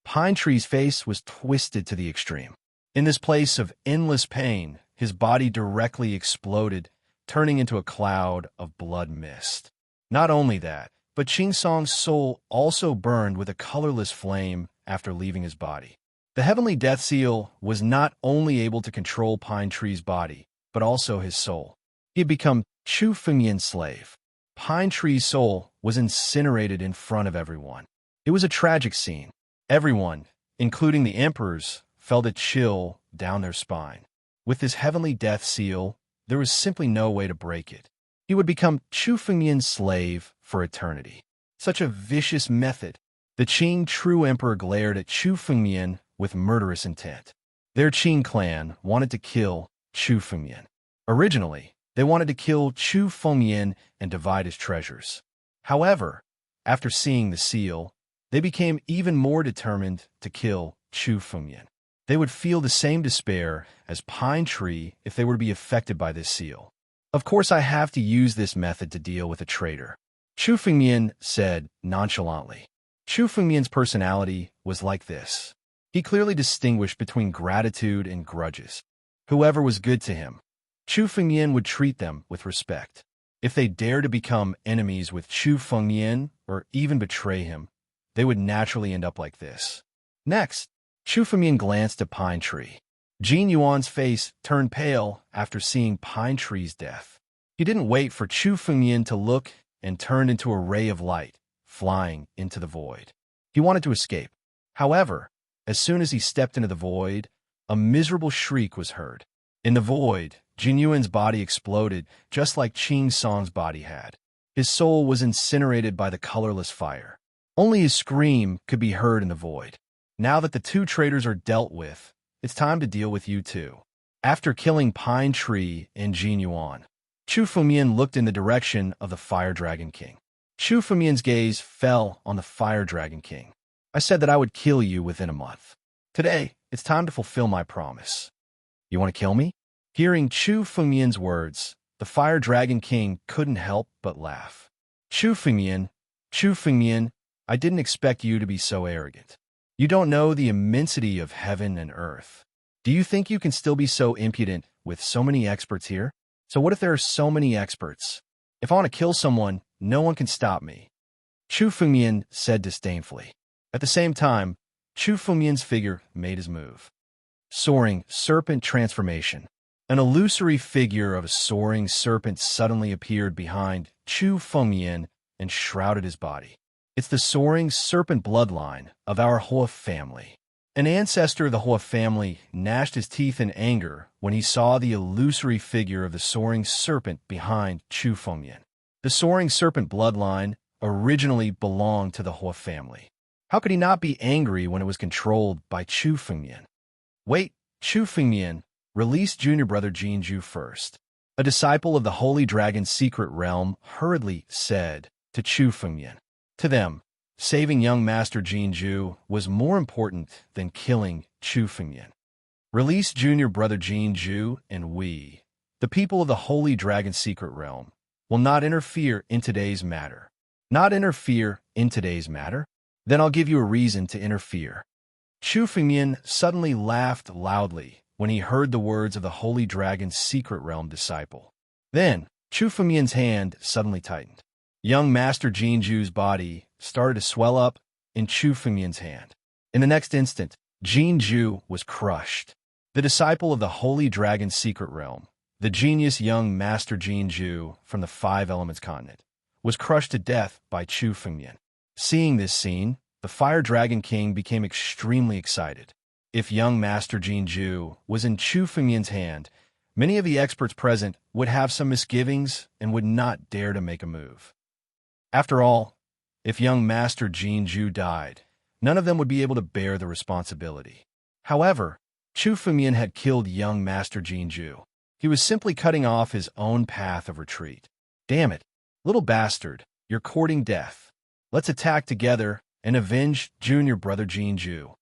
Pine Tree's face was twisted to the extreme. In this place of endless pain, his body directly exploded, turning into a cloud of blood mist. Not only that, but Qing Song's soul also burned with a colorless flame after leaving his body. The heavenly death seal was not only able to control Pine Tree's body, but also his soul. He had become Chu Fengmian's slave. Pine Tree's soul was incinerated in front of everyone. It was a tragic scene. Everyone, including the emperors, felt a chill down their spine. With this heavenly death seal, there was simply no way to break it. He would become Chu Fengmian's slave for eternity. Such a vicious method. The Qing true emperor glared at Chu Fengmian with murderous intent. Their Qing clan wanted to kill Chu Fengmian. Originally, they wanted to kill Chu Fengmian and divide his treasures. However, after seeing the seal, they became even more determined to kill Chu Fengmian. They would feel the same despair as Pine Tree if they were to be affected by this seal. Of course, I have to use this method to deal with a traitor, Chu Fengmian said nonchalantly. Chu Fengmian's personality was like this. He clearly distinguished between gratitude and grudges. Whoever was good to him, Chu Fengmian would treat them with respect. If they dared to become enemies with Chu Fengmian or even betray him, they would naturally end up like this. Next, Chu Fengmian glanced at Pine Tree. Jin Yuan's face turned pale after seeing Pine Tree's death. He didn't wait for Chu Fengmian to look and turned into a ray of light, flying into the void. He wanted to escape. However, as soon as he stepped into the void, a miserable shriek was heard. In the void, Jin Yuan's body exploded just like Qing Song's body had. His soul was incinerated by the colorless fire. Only his scream could be heard in the void. Now that the two traitors are dealt with, it's time to deal with you too. After killing Pine Tree and Jin Yuan, Chu Fengmian looked in the direction of the Fire Dragon King. Chu Fengmian's gaze fell on the Fire Dragon King. I said that I would kill you within a month. Today, it's time to fulfill my promise. You want to kill me? Hearing Chu Fengmian's words, the Fire Dragon King couldn't help but laugh. Chu Fengmian, I didn't expect you to be so arrogant. You don't know the immensity of heaven and earth. Do you think you can still be so impudent with so many experts here? So what if there are so many experts? If I want to kill someone, no one can stop me. Chu Fengmian said disdainfully. At the same time, Chu Fengmian's figure made his move. Soaring serpent transformation. An illusory figure of a soaring serpent suddenly appeared behind Chu Fengmian and shrouded his body. It's the soaring serpent bloodline of our Hua family. An ancestor of the Hua family gnashed his teeth in anger when he saw the illusory figure of the soaring serpent behind Chu Fengmian. The soaring serpent bloodline originally belonged to the Hua family. How could he not be angry when it was controlled by Chu Fengmian? Wait, Chu Fengmian, release junior brother Jinju first. A disciple of the Holy Dragon's secret realm hurriedly said to Chu Fengmian. To them, saving young Master Jinju was more important than killing Chu Fengmian. Release junior brother Jinju, and we, the people of the Holy Dragon's secret realm, will not interfere in today's matter. Not interfere in today's matter? Then I'll give you a reason to interfere. Chu Fengmian suddenly laughed loudly when he heard the words of the Holy Dragon's secret realm disciple. Then, Chu Fengmian's hand suddenly tightened. Young Master Jinju's body started to swell up in Chu Fengmian's hand. In the next instant, Jinju was crushed. The disciple of the Holy Dragon's secret realm, the genius young Master Jinju from the Five Elements continent, was crushed to death by Chu Fengmian. Seeing this scene, the Fire Dragon King became extremely excited. If young Master Jinju was in Chu Fengmian's hand, many of the experts present would have some misgivings and would not dare to make a move. After all, if young Master Jinju died, none of them would be able to bear the responsibility. However, Chu Fengmian had killed young Master Jinju. He was simply cutting off his own path of retreat. Damn it, little bastard, you're courting death. Let's attack together and avenge junior brother Jinju.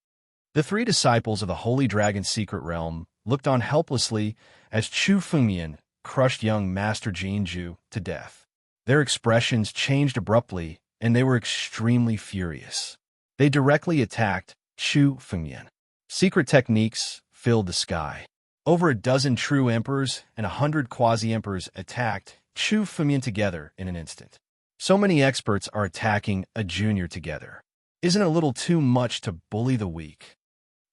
The three disciples of the Holy Dragon's secret realm looked on helplessly as Chu Fengmian crushed young Master Jinju to death. Their expressions changed abruptly, and they were extremely furious. They directly attacked Chu Fengmian. Secret techniques filled the sky. Over a dozen true emperors and 100 quasi-emperors attacked Chu Fengmian together in an instant. So many experts are attacking a junior together. Isn't it a little too much to bully the weak?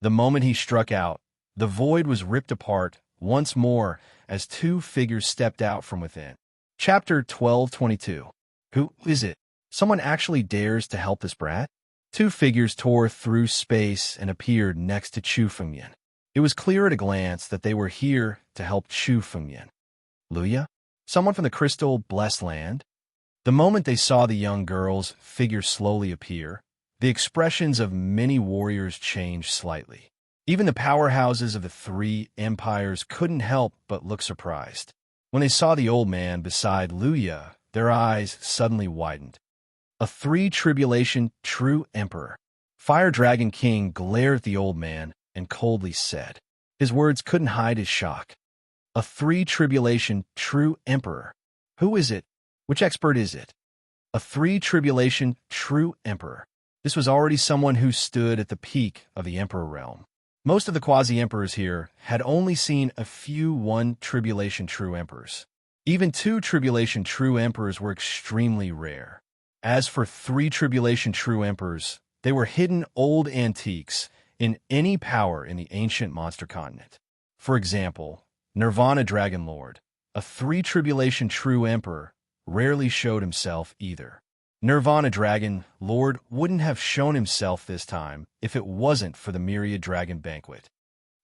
The moment he struck out, the void was ripped apart once more as two figures stepped out from within. Chapter 1222. Who is it? Someone actually dares to help this brat? Two figures tore through space and appeared next to Chu Fengyan. It was clear at a glance that they were here to help Chu Fengyan. Luya? Someone from the crystal blessed land? The moment they saw the young girl's figure slowly appear, the expressions of many warriors changed slightly. Even the powerhouses of the three empires couldn't help but look surprised. When they saw the old man beside Luya, their eyes suddenly widened. A three-tribulation true emperor. Fire Dragon King glared at the old man and coldly said. His words couldn't hide his shock. A three-tribulation true emperor. Who is it? Which expert is it? A three-tribulation true emperor. This was already someone who stood at the peak of the emperor realm. Most of the quasi-emperors here had only seen a few one-tribulation true emperors. Even two-tribulation true emperors were extremely rare. As for three-tribulation true emperors, they were hidden old antiques in any power in the ancient monster continent. For example, Nirvana Dragon Lord, a three-tribulation true emperor, rarely showed himself either. Nirvana Dragon Lord wouldn't have shown himself this time if it wasn't for the Myriad Dragon Banquet.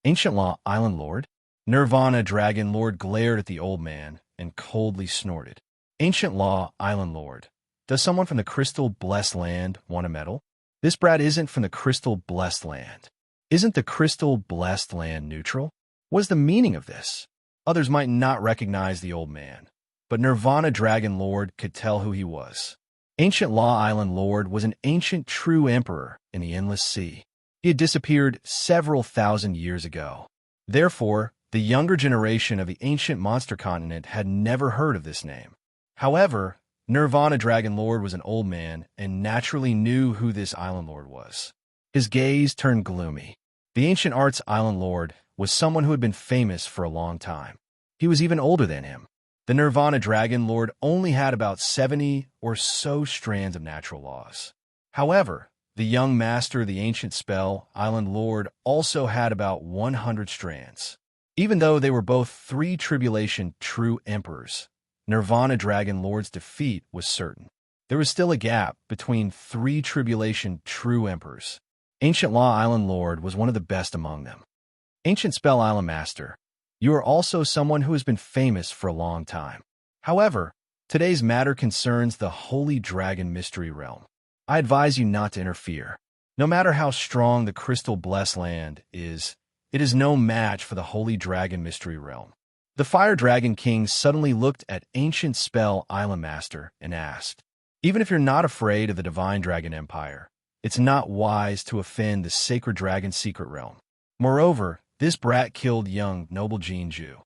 Ancient Law Island Lord? Nirvana Dragon Lord glared at the old man and coldly snorted. Ancient Law Island Lord. Does someone from the Crystal Blessed Land want a medal? This brat isn't from the Crystal Blessed Land. Isn't the Crystal Blessed Land neutral? What is the meaning of this? Others might not recognize the old man, but Nirvana Dragon Lord could tell who he was. Ancient Law Island Lord was an ancient true emperor in the Endless Sea. He had disappeared several thousand years ago. Therefore, the younger generation of the ancient monster continent had never heard of this name. However, Nirvana Dragon Lord was an old man and naturally knew who this Island Lord was. His gaze turned gloomy. The Ancient Arts Island Lord was someone who had been famous for a long time. He was even older than him. The Nirvana Dragon Lord only had about 70 or so strands of natural laws. However, the young master of the Ancient Spell Island Lord also had about 100 strands. Even though they were both three-tribulation true emperors, Nirvana Dragon Lord's defeat was certain. There was still a gap between three-tribulation true emperors. Ancient Law Island Lord was one of the best among them. Ancient Spell Island Master, you are also someone who has been famous for a long time. However, today's matter concerns the Holy Dragon Mystery Realm. I advise you not to interfere. No matter how strong the Crystal Blessed Land is, it is no match for the Holy Dragon Mystery Realm. The Fire Dragon King suddenly looked at Ancient Spell Island Master and asked, even if you're not afraid of the Divine Dragon Empire, it's not wise to offend the Sacred Dragon Secret Realm. Moreover, this brat killed young noble Jinju.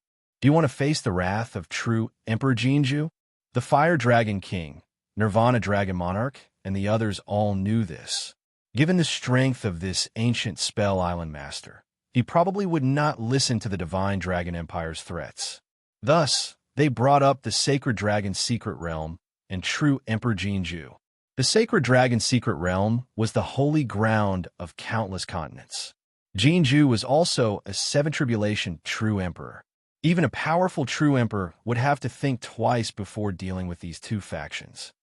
Do you want to face the wrath of true Emperor Jinju? The Fire Dragon King, Nirvana Dragon Monarch, and the others all knew this. Given the strength of this Ancient Spell Island Master, he probably would not listen to the Divine Dragon Empire's threats. Thus, they brought up the Sacred Dragon Secret Realm and true Emperor Jinju. The Sacred Dragon Secret Realm was the holy ground of countless continents. Jinju was also a seven-tribulation true emperor. Even a powerful true emperor would have to think twice before dealing with these two factions.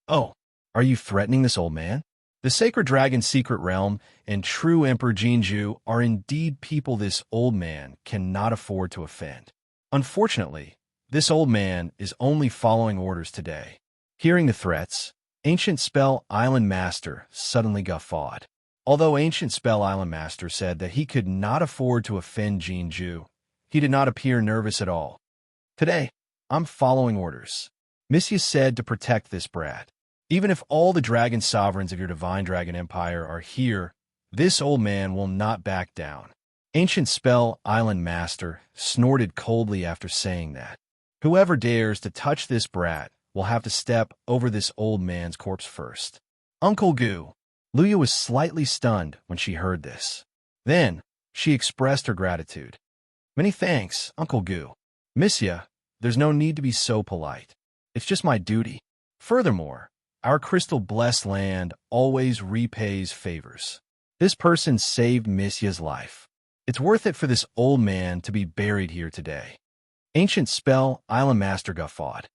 Oh, are you threatening this old man? The Sacred Dragon Secret Realm and true Emperor Jinju are indeed people this old man cannot afford to offend. Unfortunately, this old man is only following orders today. Hearing the threats, Ancient Spell Island Master suddenly guffawed. Although Ancient Spell Island Master said that he could not afford to offend Jinju, he did not appear nervous at all. Today, I'm following orders. Misty said to protect this brat. Even if all the dragon sovereigns of your Divine Dragon Empire are here, this old man will not back down. Ancient Spell Island Master snorted coldly after saying that. Whoever dares to touch this brat will have to step over this old man's corpse first. Uncle Goo. Luya was slightly stunned when she heard this. Then, she expressed her gratitude. Many thanks, Uncle Goo. Miss ya, there's no need to be so polite. It's just my duty. Furthermore, our Crystal Blessed Land always repays favors. This person saved Miss ya's life. It's worth it for this old man to be buried here today. Ancient Spell Island Master guffawed.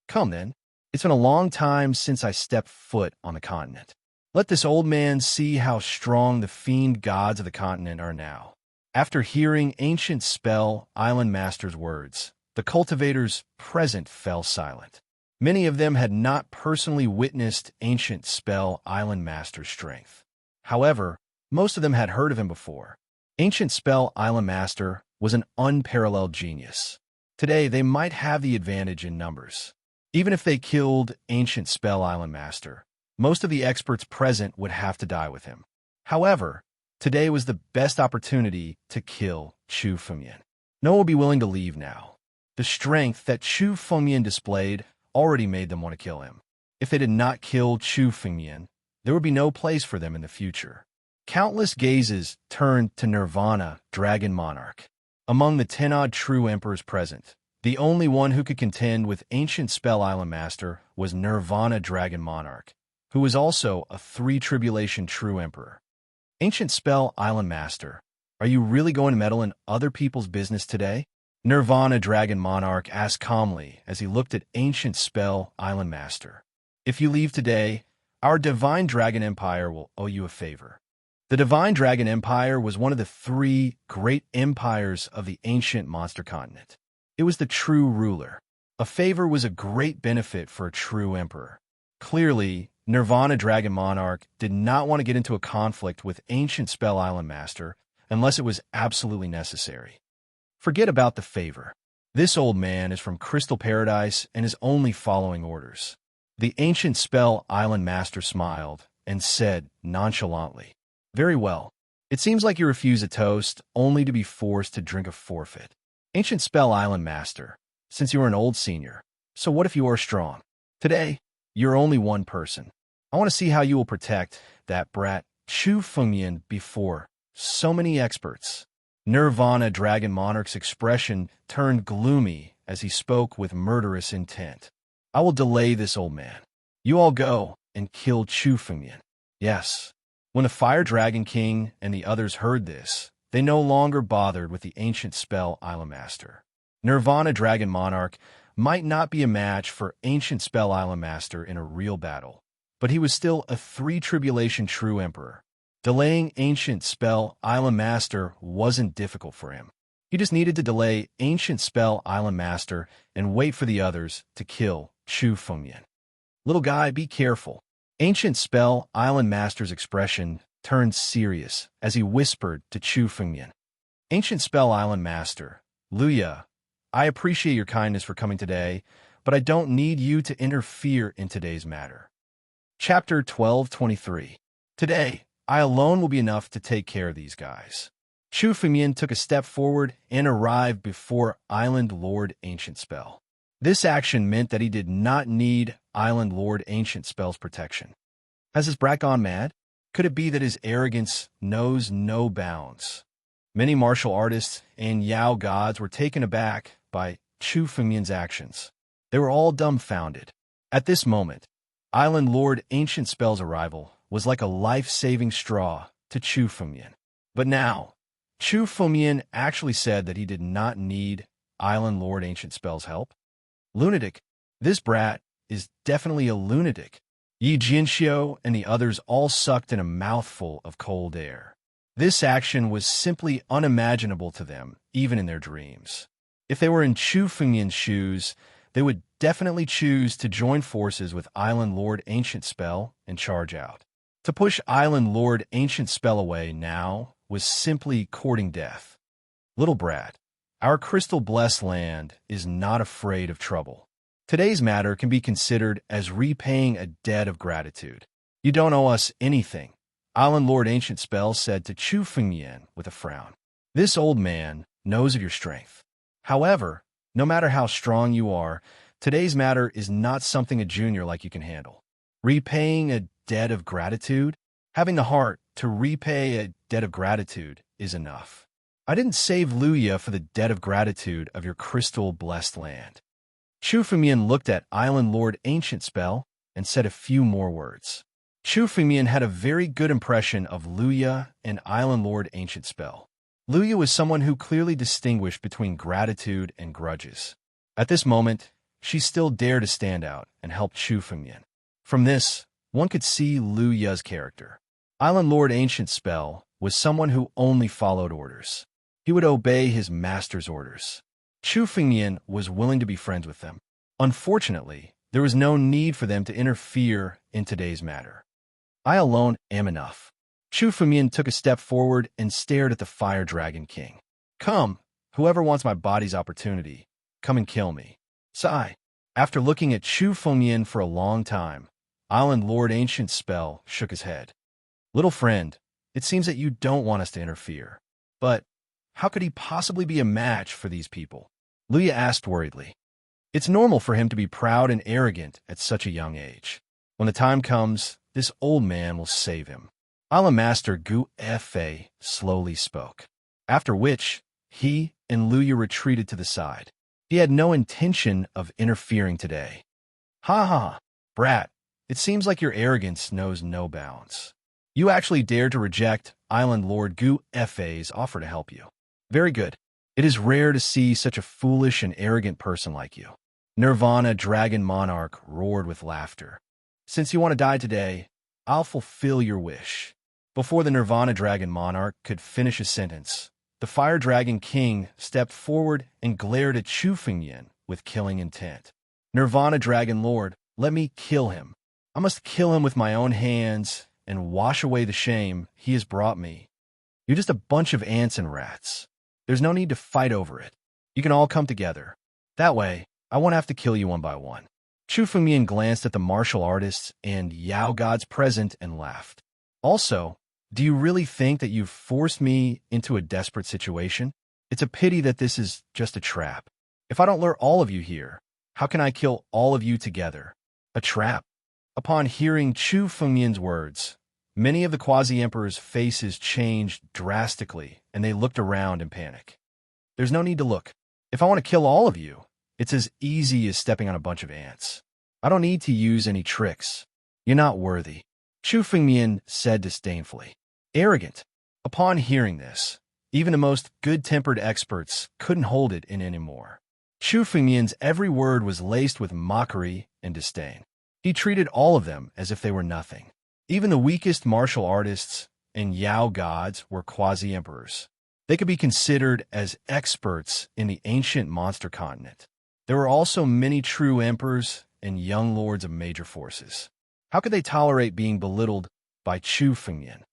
Come then, It's been a long time since I stepped foot on the continent. Let this old man see how strong the fiend gods of the continent are now. After hearing ancient spell island master's words, the cultivators present fell silent. Many of them had not personally witnessed ancient spell island master's strength. However, most of them had heard of him before. Ancient spell island master was an unparalleled genius. Today, they might have the advantage in numbers. Even if they killed ancient spell island master, most of the experts present would have to die with him. However, today was the best opportunity to kill Chu Fengyan. No one will be willing to leave now. The strength that Chu Fengyan displayed already made them want to kill him. If they did not kill Chu Fengyan, there would be no place for them in the future. Countless gazes turned to Nirvana, Dragon Monarch. Among the 10-odd true emperors present, the only one who could contend with ancient spell island master was Nirvana, Dragon Monarch, who was also a 3 tribulation true emperor. Ancient spell island master, are you really going to meddle in other people's business today? Nirvana, Dragon Monarch asked calmly as he looked at ancient spell island master. If you leave today, our divine dragon empire will owe you a favor. The divine dragon empire was one of the 3 great empires of the ancient monster continent. It was the true ruler. A favor was a great benefit for a true emperor. Clearly, Nirvana Dragon Monarch did not want to get into a conflict with ancient spell island master unless it was absolutely necessary. Forget about the favor. This old man is from Crystal Paradise and is only following orders. The ancient spell island master smiled and said nonchalantly, "Very well. It seems like you refuse a toast only to be forced to drink a forfeit. Ancient spell island master, since you are an old senior, so what if you are strong? Today, you're only one person. I want to see how you will protect that brat Chu Fengyan before so many experts." Nirvana Dragon Monarch's expression turned gloomy as he spoke with murderous intent. "I will delay this old man. You all go and kill Chu Fengyan." Yes. When the Fire Dragon King and the others heard this, they no longer bothered with the ancient spell island master. Nirvana Dragon Monarch might not be a match for ancient spell island master in a real battle, but he was still a 3 tribulation true emperor. Delaying ancient spell island master wasn't difficult for him. He just needed to delay ancient spell island master and wait for the others to kill Chu Fengyan. "Little guy, be careful." Ancient spell island master's expression turned serious as he whispered to Chu Fengyan. "Ancient spell island master, Luya, I appreciate your kindness for coming today, but I don't need you to interfere in today's matter." Chapter 12:23. Today, I alone will be enough to take care of these guys. Chu Fengyan took a step forward and arrived before Island Lord Ancient Spell. This action meant that he did not need Island Lord Ancient Spell's protection. Has his brat gone mad? Could it be that his arrogance knows no bounds? Many martial artists and Yao gods were taken aback by Chu Fengyan's actions. They were all dumbfounded. At this moment, Island Lord Ancient Spell's arrival was like a life-saving straw to Chu Fengyan. But now, Chu Fengyan actually said that he did not need Island Lord Ancient Spell's help. Lunatic. This brat is definitely a lunatic. Yi Jinxiu and the others all sucked in a mouthful of cold air. This action was simply unimaginable to them, even in their dreams. If they were in Chu Fengyan's shoes, they would definitely choose to join forces with Island Lord Ancient Spell and charge out. To push Island Lord Ancient Spell away now was simply courting death. Little brat, our crystal-blessed land is not afraid of trouble. Today's matter can be considered as repaying a debt of gratitude. You don't owe us anything, Island Lord Ancient Spell said to Chu Fengyan with a frown. This old man knows of your strength. However, no matter how strong you are, today's matter is not something a junior like you can handle. Repaying a debt of gratitude? Having the heart to repay a debt of gratitude is enough. I didn't save Luya for the debt of gratitude of your crystal-blessed land. Chu Fengyan looked at Island Lord Ancient Spell and said a few more words. Chu Fengyan had a very good impression of Luya and Island Lord Ancient Spell. Luya was someone who clearly distinguished between gratitude and grudges. At this moment, she still dared to stand out and help Chu Fengmian. From this, one could see Lu Ye's character. Island Lord Ancient Spell was someone who only followed orders. He would obey his master's orders. Chu Fengmian was willing to be friends with them. Unfortunately, there was no need for them to interfere in today's matter. I alone am enough. Chu Fengmian took a step forward and stared at the Fire Dragon King. Come, whoever wants my body's opportunity, come and kill me. Sigh. After looking at Chu Fengmian for a long time, Island Lord Ancient Spell shook his head. Little friend, it seems that you don't want us to interfere. But how could he possibly be a match for these people? Luya asked worriedly. It's normal for him to be proud and arrogant at such a young age. When the time comes, this old man will save him. Island Master Gu Fa slowly spoke, after which he and Luya retreated to the side. He had no intention of interfering today. Ha ha, brat, it seems like your arrogance knows no bounds. You actually dared to reject Island Lord Gu Fa's offer to help you. Very good. It is rare to see such a foolish and arrogant person like you. Nirvana Dragon Monarch roared with laughter. Since you want to die today, I'll fulfill your wish. Before the Nirvana Dragon Monarch could finish his sentence, the Fire Dragon King stepped forward and glared at Chu Fengmian with killing intent. Nirvana Dragon Lord, let me kill him. I must kill him with my own hands and wash away the shame he has brought me. You're just a bunch of ants and rats. There's no need to fight over it. You can all come together. That way, I won't have to kill you one by one. Chu Fengmian glanced at the martial artists and Yao gods present and laughed. Also, do you really think that you've forced me into a desperate situation? It's a pity that this is just a trap. If I don't lure all of you here, how can I kill all of you together? A trap? Upon hearing Chu Fengmian's words, many of the Quasi-Emperor's faces changed drastically, and they looked around in panic. There's no need to look. If I want to kill all of you, it's as easy as stepping on a bunch of ants. I don't need to use any tricks. You're not worthy. Chu Fengmian said disdainfully. Arrogant. Upon hearing this, even the most good-tempered experts couldn't hold it in anymore. Chu Fengmian's every word was laced with mockery and disdain. He treated all of them as if they were nothing. Even the weakest martial artists and Yao gods were quasi-emperors. They could be considered as experts in the ancient monster continent. There were also many true emperors and young lords of major forces. How could they tolerate being belittled by Chu Fengmian?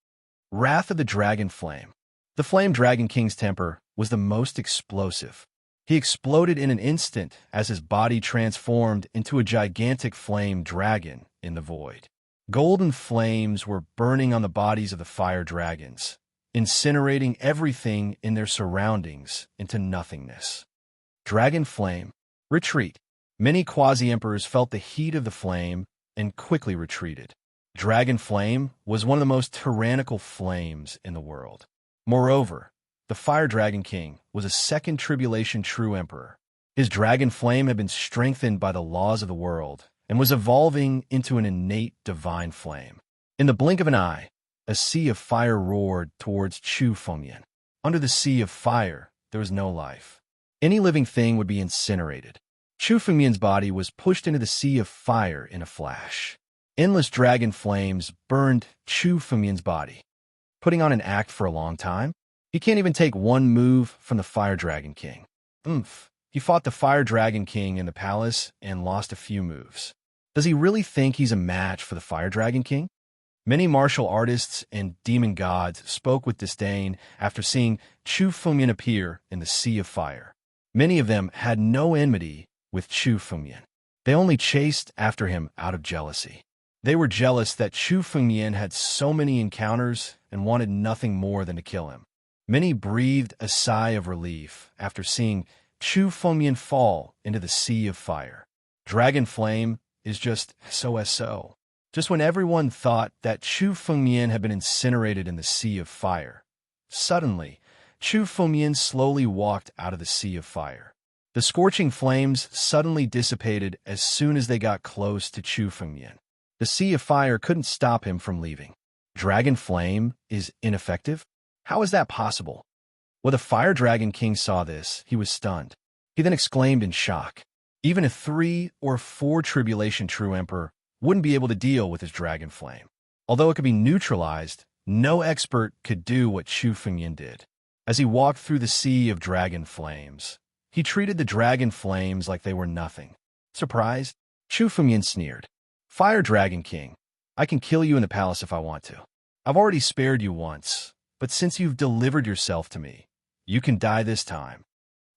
Wrath of the Dragon Flame. The Flame Dragon King's temper was the most explosive. He exploded in an instant as his body transformed into a gigantic flame dragon in the void. Golden flames were burning on the bodies of the fire dragons, incinerating everything in their surroundings into nothingness. Dragon Flame, retreat. Many quasi-emperors felt the heat of the flame and quickly retreated. Dragon Flame was one of the most tyrannical flames in the world. Moreover, the Fire Dragon King was a second tribulation true emperor. His dragon flame had been strengthened by the laws of the world and was evolving into an innate divine flame. In the blink of an eye, a sea of fire roared towards Chu Fengmian. Under the sea of fire, there was no life. Any living thing would be incinerated. Chu Fengmian's body was pushed into the sea of fire in a flash. Endless dragon flames burned Chu Fengmian's body. Putting on an act for a long time? He can't even take one move from the Fire Dragon King. He fought the Fire Dragon King in the palace and lost a few moves. Does he really think he's a match for the Fire Dragon King? Many martial artists and demon gods spoke with disdain after seeing Chu Fengmian appear in the Sea of Fire. Many of them had no enmity with Chu Fengmian. They only chased after him out of jealousy. They were jealous that Chu Fengmian had so many encounters and wanted nothing more than to kill him. Many breathed a sigh of relief after seeing Chu Fengmian fall into the Sea of Fire. Dragon Flame is just so. Just when everyone thought that Chu Fengmian had been incinerated in the Sea of Fire, suddenly, Chu Fengmian slowly walked out of the Sea of Fire. The scorching flames suddenly dissipated as soon as they got close to Chu Fengmian. The Sea of Fire couldn't stop him from leaving. Dragon Flame is ineffective? How is that possible? When the Fire Dragon King saw this, he was stunned. He then exclaimed in shock. Even a 3 or 4 tribulation true emperor wouldn't be able to deal with his dragon flame. Although it could be neutralized, no expert could do what Chu Fengyan did. As he walked through the sea of dragon flames, he treated the dragon flames like they were nothing. Surprised, Chu Fengyan sneered. "Fire Dragon King, I can kill you in the palace if I want to. I've already spared you once, but since you've delivered yourself to me, you can die this time."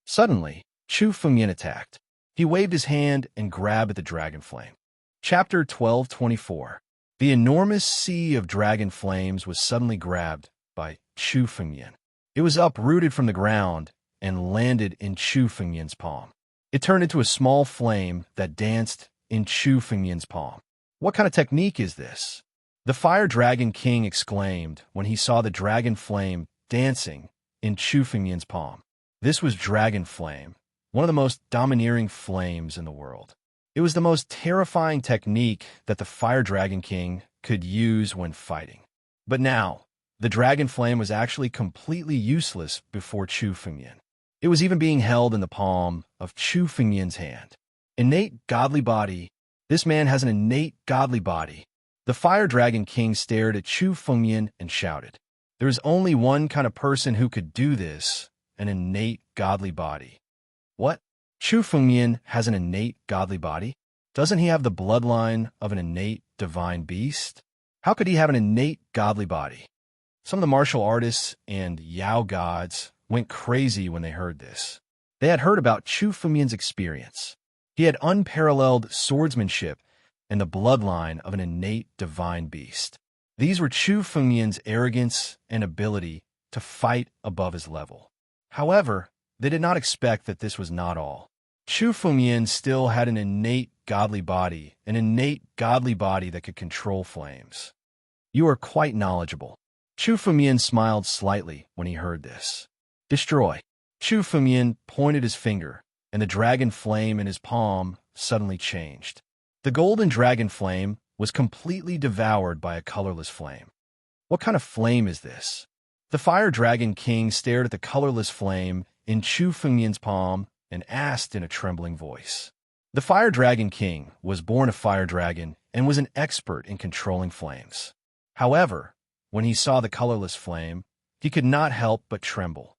Suddenly, Chu Fengyan attacked. He waved his hand and grabbed at the dragon flame. Chapter 1224. The enormous sea of dragon flames was suddenly grabbed by Chu Fengyan. It was uprooted from the ground and landed in Chu Fengyan's palm. It turned into a small flame that danced in Chu Fengyan's palm. "What kind of technique is this?" the Fire Dragon King exclaimed when he saw the dragon flame dancing in Chu Fengyan's palm. This was dragon flame, one of the most domineering flames in the world. It was the most terrifying technique that the Fire Dragon King could use when fighting. But now, the dragon flame was actually completely useless before Chu Fengyan. It was even being held in the palm of Chu Fengyan's hand. Innate godly body. This man has an innate godly body. The Fire Dragon King stared at Chu Fengyan and shouted, "There is only one kind of person who could do this, an innate godly body." "What? Chu Fengyan has an innate godly body? Doesn't he have the bloodline of an innate divine beast? How could he have an innate godly body?" Some of the martial artists and Yao gods went crazy when they heard this. They had heard about Chu Fengyan's experience. He had unparalleled swordsmanship and the bloodline of an innate divine beast. These were Chu Fengyan's arrogance and ability to fight above his level. However, they did not expect that this was not all. Chu Fengyan still had an innate godly body that could control flames. "You are quite knowledgeable." Chu Fengyan smiled slightly when he heard this. "Destroy." Chu Fengyan pointed his finger, and the dragon flame in his palm suddenly changed. The golden dragon flame was completely devoured by a colorless flame. "What kind of flame is this?" The Fire Dragon King stared at the colorless flame in Chu Fengyan's palm and asked in a trembling voice. The Fire Dragon King was born a fire dragon and was an expert in controlling flames. However, when he saw the colorless flame, he could not help but tremble.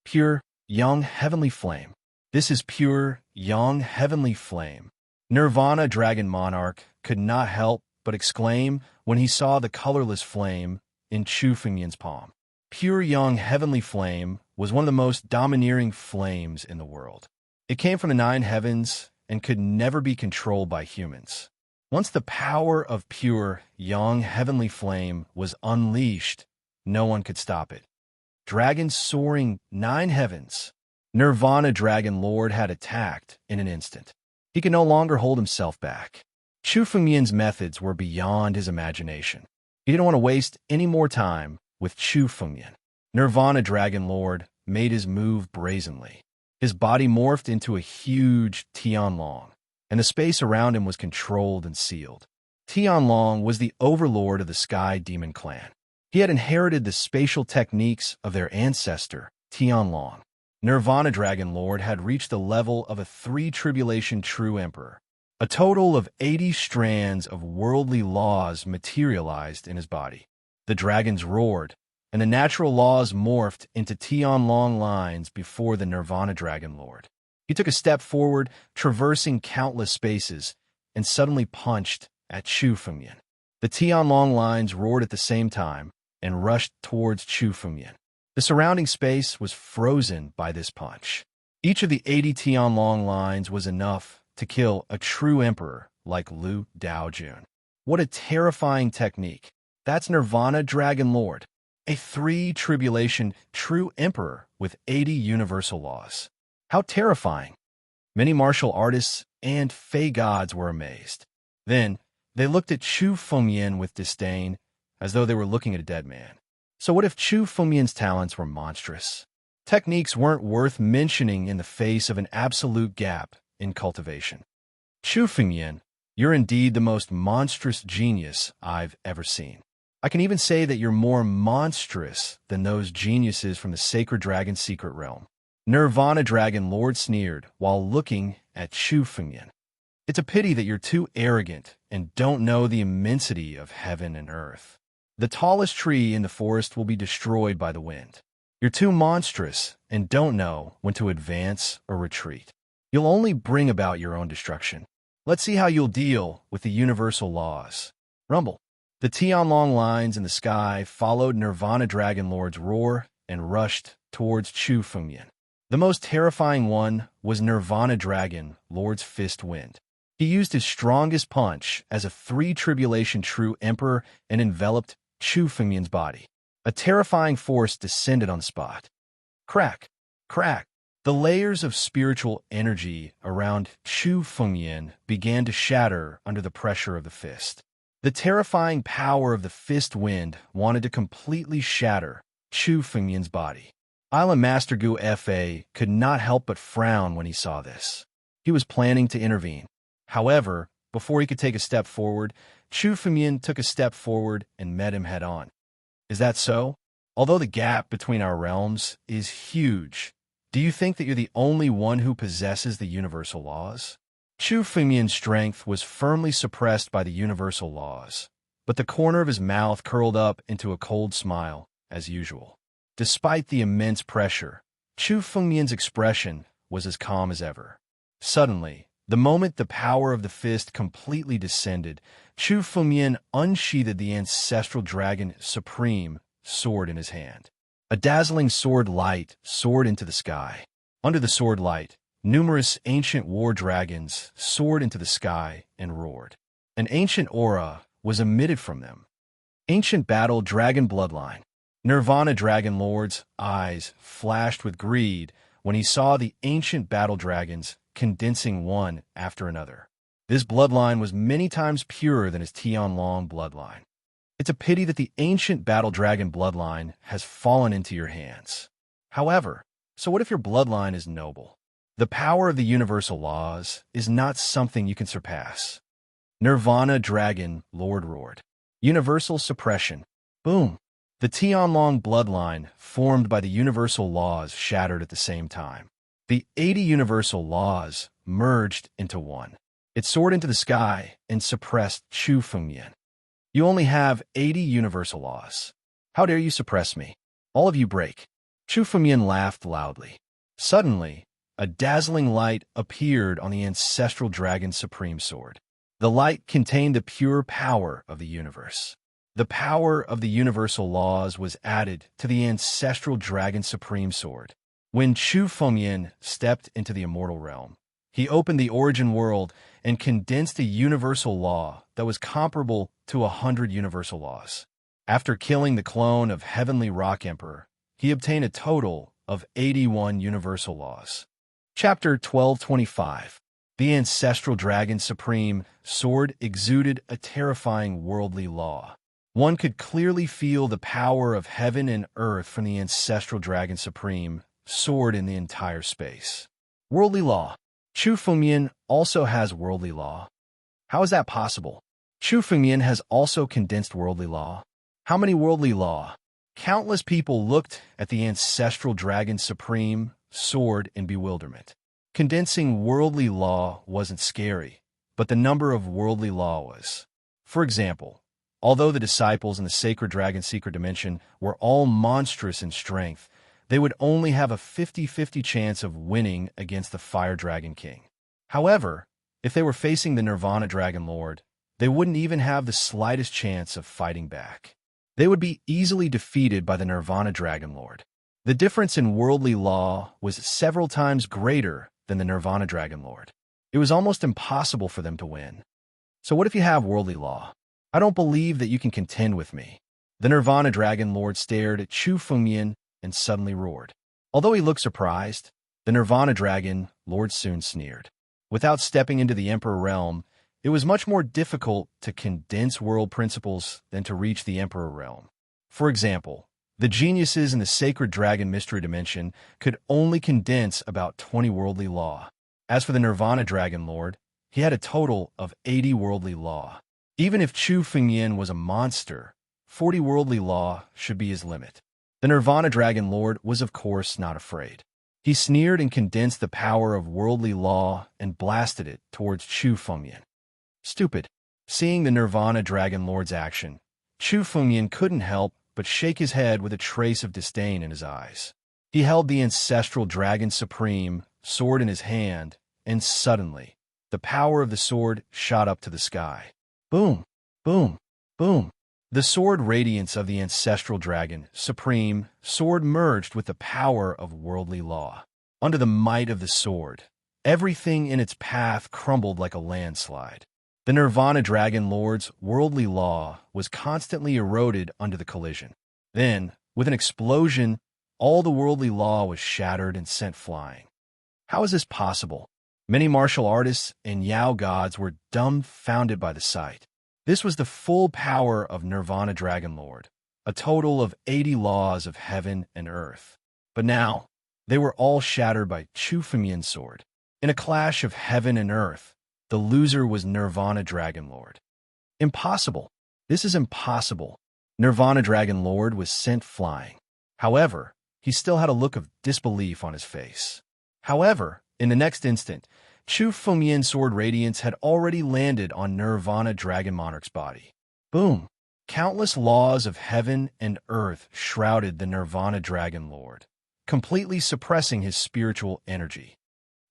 "Pure, young, heavenly flame. This is pure, young, heavenly flame." Nirvana Dragon Monarch could not help but exclaim when he saw the colorless flame in Chu Fengyan's palm. Pure, young, heavenly flame was one of the most domineering flames in the world. It came from the 9 heavens and could never be controlled by humans. Once the power of pure, young, heavenly flame was unleashed, no one could stop it. Dragons soaring 9 heavens, Nirvana Dragon Lord had attacked in an instant. He could no longer hold himself back. Chu Fengyan's methods were beyond his imagination. He didn't want to waste any more time with Chu Fengyan. Nirvana Dragon Lord made his move brazenly. His body morphed into a huge Tianlong, and the space around him was controlled and sealed. Tianlong was the overlord of the Sky Demon Clan. He had inherited the spatial techniques of their ancestor, Tianlong. Nirvana Dragon Lord had reached the level of a 3 tribulation true emperor. A total of 80 strands of worldly laws materialized in his body. The dragons roared, and the natural laws morphed into Tianlong lines before the Nirvana Dragon Lord. He took a step forward, traversing countless spaces, and suddenly punched at Chu Fengyan. The Tianlong lines roared at the same time and rushed towards Chu Fengyan. The surrounding space was frozen by this punch. Each of the 80 Tianlong lines was enough to kill a true emperor like Lu Daojun. What a terrifying technique. That's Nirvana Dragon Lord, a 3 tribulation true emperor with 80 universal laws. How terrifying. Many martial artists and Fey gods were amazed. Then, they looked at Chu Fengyan with disdain, as though they were looking at a dead man. So what if Chu Fengyan's talents were monstrous? Techniques weren't worth mentioning in the face of an absolute gap in cultivation. Chu Fengyan, you're indeed the most monstrous genius I've ever seen. I can even say that you're more monstrous than those geniuses from the Sacred Dragon's secret realm. Nirvana Dragon Lord sneered while looking at Chu Fengyan. It's a pity that you're too arrogant and don't know the immensity of heaven and earth. The tallest tree in the forest will be destroyed by the wind. You're too monstrous and don't know when to advance or retreat. You'll only bring about your own destruction. Let's see how you'll deal with the universal laws. Rumble. The Tianlong lines in the sky followed Nirvana Dragon Lord's roar and rushed towards Chu Fengyan. The most terrifying one was Nirvana Dragon Lord's Fist Wind. He used his strongest punch as a three-tribulation true emperor and enveloped Chu Fengyan's body. A terrifying force descended on the spot. Crack, crack. The layers of spiritual energy around Chu Fengyan began to shatter under the pressure of the fist. The terrifying power of the fist wind wanted to completely shatter Chu Fengyan's body. Island Master Gu Fa could not help but frown when he saw this. He was planning to intervene. However, before he could take a step forward, Chu Fengyan took a step forward and met him head-on. Is that so? Although the gap between our realms is huge, do you think that you're the only one who possesses the universal laws? Chu Fengyan's strength was firmly suppressed by the universal laws, but the corner of his mouth curled up into a cold smile, as usual. Despite the immense pressure, Chu Fengyan's expression was as calm as ever. Suddenly, the moment the power of the fist completely descended, Chu Fengyan unsheathed the ancestral dragon supreme sword in his hand. A dazzling sword light soared into the sky. Under the sword light, numerous ancient war dragons soared into the sky and roared. An ancient aura was emitted from them. Ancient battle dragon bloodline. Nirvana Dragon Lord's eyes flashed with greed when he saw the ancient battle dragons condensing one after another. This bloodline was many times purer than his Tianlong bloodline. It's a pity that the ancient battle dragon bloodline has fallen into your hands. However, so what if your bloodline is noble? The power of the universal laws is not something you can surpass. Nirvana Dragon Lord roared. Universal suppression. Boom. The Tianlong bloodline, formed by the universal laws, shattered at the same time. The 80 universal laws merged into one. It soared into the sky and suppressed Chu Fengyan. You only have 80 universal laws. How dare you suppress me? All of you break. Chu Fengyan laughed loudly. Suddenly, a dazzling light appeared on the ancestral dragon's supreme sword. The light contained the pure power of the universe. The power of the universal laws was added to the ancestral dragon's supreme sword. When Chu Fengyan stepped into the immortal realm, he opened the origin world and condensed a universal law that was comparable to 100 universal laws. After killing the clone of Heavenly Rock Emperor, he obtained a total of 81 universal laws. Chapter 1225. The Ancestral Dragon Supreme Sword exuded a terrifying worldly law. One could clearly feel the power of heaven and earth from the Ancestral Dragon Supreme Sword in the entire space. Worldly law. Chu Fengyan also has worldly law. How is that possible? Chu Fengyan has also condensed worldly law. How many worldly law? Countless people looked at the Ancestral Dragon Supreme Sword in bewilderment. Condensing worldly law wasn't scary, but the number of worldly law was. For example, although the disciples in the Sacred Dragon Secret Dimension were all monstrous in strength, they would only have a 50-50 chance of winning against the Fire Dragon King. However, if they were facing the Nirvana Dragon Lord, they wouldn't even have the slightest chance of fighting back. They would be easily defeated by the Nirvana Dragon Lord. The difference in worldly law was several times greater than the Nirvana Dragon Lord. It was almost impossible for them to win. So what if you have worldly law? I don't believe that you can contend with me. The Nirvana Dragon Lord stared at Chu Fengyan and suddenly roared. Although he looked surprised, the Nirvana Dragon Lord soon sneered. Without stepping into the Emperor realm, it was much more difficult to condense world principles than to reach the Emperor realm. For example, the geniuses in the Sacred Dragon Mystery Dimension could only condense about 20 worldly law. As for the Nirvana Dragon Lord, he had a total of 80 worldly law. Even if Chu Fengyan was a monster, 40 worldly law should be his limit. The Nirvana Dragon Lord was of course not afraid. He sneered and condensed the power of worldly law and blasted it towards Chu Fengyan. Stupid. Seeing the Nirvana Dragon Lord's action, Chu Fengyan couldn't help but shake his head with a trace of disdain in his eyes. He held the ancestral Dragon Supreme sword in his hand, and suddenly, the power of the sword shot up to the sky. Boom! Boom! Boom! The sword radiance of the ancestral Dragon Supreme sword merged with the power of worldly law. Under the might of the sword, everything in its path crumbled like a landslide. The Nirvana Dragon Lord's worldly law was constantly eroded under the collision. Then, with an explosion, all the worldly law was shattered and sent flying. How is this possible? Many martial artists and Yao gods were dumbfounded by the sight. This was the full power of Nirvana Dragon Lord, a total of 80 laws of heaven and earth. But now, they were all shattered by Chu Fengyan's sword. In a clash of heaven and earth, the loser was Nirvana Dragon Lord. Impossible. This is impossible. Nirvana Dragon Lord was sent flying. However, he still had a look of disbelief on his face. However, in the next instant, Chu Fengyan's sword radiance had already landed on Nirvana Dragon Monarch's body. Boom! Countless laws of heaven and earth shrouded the Nirvana Dragon Lord, completely suppressing his spiritual energy.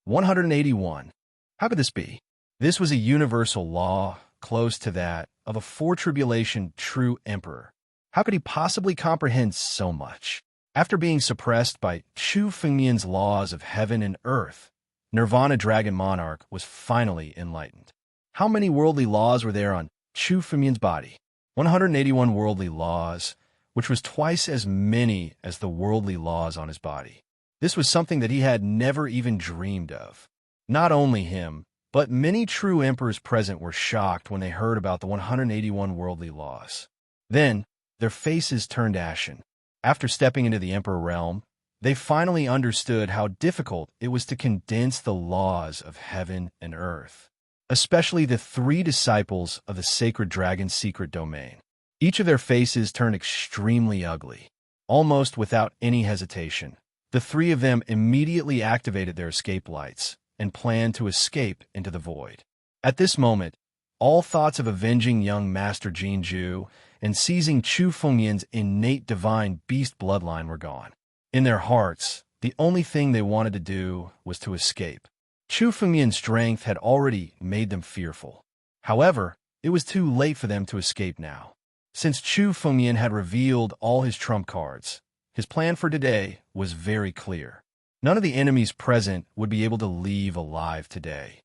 181. How could this be? This was a universal law, close to that of a four-tribulation true emperor. How could he possibly comprehend so much? After being suppressed by Chu Fengyan's laws of heaven and earth, Nirvana Dragon Monarch was finally enlightened. How many worldly laws were there on Chu Fengyan's body? 181 worldly laws, which was twice as many as the worldly laws on his body. This was something that he had never even dreamed of. Not only him, but many true emperors present were shocked when they heard about the 181 worldly laws. Then, their faces turned ashen. After stepping into the emperor realm, they finally understood how difficult it was to condense the laws of heaven and earth, especially the three disciples of the sacred dragon's secret domain. Each of their faces turned extremely ugly. Almost without any hesitation, the three of them immediately activated their escape lights and planned to escape into the void. At this moment, all thoughts of avenging young Master Jinju and seizing Chu Fengyan's innate divine beast bloodline were gone. In their hearts, the only thing they wanted to do was to escape. Chu Fengyan's strength had already made them fearful. However, it was too late for them to escape now. Since Chu Fengyan had revealed all his trump cards, his plan for today was very clear. None of the enemies present would be able to leave alive today.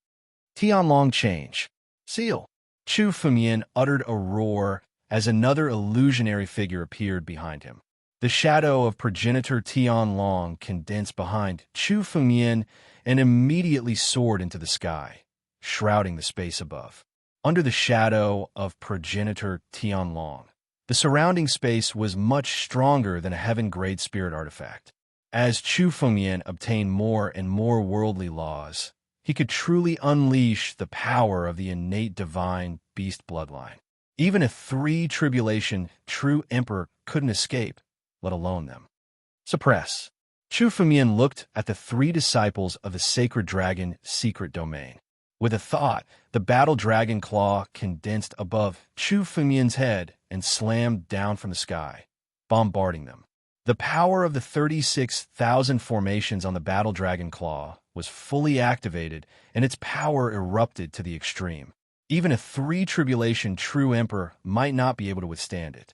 Tianlong change. Seal. Chu Fengyan uttered a roar as another illusionary figure appeared behind him. The shadow of progenitor Tianlong condensed behind Chu Fengyan and immediately soared into the sky, shrouding the space above. Under the shadow of progenitor Tianlong, the surrounding space was much stronger than a heaven-grade spirit artifact. As Chu Fengyan obtained more and more worldly laws, he could truly unleash the power of the innate divine beast bloodline. Even a three-tribulation true emperor couldn't escape, let alone them. Suppress. Chu Fengyan looked at the three disciples of the sacred dragon secret domain. With a thought, the battle dragon claw condensed above Chu Fengyan's head and slammed down from the sky, bombarding them. The power of the 36,000 formations on the battle dragon claw was fully activated, and its power erupted to the extreme. Even a three-tribulation true emperor might not be able to withstand it.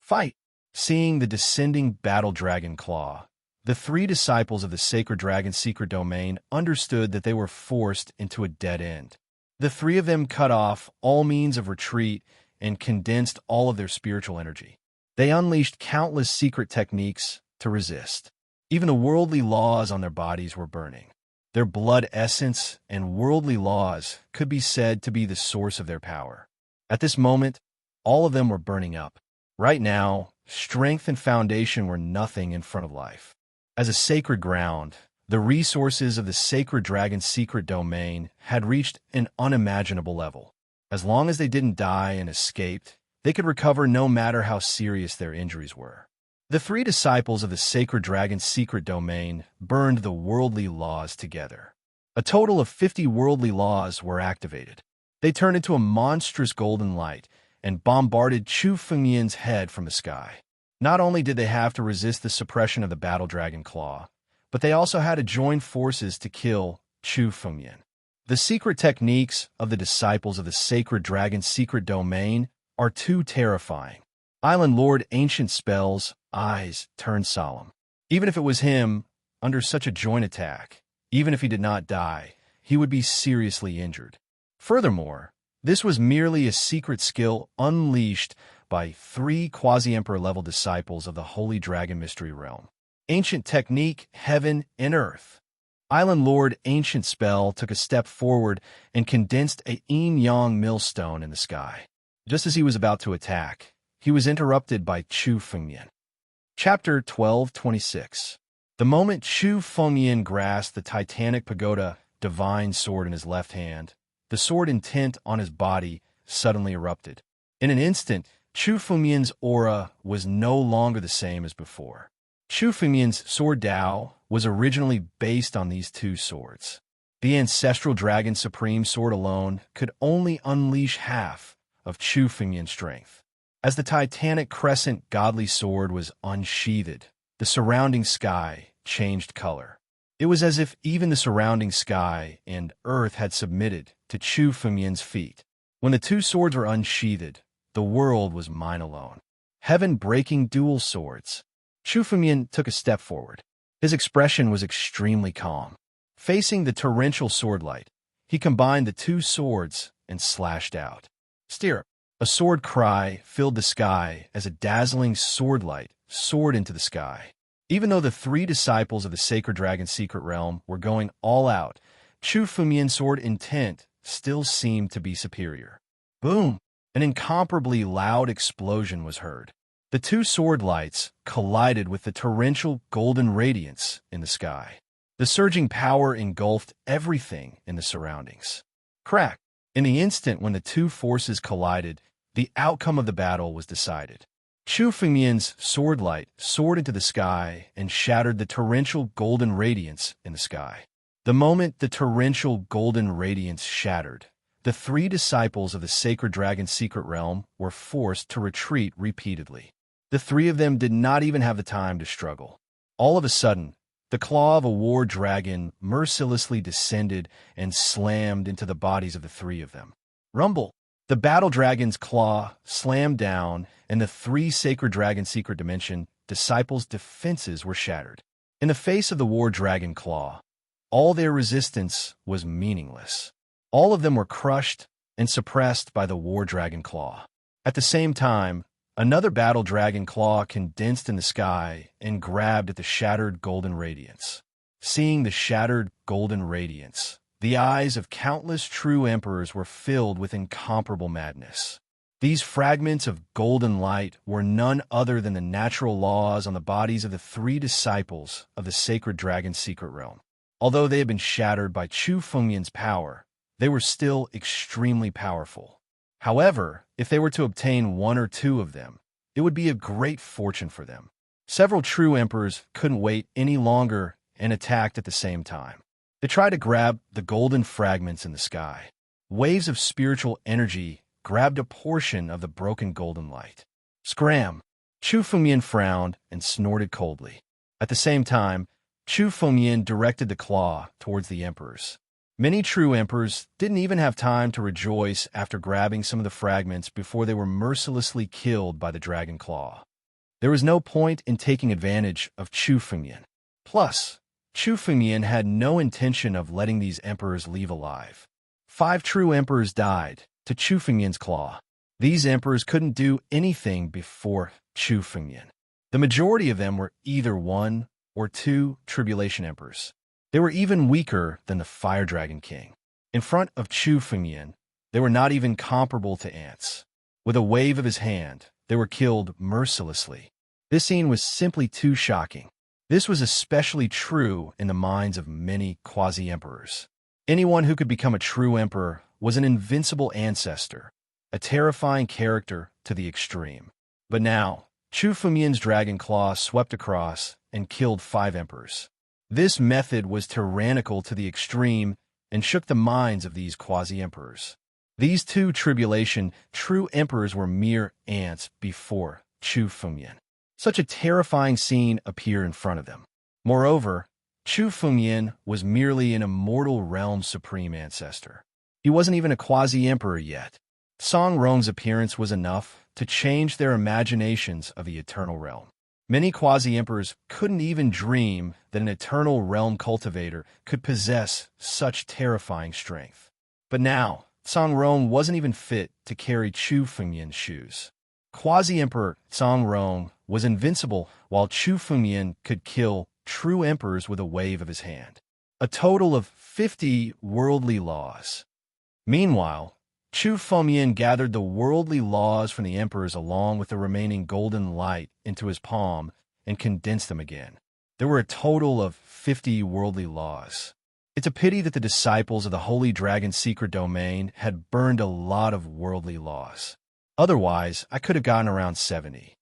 Fight! Seeing the descending battle dragon claw, the three disciples of the sacred dragon's secret domain understood that they were forced into a dead end. The three of them cut off all means of retreat and condensed all of their spiritual energy. They unleashed countless secret techniques to resist. Even the worldly laws on their bodies were burning. Their blood essence and worldly laws could be said to be the source of their power. At this moment, all of them were burning up. Right now, strength and foundation were nothing in front of life. As a sacred ground, the resources of the sacred dragon's secret domain had reached an unimaginable level. As long as they didn't die and escaped, they could recover no matter how serious their injuries were. The three disciples of the sacred dragon's secret domain burned the worldly laws together. A total of 50 worldly laws were activated. They turned into a monstrous golden light and bombarded Chu Fengyan's head from the sky. Not only did they have to resist the suppression of the battle dragon claw, but they also had to join forces to kill Chu Fengyan. The secret techniques of the disciples of the sacred dragon's secret domain are too terrifying. Island Lord Ancient Spell's eyes turned solemn. Even if it was him, under such a joint attack, even if he did not die, he would be seriously injured. Furthermore, this was merely a secret skill unleashed by 3 quasi-emperor level disciples of the Holy Dragon Mystery Realm. Ancient Technique, Heaven and Earth. Island Lord Ancient Spell took a step forward and condensed a yin-yang millstone in the sky. Just as he was about to attack, he was interrupted by Chu Fengyan. Chapter 12:26. The moment Chu Fengyan grasped the Titanic Pagoda divine sword in his left hand, the sword intent on his body suddenly erupted. In an instant, Chu Fengyan's aura was no longer the same as before. Chu Fengyan's sword Dao was originally based on these 2 swords. The ancestral dragon supreme sword alone could only unleash half of Chu Fengyan's strength. As the titanic crescent godly sword was unsheathed, the surrounding sky changed color. It was as if even the surrounding sky and earth had submitted to Chu Fengyan's feet. When the 2 swords were unsheathed, the world was mine alone. Heaven-breaking dual swords. Chu Fengyan took a step forward. His expression was extremely calm. Facing the torrential swordlight, he combined the 2 swords and slashed out. Stirrup. A sword cry filled the sky as a dazzling swordlight soared into the sky. Even though the 3 disciples of the Sacred Dragon's secret realm were going all out, Chu Fengyan's sword intent still seemed to be superior. Boom! An incomparably loud explosion was heard. The 2 sword lights collided with the torrential golden radiance in the sky. The surging power engulfed everything in the surroundings. Crack! In the instant when the 2 forces collided, the outcome of the battle was decided. Chu Fengyan's sword light soared into the sky and shattered the torrential golden radiance in the sky. The moment the torrential golden radiance shattered, the 3 disciples of the Sacred Dragon's secret realm were forced to retreat repeatedly. The 3 of them did not even have the time to struggle. All of a sudden, the claw of a war dragon mercilessly descended and slammed into the bodies of the 3 of them. Rumble! The battle dragon's claw slammed down, and the 3 Sacred Dragon Secret Dimension disciples' defenses were shattered. In the face of the war dragon claw, all their resistance was meaningless. All of them were crushed and suppressed by the war dragon claw. At the same time, another battle dragon claw condensed in the sky and grabbed at the shattered golden radiance. Seeing the shattered golden radiance, the eyes of countless true emperors were filled with incomparable madness. These fragments of golden light were none other than the natural laws on the bodies of the 3 disciples of the Sacred Dragon's secret realm. Although they had been shattered by Chu Fengyan's power, they were still extremely powerful. However, if they were to obtain 1 or 2 of them, it would be a great fortune for them. Several true emperors couldn't wait any longer and attacked at the same time. They tried to grab the golden fragments in the sky. Waves of spiritual energy grabbed a portion of the broken golden light. Scram! Chu Fengyan frowned and snorted coldly. At the same time, Chu Fengyan directed the claw towards the emperors. Many true emperors didn't even have time to rejoice after grabbing some of the fragments before they were mercilessly killed by the dragon claw. There was no point in taking advantage of Chu Fengyan. Plus, Chu Fengyan had no intention of letting these emperors leave alive. 5 true emperors died to Chu Fengyan's claw. These emperors couldn't do anything before Chu Fengyan. The majority of them were either 1 or 2 tribulation emperors. They were even weaker than the Fire Dragon King. In front of Chu Fengyan, they were not even comparable to ants. With a wave of his hand, they were killed mercilessly. This scene was simply too shocking. This was especially true in the minds of many quasi-emperors. Anyone who could become a true emperor was an invincible ancestor, a terrifying character to the extreme. But now, Chu Fengmian's dragon claw swept across and killed 5 emperors. This method was tyrannical to the extreme and shook the minds of these quasi-emperors. These two true emperors were mere ants before Chu Fengmian. Such a terrifying scene appeared in front of them. Moreover, Chu Fengmian was merely an immortal realm's supreme ancestor. He wasn't even a quasi-emperor yet. Song Rong's appearance was enough to change their imaginations of the eternal realm. Many quasi-emperors couldn't even dream that an eternal realm cultivator could possess such terrifying strength. But now, Song Rong wasn't even fit to carry Chu Fengmian's shoes. Quasi-emperor Song Rong was invincible, while Chu Fengmian could kill true emperors with a wave of his hand. A total of 50 worldly laws. Meanwhile, Chu Fengmian gathered the worldly laws from the emperors along with the remaining golden light into his palm and condensed them again. There were a total of 50 worldly laws. It's a pity that the disciples of the Holy Dragon's secret domain had burned a lot of worldly laws. Otherwise, I could have gotten around 70.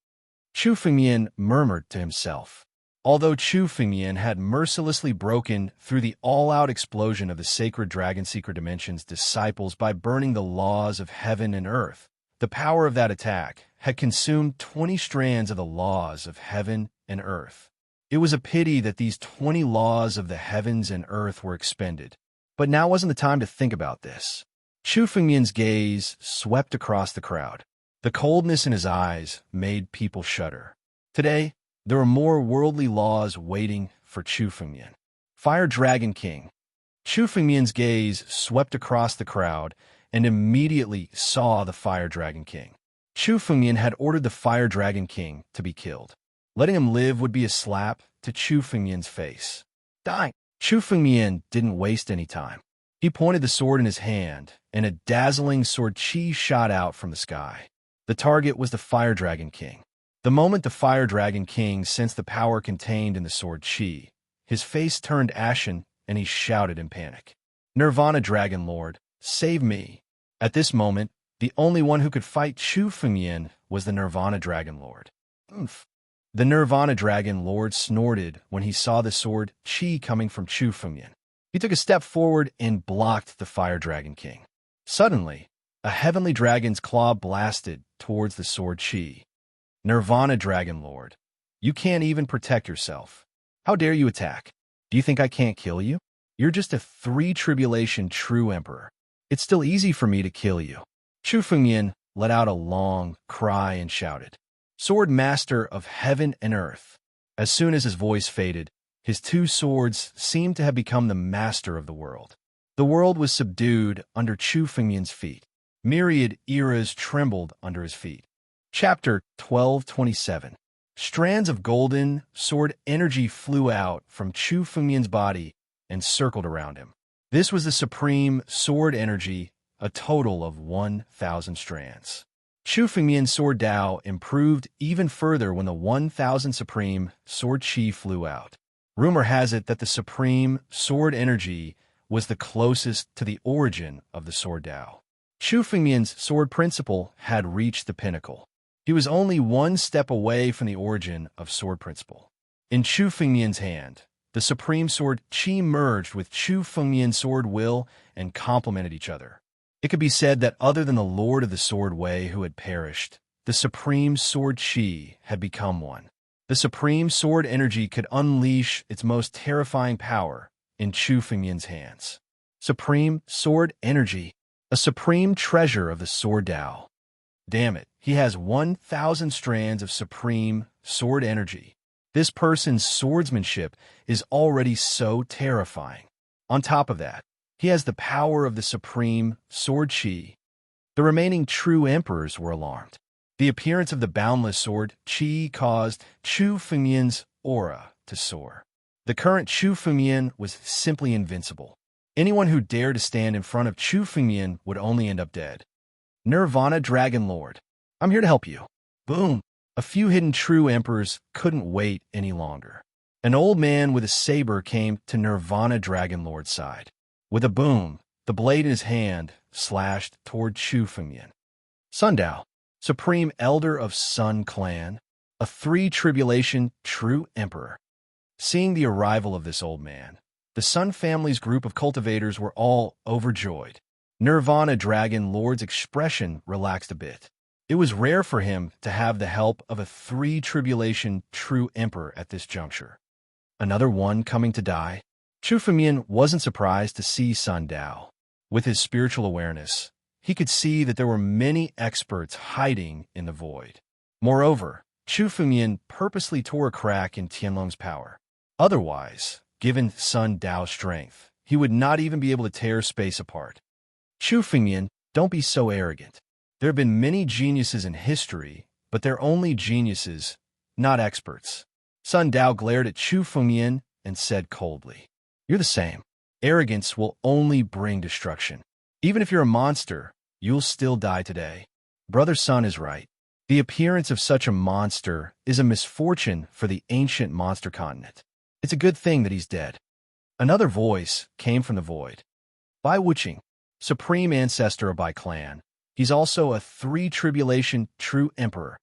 Chu Fengmian murmured to himself. Although Chu Fengmian had mercilessly broken through the all-out explosion of the sacred dragon secret dimension's disciples by burning the laws of heaven and earth, the power of that attack had consumed 20 strands of the laws of heaven and earth. It was a pity that these 20 laws of the heavens and earth were expended. But now wasn't the time to think about this. Chu Fengmian's gaze swept across the crowd. The coldness in his eyes made people shudder. Today, there were more worldly laws waiting for Chu Fengmian. Fire Dragon King. Chu Fengmian's gaze swept across the crowd and immediately saw the Fire Dragon King. Chu Fengmian had ordered the Fire Dragon King to be killed. Letting him live would be a slap to Chu Fengmian's face. Die! Chu Fengmian didn't waste any time. He pointed the sword in his hand, and a dazzling sword chi shot out from the sky. The target was the Fire Dragon King. The moment the Fire Dragon King sensed the power contained in the sword chi, his face turned ashen and he shouted in panic, "Nirvana Dragon Lord, save me!" At this moment, the only one who could fight Chu Fengmian was the Nirvana Dragon Lord. Oomph! The Nirvana Dragon Lord snorted when he saw the sword chi coming from Chu Fengmian. He took a step forward and blocked the Fire Dragon King. Suddenly, a heavenly dragon's claw blasted towards the sword chi. Nirvana Dragon Lord, you can't even protect yourself. How dare you attack? Do you think I can't kill you? You're just a 3-tribulation true emperor. It's still easy for me to kill you. Chu Fengmian let out a long cry and shouted, "Sword Master of Heaven and Earth." As soon as his voice faded, his 2 swords seemed to have become the master of the world. The world was subdued under Chu Fengmian's feet. Myriad eras trembled under his feet. Chapter 1227. Strands of golden sword energy flew out from Chu Fengmian's body and circled around him. This was the supreme sword energy, a total of 1,000 strands. Chu Fengmian's sword Dao improved even further when the 1,000 supreme sword chi flew out. Rumor has it that the supreme sword energy was the closest to the origin of the sword Dao. Chu Fengmian's sword principle had reached the pinnacle. He was only 1 step away from the origin of sword principle. In Chu Fengmian's hand, the supreme sword chi merged with Chu Fengmian's sword will and complemented each other. It could be said that other than the Lord of the Sword Way who had perished, the supreme sword chi had become one. The supreme sword energy could unleash its most terrifying power in Chu Fengmian's hands. Supreme sword energy, a supreme treasure of the sword Dao. Damn it, he has 1,000 strands of supreme sword energy. This person's swordsmanship is already so terrifying. On top of that, he has the power of the supreme sword chi. The remaining true emperors were alarmed. The appearance of the boundless sword chi caused Chu Fengmian's aura to soar. The current Chu Fengmian was simply invincible. Anyone who dared to stand in front of Chu Fengmian would only end up dead. Nirvana Dragon Lord, I'm here to help you. Boom! A few hidden true emperors couldn't wait any longer. An old man with a saber came to Nirvana Dragon Lord's side. With a boom, the blade in his hand slashed toward Chu Fengmian. Sundao, Supreme Elder of Sun Clan, a 3 tribulation true emperor. Seeing the arrival of this old man, the Sun family's group of cultivators were all overjoyed. Nirvana Dragon Lord's expression relaxed a bit. It was rare for him to have the help of a 3 tribulation true emperor at this juncture. Another one coming to die? Chu Fengmian wasn't surprised to see Sun Dao. With his spiritual awareness, he could see that there were many experts hiding in the void. Moreover, Chu Fengmian purposely tore a crack in Tianlong's power. Otherwise, given Sun Dao's strength, he would not even be able to tear space apart. Chu Fengmian, don't be so arrogant. There have been many geniuses in history, but they're only geniuses, not experts. Sun Dao glared at Chu Fengmian and said coldly, "You're the same. Arrogance will only bring destruction. Even if you're a monster, you'll still die today." Brother Sun is right. The appearance of such a monster is a misfortune for the ancient monster continent. It's a good thing that he's dead. Another voice came from the void. Bai Wuqing, supreme ancestor of Bai clan. He's also a 3 tribulation true emperor.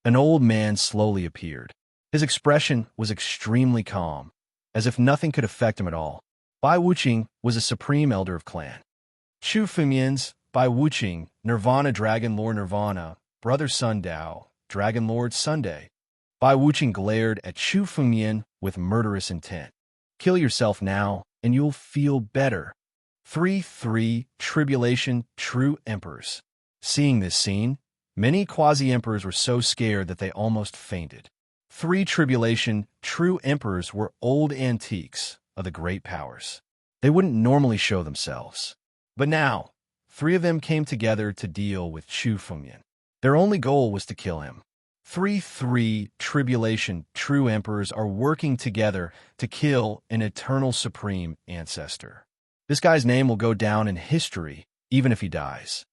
An old man slowly appeared. His expression was extremely calm, as if nothing could affect him at all. Bai Wuqing was a supreme elder of clan. Chu Fengmian's Bai Wuqing, Nirvana Dragon Lord Nirvana, Brother Sun Dao, Dragon Lord Sunday. Bai Wuqing glared at Chu Fengmian with murderous intent. Kill yourself now, and you'll feel better. 3 tribulation true emperors. Seeing this scene, many quasi-emperors were so scared that they almost fainted. 3 tribulation true emperors were old antiques of the great powers. They wouldn't normally show themselves. But now, 3 of them came together to deal with Chu Fengmian. Their only goal was to kill him. 3 tribulation true emperors are working together to kill an eternal supreme ancestor. This guy's name will go down in history, even if he dies.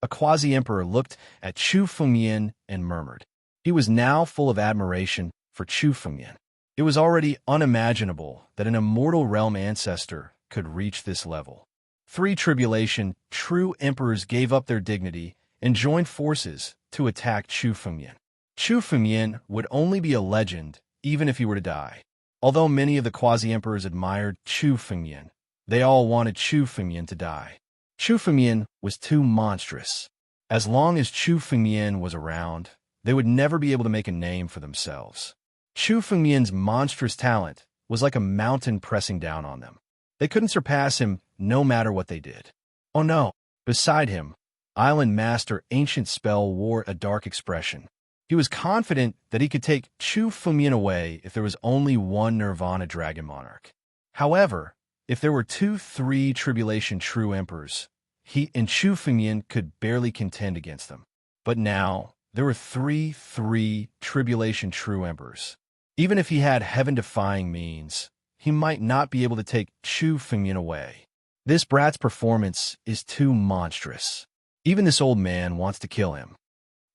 A quasi-emperor looked at Chu Fengmian and murmured. He was now full of admiration for Chu Fengmian. It was already unimaginable that an immortal realm ancestor could reach this level. 3 tribulation true emperors gave up their dignity and joined forces to attack Chu Fengmian. Chu Fengmian would only be a legend even if he were to die. Although many of the quasi-emperors admired Chu Fengmian, they all wanted Chu Fengmian to die. Chu Fengmian was too monstrous. As long as Chu Fengmian was around, they would never be able to make a name for themselves. Chu Fengmian's monstrous talent was like a mountain pressing down on them. They couldn't surpass him no matter what they did. Oh no! Beside him, Island Master Ancient Spell wore a dark expression. He was confident that he could take Chu Fengmian away if there was only one Nirvana Dragon Monarch. However, if there were 2 3 tribulation true emperors, he and Chu Fengmian could barely contend against them. But now, there were 3 tribulation true emperors. Even if he had heaven-defying means, he might not be able to take Chu Fengmian away. This brat's performance is too monstrous. Even this old man wants to kill him.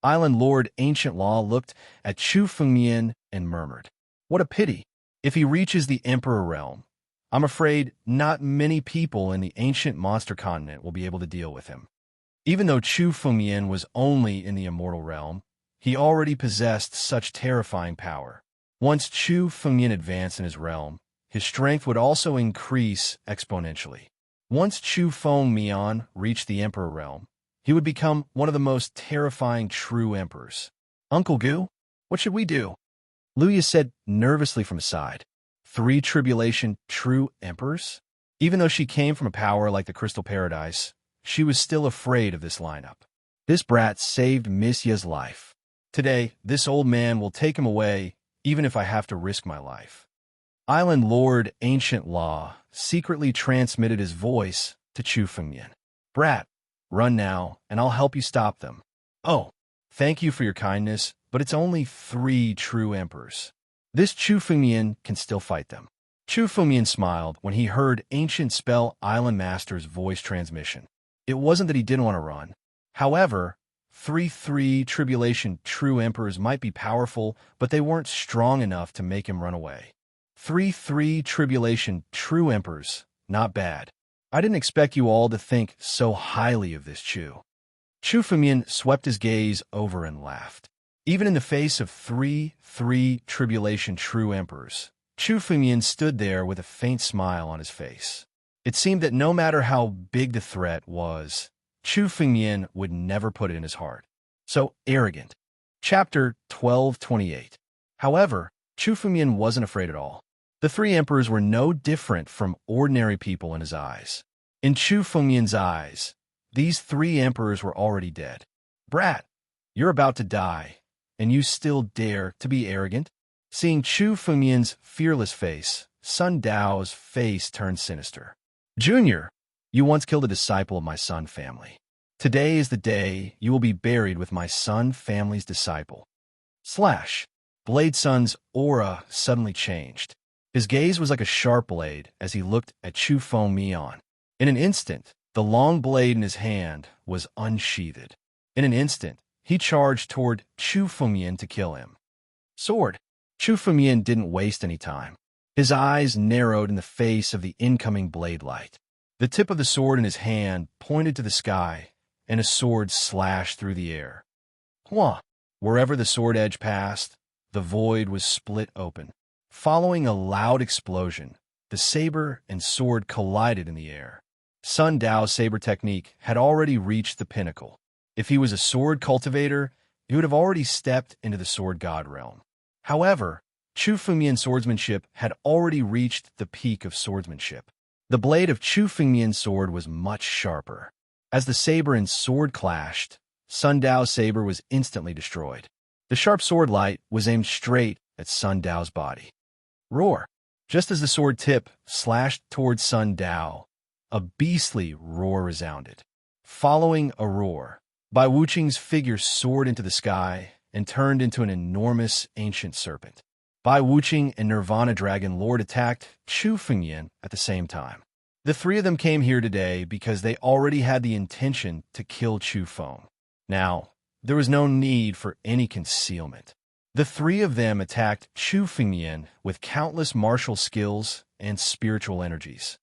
Island Lord Ancient Law looked at Chu Fengmian and murmured, "What a pity. If he reaches the Emperor realm, I'm afraid not many people in the ancient monster continent will be able to deal with him." Even though Chu Fengmian was only in the immortal realm, he already possessed such terrifying power. Once Chu Fengmian advanced in his realm, his strength would also increase exponentially. Once Chu Fengmian reached the Emperor realm, he would become one of the most terrifying true emperors. "Uncle Gu, what should we do?" Luya said nervously from his side. 3 tribulation true emperors? Even though she came from a power like the Crystal Paradise, she was still afraid of this lineup. This brat saved Miss Ye's life. Today, this old man will take him away, even if I have to risk my life. Island Lord Ancient Law secretly transmitted his voice to Chu Fengmian. "Brat, run now, and I'll help you stop them." "Oh, thank you for your kindness, but it's only 3 true emperors. This Chu Fengmian can still fight them." Chu Fengmian smiled when he heard Ancient Spell Island Master's voice transmission. It wasn't that he didn't want to run. However, 3 tribulation true emperors might be powerful, but they weren't strong enough to make him run away. 3 tribulation true emperors, not bad. I didn't expect you all to think so highly of this Chu. Chu Fengmian swept his gaze over and laughed. Even in the face of three tribulation true emperors, Chu Fengmian stood there with a faint smile on his face. It seemed that no matter how big the threat was, Chu Fengmian would never put it in his heart. So arrogant. Chapter 1228. However, Chu Fengmian wasn't afraid at all. The three emperors were no different from ordinary people in his eyes. In Chu Fengmian's eyes, these three emperors were already dead. Brat, you're about to die, and you still dare to be arrogant? Seeing Chu Fengmian's fearless face, Sun Dao's face turned sinister. Junior, you once killed a disciple of my Sun family. Today is the day you will be buried with my Sun family's disciple. Slash. Blade Sun's aura suddenly changed. His gaze was like a sharp blade as he looked at Chu Fengmian. In an instant, the long blade in his hand was unsheathed. In an instant, he charged toward Chu Fengmian to kill him. Sword. Chu Fengmian didn't waste any time. His eyes narrowed in the face of the incoming blade light. The tip of the sword in his hand pointed to the sky, and a sword slashed through the air. Hua! Wherever the sword edge passed, the void was split open. Following a loud explosion, the saber and sword collided in the air. Sun Dao's saber technique had already reached the pinnacle. If he was a sword cultivator, he would have already stepped into the sword god realm. However, Chu Fengmian's swordsmanship had already reached the peak of swordsmanship. The blade of Chu Fengmian's sword was much sharper. As the saber and sword clashed, Sun Dao's saber was instantly destroyed. The sharp sword light was aimed straight at Sun Dao's body. Roar! Just as the sword tip slashed towards Sun Dao, a beastly roar resounded. Following a roar, Bai Wuqing's figure soared into the sky and turned into an enormous ancient serpent. Bai Wuqing and Nirvana Dragon Lord attacked Chu Fengmian at the same time. The three of them came here today because they already had the intention to kill Chu Feng. Now, there was no need for any concealment. The three of them attacked Chu Fengmian with countless martial skills and spiritual energies.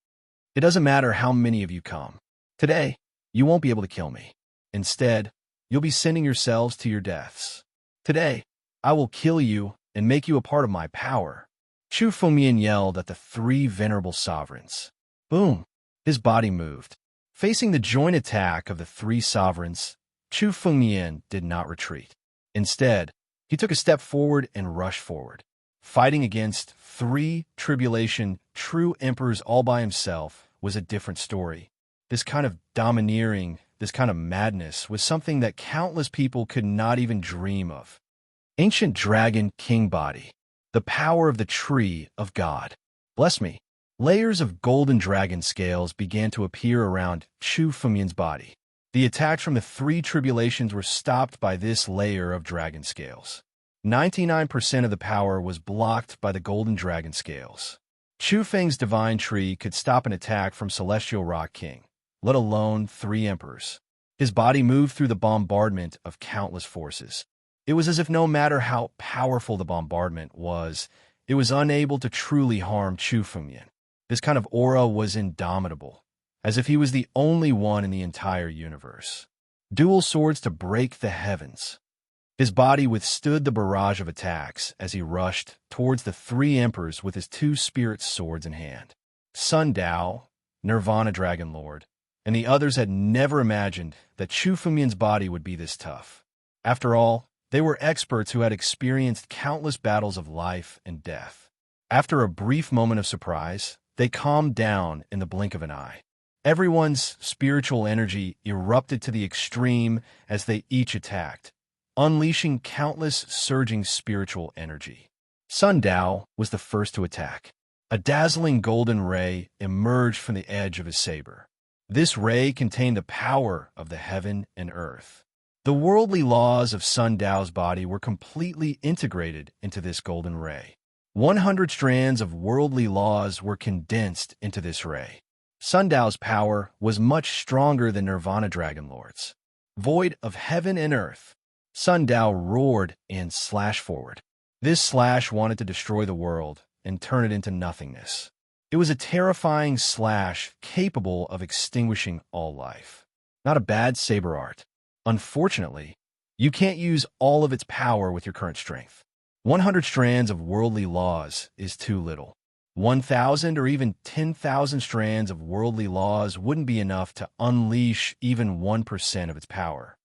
It doesn't matter how many of you come. Today, you won't be able to kill me. Instead, you'll be sending yourselves to your deaths. Today, I will kill you and make you a part of my power. Chu Fengmian yelled at the three venerable sovereigns. Boom! His body moved. Facing the joint attack of the three sovereigns, Chu Fengmian did not retreat. Instead, he took a step forward and rushed forward. Fighting against three tribulation true emperors all by himself was a different story. This kind of domineering, this kind of madness was something that countless people could not even dream of. Ancient Dragon King Body, the power of the Tree of God. Bless me. Layers of golden dragon scales began to appear around Chu Fengmian's body. The attacks from the three tribulations were stopped by this layer of dragon scales. 99% of the power was blocked by the golden dragon scales. Chu Feng's divine tree could stop an attack from Celestial Rock King, let alone three emperors. His body moved through the bombardment of countless forces. It was as if no matter how powerful the bombardment was, it was unable to truly harm Chu Fengmian. This kind of aura was indomitable, as if he was the only one in the entire universe. Dual swords to break the heavens. His body withstood the barrage of attacks as he rushed towards the three emperors with his two spirit swords in hand. Sun Dao, Nirvana Dragon Lord, and the others had never imagined that Chu Fengmian's body would be this tough. After all, they were experts who had experienced countless battles of life and death. After a brief moment of surprise, they calmed down in the blink of an eye. Everyone's spiritual energy erupted to the extreme as they each attacked, unleashing countless surging spiritual energy. Sun Dao was the first to attack. A dazzling golden ray emerged from the edge of his saber. This ray contained the power of the heaven and earth. The worldly laws of Sun Dao's body were completely integrated into this golden ray. 100 strands of worldly laws were condensed into this ray. Sun Dao's power was much stronger than Nirvana Dragon Lord's. Void of heaven and earth, Sun Dao roared and slashed forward. This slash wanted to destroy the world and turn it into nothingness. It was a terrifying slash capable of extinguishing all life. Not a bad saber art. Unfortunately, You can't use all of its power with your current strength. 100 strands of worldly laws is too little. 1,000 or even 10,000 strands of worldly laws wouldn't be enough to unleash even 1% of its power.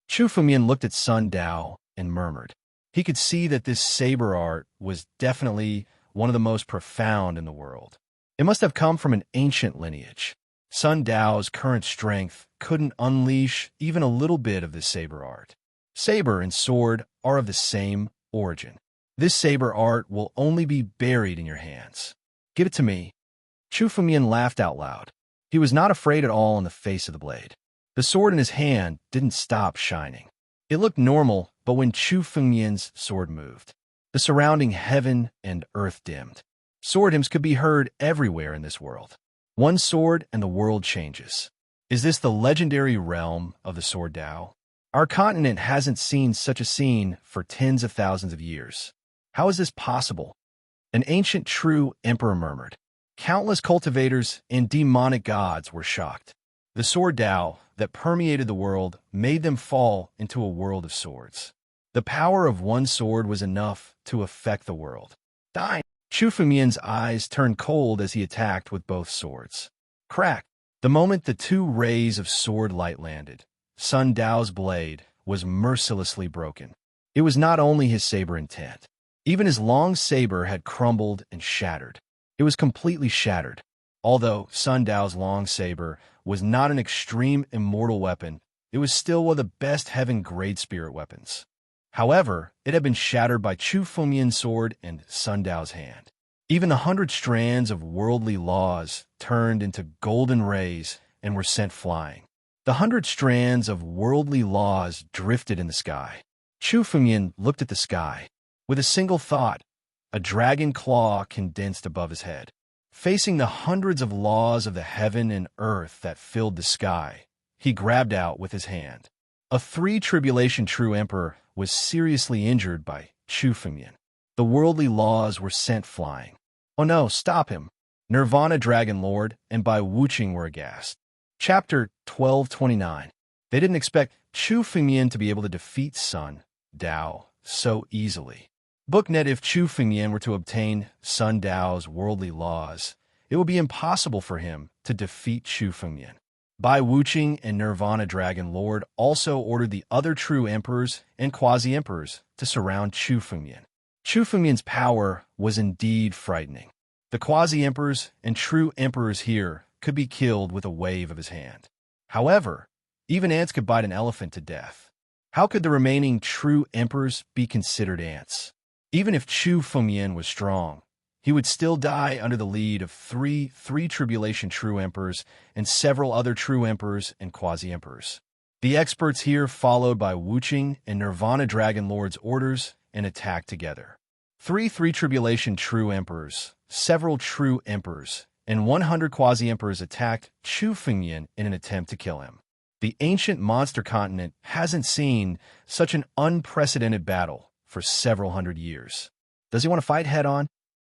Chu Fengmian looked at Sun Dao and murmured. He could see that this saber art was definitely one of the most profound in the world. It must have come from an ancient lineage. Sun Dao's current strength couldn't unleash even a little bit of this saber art. Saber and sword are of the same origin. This saber art will only be buried in your hands. Give it to me. Chu Fengmian laughed out loud. He was not afraid at all in the face of the blade. The sword in his hand didn't stop shining. It looked normal, but when Chu Fengmian's sword moved, the surrounding heaven and earth dimmed. Sword hymns could be heard everywhere in this world. One sword and the world changes. Is this the legendary realm of the Sword Dao? Our continent hasn't seen such a scene for tens of thousands of years. How is this possible? An ancient true emperor murmured. Countless cultivators and demonic gods were shocked. The Sword Dao that permeated the world made them fall into a world of swords. The power of one sword was enough to affect the world. Die! Chu Fengmian's eyes turned cold as he attacked with both swords. Crack! The moment the two rays of sword light landed, Sun Dao's blade was mercilessly broken. It was not only his saber intent. Even his long saber had crumbled and shattered. It was completely shattered. Although Sun Dao's long saber was not an extreme immortal weapon, it was still one of the best heaven-grade spirit weapons. However, it had been shattered by Chu Fengmian's sword and Sun Dao's hand. Even the 100 strands of worldly laws turned into golden rays and were sent flying. The 100 strands of worldly laws drifted in the sky. Chu Fengmian looked at the sky. With a single thought, a dragon claw condensed above his head. Facing the hundreds of laws of the heaven and earth that filled the sky, he grabbed out with his hand. A three-tribulation true emperor was seriously injured by Chu Fengmian. The worldly laws were sent flying. Oh no, stop him! Nirvana Dragon Lord and Bai Wuqing were aghast. Chapter 1229. They didn't expect Chu Fengmian to be able to defeat Sun Dao so easily. Booknet. If Chu Fengmian were to obtain Sun Dao's worldly laws, it would be impossible for him to defeat Chu Fengmian. Bai Wuqing and Nirvana Dragon Lord also ordered the other true emperors and quasi-emperors to surround Chu Fengmian. Chu Fengmian's power was indeed frightening. The quasi-emperors and true emperors here could be killed with a wave of his hand. However, even ants could bite an elephant to death. How could the remaining true emperors be considered ants? Even if Chu Fengmian was strong, he would still die under the lead of three tribulation true emperors and several other true emperors and quasi-emperors. The experts here followed Bai Wuqing and Nirvana Dragon Lord's orders and attacked together. Three tribulation true emperors, several true emperors, and 100 quasi-emperors attacked Chu Fengmian in an attempt to kill him. The ancient monster continent hasn't seen such an unprecedented battle for several hundred years. Does he want to fight head-on?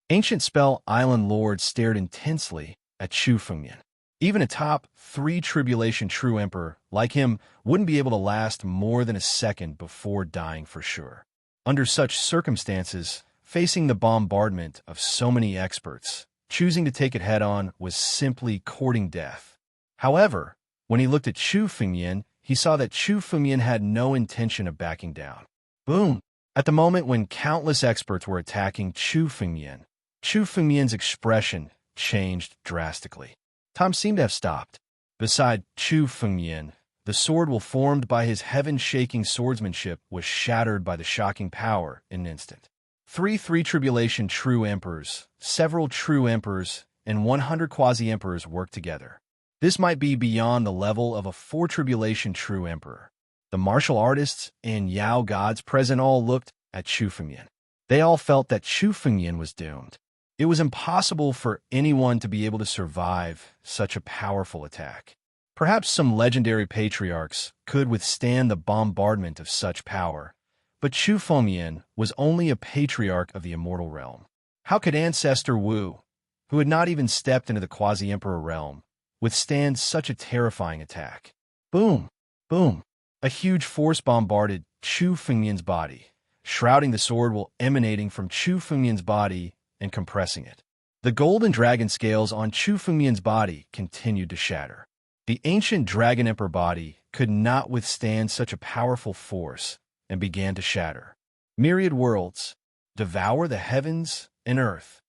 Ancient Spell Island Lord stared intensely at Chu Fengmian. Even a top 3 tribulation true emperor like him wouldn't be able to last more than a second before dying for sure. Under such circumstances, facing the bombardment of so many experts, choosing to take it head-on was simply courting death. However, when he looked at Chu Fengmian, he saw that Chu Fengmian had no intention of backing down. Boom! At the moment when countless experts were attacking Chu Fengmian's expression changed drastically. Time seemed to have stopped. Beside Chu Fengmian, the sword will formed by his heaven-shaking swordsmanship was shattered by the shocking power in an instant. Three tribulation true emperors, several true emperors, and 100 quasi-emperors worked together. This might be beyond the level of a 4 tribulation true emperor. The martial artists and Yao gods present all looked at Chu Fengmian. They all felt that Chu Fengmian was doomed. It was impossible for anyone to be able to survive such a powerful attack. Perhaps some legendary patriarchs could withstand the bombardment of such power, but Chu Fengmian was only a patriarch of the immortal realm. How could Ancestor Wu, who had not even stepped into the quasi-emperor realm, withstand such a terrifying attack? Boom! Boom! A huge force bombarded Chu Fengmian's body, shrouding the sword while emanating from Chu Fengmian's body and compressing it. The golden dragon scales on Chu Fengmian's body continued to shatter. The ancient Dragon Emperor body could not withstand such a powerful force and began to shatter. Myriad worlds, devour the heavens and earth.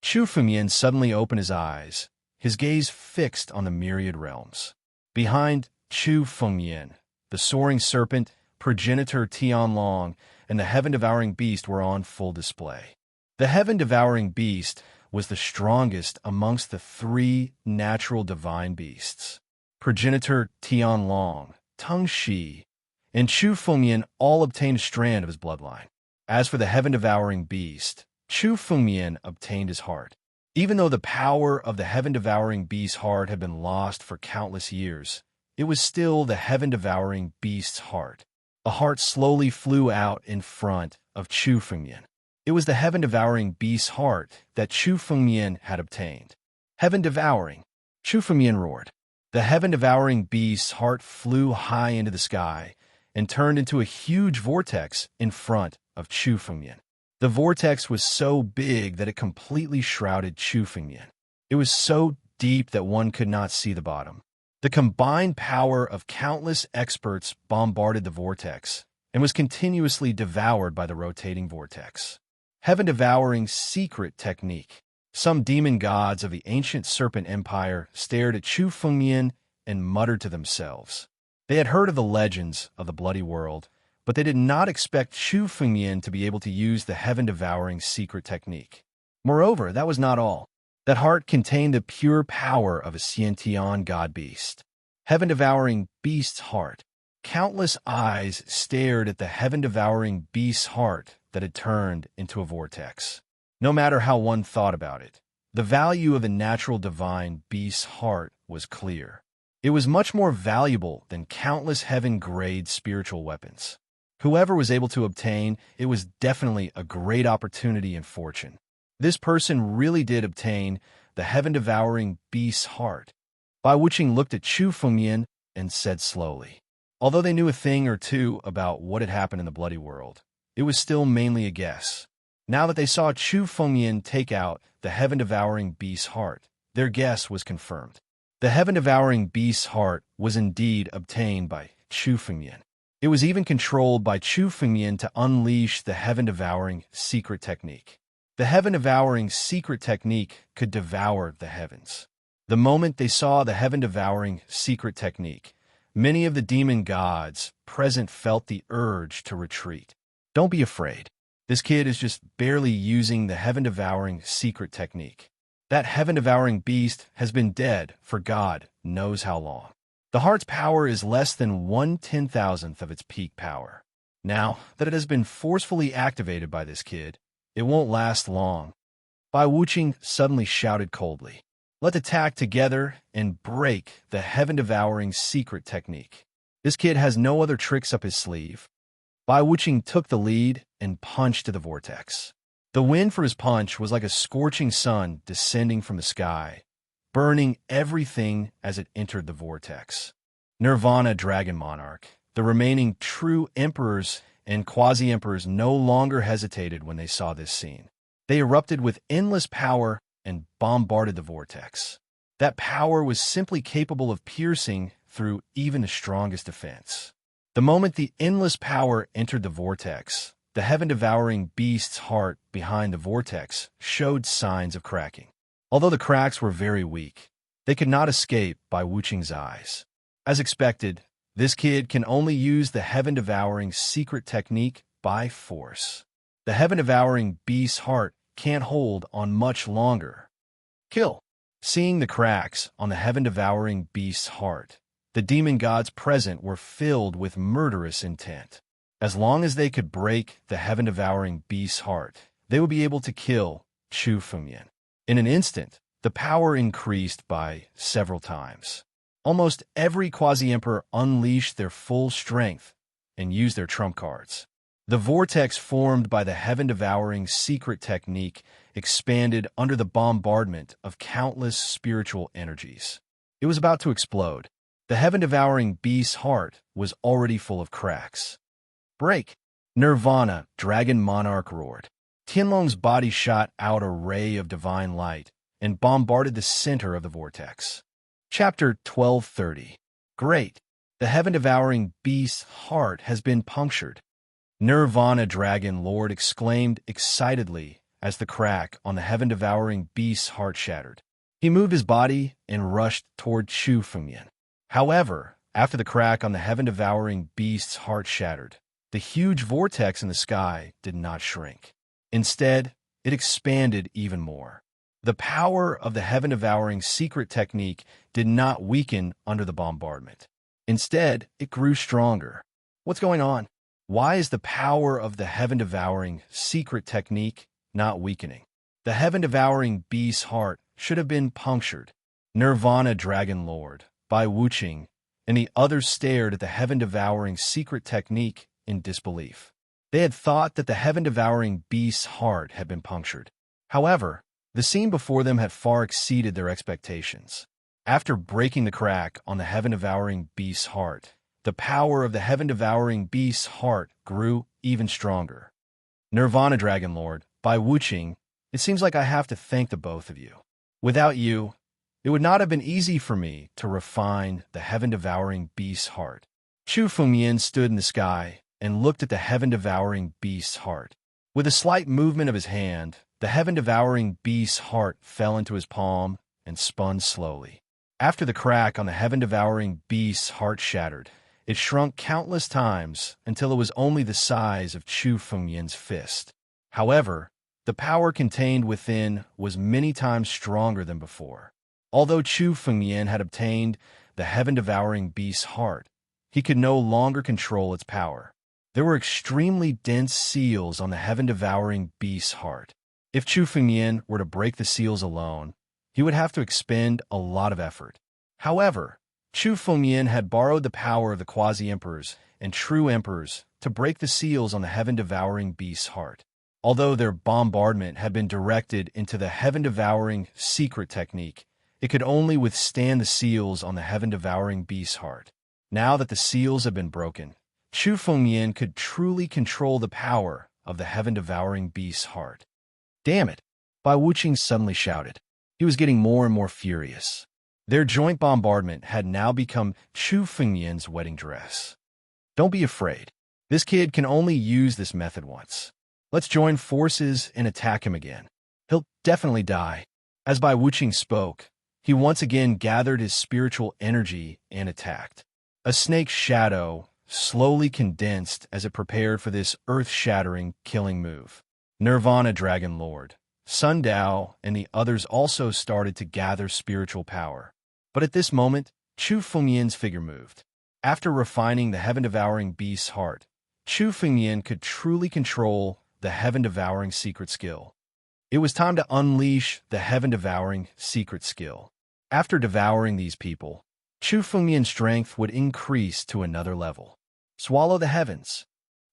Chu Fengmian suddenly opened his eyes, his gaze fixed on the myriad realms. Behind Chu Fengmian, the soaring serpent, progenitor Tianlong, and the heaven-devouring beast were on full display. The heaven-devouring beast was the strongest amongst the three natural divine beasts. Progenitor Tianlong, Teng Shi, and Chu Fengmian all obtained a strand of his bloodline. As for the heaven-devouring beast, Chu Fengmian obtained his heart. Even though the power of the heaven-devouring beast's heart had been lost for countless years, it was still the heaven-devouring beast's heart. A heart slowly flew out in front of Chu Fengmian. It was the heaven-devouring beast's heart that Chu Fengmian had obtained. Heaven-devouring, Chu Fengmian roared. The heaven-devouring beast's heart flew high into the sky and turned into a huge vortex in front of Chu Fengmian. The vortex was so big that it completely shrouded Chu Fengmian. It was so deep that one could not see the bottom. The combined power of countless experts bombarded the vortex and was continuously devoured by the rotating vortex. Heaven-devouring secret technique. Some demon gods of the ancient serpent empire stared at Chu Fengmian and muttered to themselves. They had heard of the legends of the bloody world, but they did not expect Chu Fengmian to be able to use the heaven-devouring secret technique. Moreover, that was not all. That heart contained the pure power of a Xiantian god-beast. Heaven-devouring beast's heart. Countless eyes stared at the heaven-devouring beast's heart that had turned into a vortex. No matter how one thought about it, the value of the natural divine beast's heart was clear. It was much more valuable than countless heaven-grade spiritual weapons. Whoever was able to obtain it was definitely a great opportunity and fortune. This person really did obtain the heaven-devouring beast's heart. Bai Wuqing looked at Chu Fengmian and said slowly. Although they knew a thing or two about what had happened in the bloody world, it was still mainly a guess. Now that they saw Chu Fengmian take out the heaven-devouring beast's heart, their guess was confirmed. The heaven-devouring beast's heart was indeed obtained by Chu Fengmian. It was even controlled by Chu Fengmian to unleash the heaven-devouring secret technique. The heaven-devouring secret technique could devour the heavens. The moment they saw the heaven-devouring secret technique, many of the demon gods present felt the urge to retreat. Don't be afraid. This kid is just barely using the heaven-devouring secret technique. That heaven-devouring beast has been dead for God knows how long. The heart's power is less than 1/10,000th of its peak power. Now that it has been forcefully activated by this kid, it won't last long. Bai Wuqing suddenly shouted coldly. Let's attack together and break the heaven-devouring secret technique. This kid has no other tricks up his sleeve. Bai Wuqing took the lead and punched to the vortex. The wind for his punch was like a scorching sun descending from the sky, burning everything as it entered the vortex. Nirvana Dragon Monarch, the remaining true emperors and quasi-emperors no longer hesitated when they saw this scene. They erupted with endless power and bombarded the vortex. That power was simply capable of piercing through even the strongest defense. The moment the endless power entered the vortex, the heaven-devouring beast's heart behind the vortex showed signs of cracking. Although the cracks were very weak, they could not escape Bai Wuqing's eyes. As expected, this kid can only use the heaven-devouring secret technique by force. The heaven-devouring beast's heart can't hold on much longer. Kill! Seeing the cracks on the heaven-devouring beast's heart, the demon gods present were filled with murderous intent. As long as they could break the heaven-devouring beast's heart, they would be able to kill Chu Fengmian. In an instant, the power increased by several times. Almost every quasi-emperor unleashed their full strength and used their trump cards. The vortex formed by the heaven-devouring secret technique expanded under the bombardment of countless spiritual energies. It was about to explode. The heaven-devouring beast's heart was already full of cracks. Break! Nirvana, Dragon Monarch roared. Tianlong's body shot out a ray of divine light and bombarded the center of the vortex. Chapter 1230. Great! The heaven-devouring beast's heart has been punctured. Nirvana Dragon Lord exclaimed excitedly as the crack on the heaven-devouring beast's heart shattered. He moved his body and rushed toward Chu Fengyan. However, after the crack on the heaven-devouring beast's heart shattered, the huge vortex in the sky did not shrink. Instead, it expanded even more. The power of the heaven-devouring secret technique did not weaken under the bombardment. Instead, it grew stronger. What's going on? Why is the power of the heaven-devouring secret technique not weakening? The heaven-devouring beast's heart should have been punctured. Nirvana Dragon Lord, Bai Wuqing, and the others stared at the heaven-devouring secret technique in disbelief. They had thought that the heaven-devouring beast's heart had been punctured. However, the scene before them had far exceeded their expectations. After breaking the crack on the heaven-devouring beast's heart, the power of the heaven-devouring beast's heart grew even stronger. Nirvana Dragon Lord, Bai Wuqing, it seems like I have to thank the both of you. Without you, it would not have been easy for me to refine the heaven-devouring beast's heart. Chu Fengyan stood in the sky and looked at the heaven-devouring beast's heart. With a slight movement of his hand, the heaven-devouring beast's heart fell into his palm and spun slowly. After the crack on the heaven-devouring beast's heart shattered, it shrunk countless times until it was only the size of Chu Fengyan's fist. However, the power contained within was many times stronger than before. Although Chu Fengyan had obtained the heaven-devouring beast's heart, he could no longer control its power. There were extremely dense seals on the heaven-devouring beast's heart. If Chu Fengyan were to break the seals alone, he would have to expend a lot of effort. However, Chu Fengyan had borrowed the power of the quasi-emperors and true emperors to break the seals on the heaven-devouring beast's heart. Although their bombardment had been directed into the heaven-devouring secret technique, it could only withstand the seals on the heaven-devouring beast's heart. Now that the seals had been broken, Chu Fengyan could truly control the power of the heaven-devouring beast's heart. Damn it! Bai Wuqing suddenly shouted. He was getting more and more furious. Their joint bombardment had now become Chu Fengyan's wedding dress. Don't be afraid. This kid can only use this method once. Let's join forces and attack him again. He'll definitely die. As Bai Wuqing spoke, he once again gathered his spiritual energy and attacked. A snake's shadow slowly condensed as it prepared for this earth-shattering killing move. Nirvana Dragon Lord, Sun Dao, and the others also started to gather spiritual power. But at this moment, Chu Fengyan's figure moved. After refining the heaven-devouring beast's heart, Chu Fengyan could truly control the heaven-devouring secret skill. It was time to unleash the heaven-devouring secret skill. After devouring these people, Chu Fengyan's strength would increase to another level. Swallow the heavens.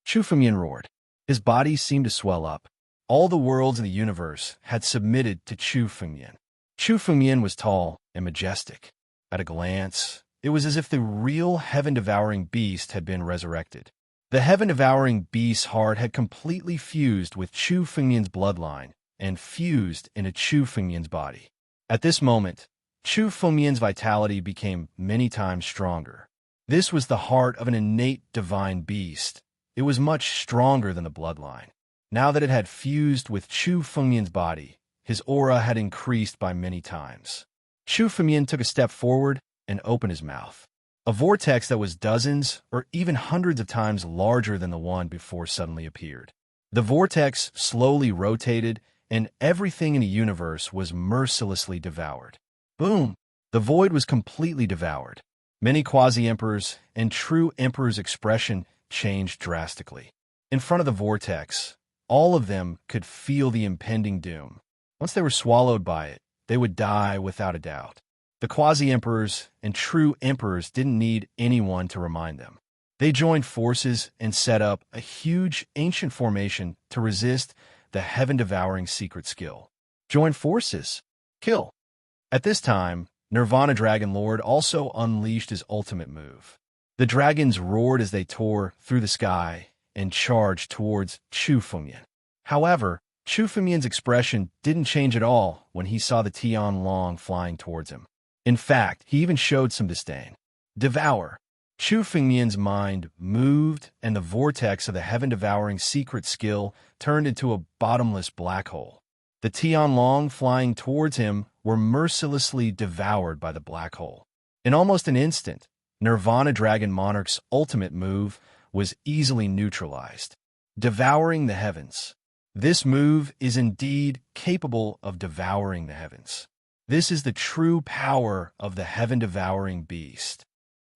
Chu Fengyan roared. His body seemed to swell up. All the worlds in the universe had submitted to Chu Fengyan. Chu Fengyan was tall and majestic. At a glance, it was as if the real heaven-devouring beast had been resurrected. The heaven-devouring beast's heart had completely fused with Chu Fengyan's bloodline and fused into Chu Fengyan's body. At this moment, Chu Fengyan's vitality became many times stronger. This was the heart of an innate divine beast. It was much stronger than the bloodline. Now that it had fused with Chu Fengyan's body, his aura had increased by many times. Chu Fengyan took a step forward and opened his mouth. A vortex that was dozens or even hundreds of times larger than the one before suddenly appeared. The vortex slowly rotated, and everything in the universe was mercilessly devoured. Boom! The void was completely devoured. Many quasi-emperors and true emperors' expression changed drastically. In front of the vortex, all of them could feel the impending doom. Once they were swallowed by it, they would die without a doubt. The quasi-emperors and true emperors didn't need anyone to remind them. They joined forces and set up a huge ancient formation to resist the heaven-devouring secret skill. Join forces. Kill. At this time, Nirvana Dragon Lord also unleashed his ultimate move. The dragons roared as they tore through the sky, and charged towards Chu Fengmian. However, Chu Fengmian's expression didn't change at all when he saw the Tianlong flying towards him. In fact, he even showed some disdain. Devour. Chu Fengmian's mind moved, and the vortex of the heaven-devouring secret skill turned into a bottomless black hole. The Tianlong flying towards him were mercilessly devoured by the black hole. In almost an instant, Nirvana Dragon Monarch's ultimate move was easily neutralized. Devouring the heavens. This move is indeed capable of devouring the heavens. This is the true power of the heaven-devouring beast.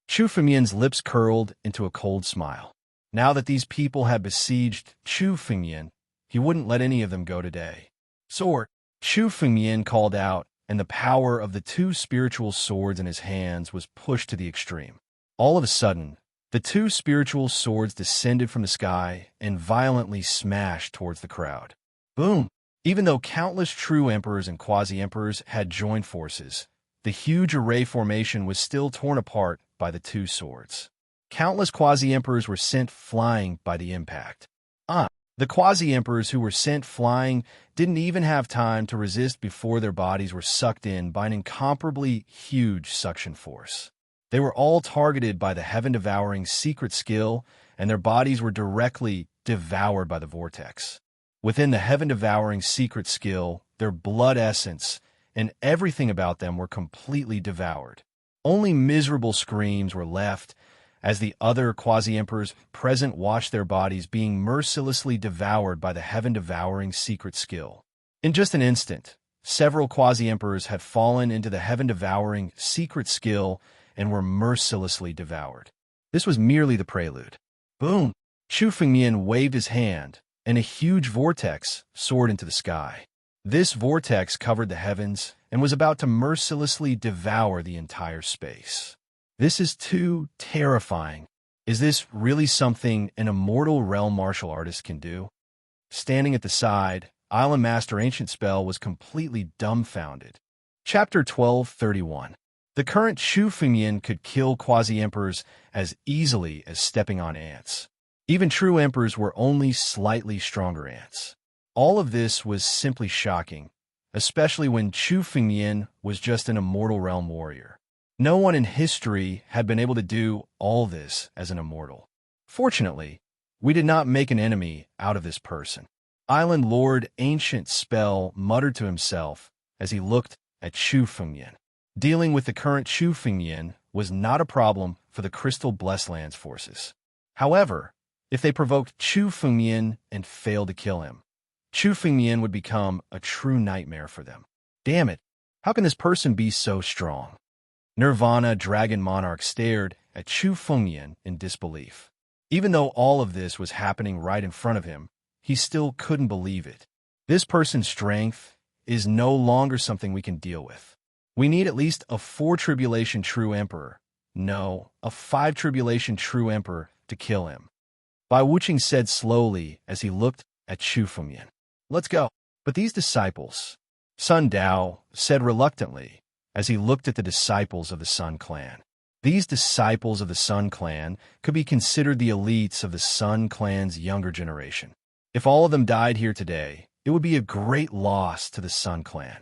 Chu Fengmian's lips curled into a cold smile. Now that these people had besieged Chu Fengmian, he wouldn't let any of them go today. Sword. Chu Fengmian called out, and the power of the two spiritual swords in his hands was pushed to the extreme. All of a sudden, the two spiritual swords descended from the sky and violently smashed towards the crowd. Boom! Even though countless true emperors and quasi-emperors had joined forces, the huge array formation was still torn apart by the two swords. Countless quasi-emperors were sent flying by the impact. The quasi-emperors who were sent flying didn't even have time to resist before their bodies were sucked in by an incomparably huge suction force. They were all targeted by the heaven-devouring secret skill, and their bodies were directly devoured by the vortex. Within the heaven-devouring secret skill, their blood essence and everything about them were completely devoured. Only miserable screams were left as the other quasi-emperors present watched their bodies being mercilessly devoured by the heaven-devouring secret skill. In just an instant, several quasi-emperors had fallen into the heaven-devouring secret skill and were mercilessly devoured. This was merely the prelude. Boom! Chu Fengmian waved his hand, and a huge vortex soared into the sky. This vortex covered the heavens and was about to mercilessly devour the entire space. This is too terrifying. Is this really something an immortal realm martial artist can do? Standing at the side, Island Master Ancient Spell was completely dumbfounded. Chapter 12:31. The current Chu Fengmian could kill quasi-emperors as easily as stepping on ants. Even true emperors were only slightly stronger ants. All of this was simply shocking, especially when Chu Fengmian was just an immortal realm warrior. No one in history had been able to do all this as an immortal. Fortunately, we did not make an enemy out of this person. Island Lord Ancient Spell muttered to himself as he looked at Chu Fengmian. Dealing with the current Chu Fengmian was not a problem for the Crystal Blessed Lands forces. However, if they provoked Chu Fengmian and failed to kill him, Chu Fengmian would become a true nightmare for them. Damn it, how can this person be so strong? Nirvana Dragon Monarch stared at Chu Fengmian in disbelief. Even though all of this was happening right in front of him, he still couldn't believe it. This person's strength is no longer something we can deal with. We need at least a 4 Tribulation True Emperor. No, a 5 Tribulation True Emperor to kill him. Bai Wuqing said slowly as he looked at Chu Fengmian. Let's go. But these disciples, Sun Dao said reluctantly as he looked at the disciples of the Sun Clan. These disciples of the Sun Clan could be considered the elites of the Sun Clan's younger generation. If all of them died here today, it would be a great loss to the Sun Clan.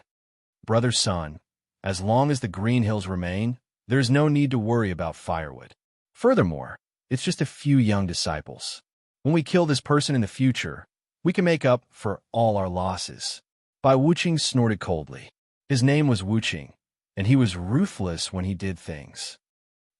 Brother Sun, as long as the Green Hills remain, there is no need to worry about firewood. Furthermore, it's just a few young disciples. When we kill this person in the future, we can make up for all our losses. Bai Wuqing snorted coldly. His name was Wuqing, and he was ruthless when he did things.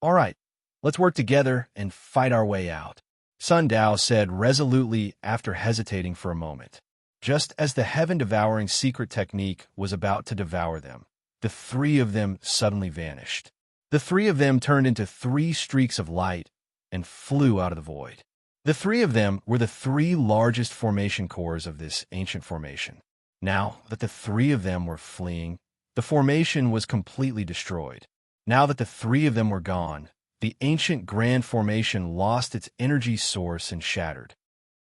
All right, let's work together and fight our way out, Sun Dao said resolutely after hesitating for a moment. Just as the heaven-devouring secret technique was about to devour them, the 3 of them suddenly vanished. The 3 of them turned into 3 streaks of light and flew out of the void. The 3 of them were the 3 largest formation cores of this ancient formation. Now that the 3 of them were fleeing, the formation was completely destroyed. Now that the 3 of them were gone, the ancient grand formation lost its energy source and shattered.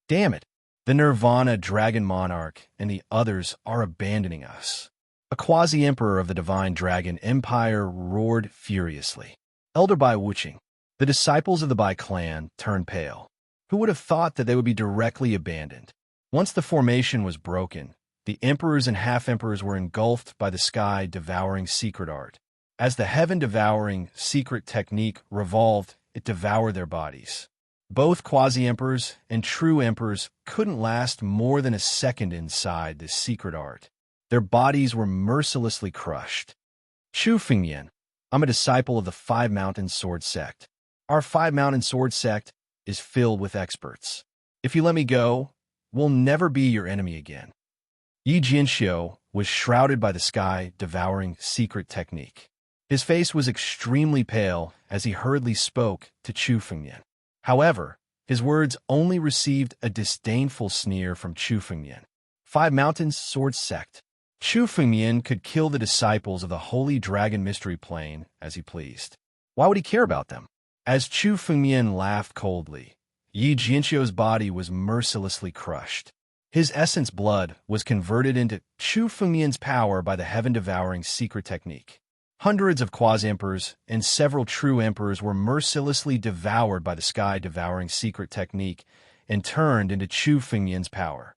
Damn it! The Nirvana Dragon Monarch and the others are abandoning us. A quasi-emperor of the Divine Dragon Empire roared furiously. Elder Bai Wuqing. The disciples of the Bai clan turned pale. Who would have thought that they would be directly abandoned? Once the formation was broken, the emperors and half-emperors were engulfed by the sky-devouring secret art. As the heaven-devouring secret technique revolved, it devoured their bodies. Both quasi-emperors and true emperors couldn't last more than a second inside this secret art. Their bodies were mercilessly crushed. Chu Fengyan, I'm a disciple of the Five Mountain Sword Sect. Our Five Mountain Sword Sect is filled with experts. If you let me go, we'll never be your enemy again. Yi Jianxiu was shrouded by the sky-devouring secret technique. His face was extremely pale as he hurriedly spoke to Chu Fengyan. However, his words only received a disdainful sneer from Chu Fengyan. Five Mountains Sword Sect. Chu Fengyan could kill the disciples of the Holy Dragon Mystery Plane as he pleased. Why would he care about them? As Chu Fengyan laughed coldly, Yi Jianxiu's body was mercilessly crushed. His essence blood was converted into Chu Fengyan's power by the heaven-devouring secret technique. Hundreds of quasi-emperors and several true emperors were mercilessly devoured by the sky-devouring secret technique and turned into Chu Fengyan's power.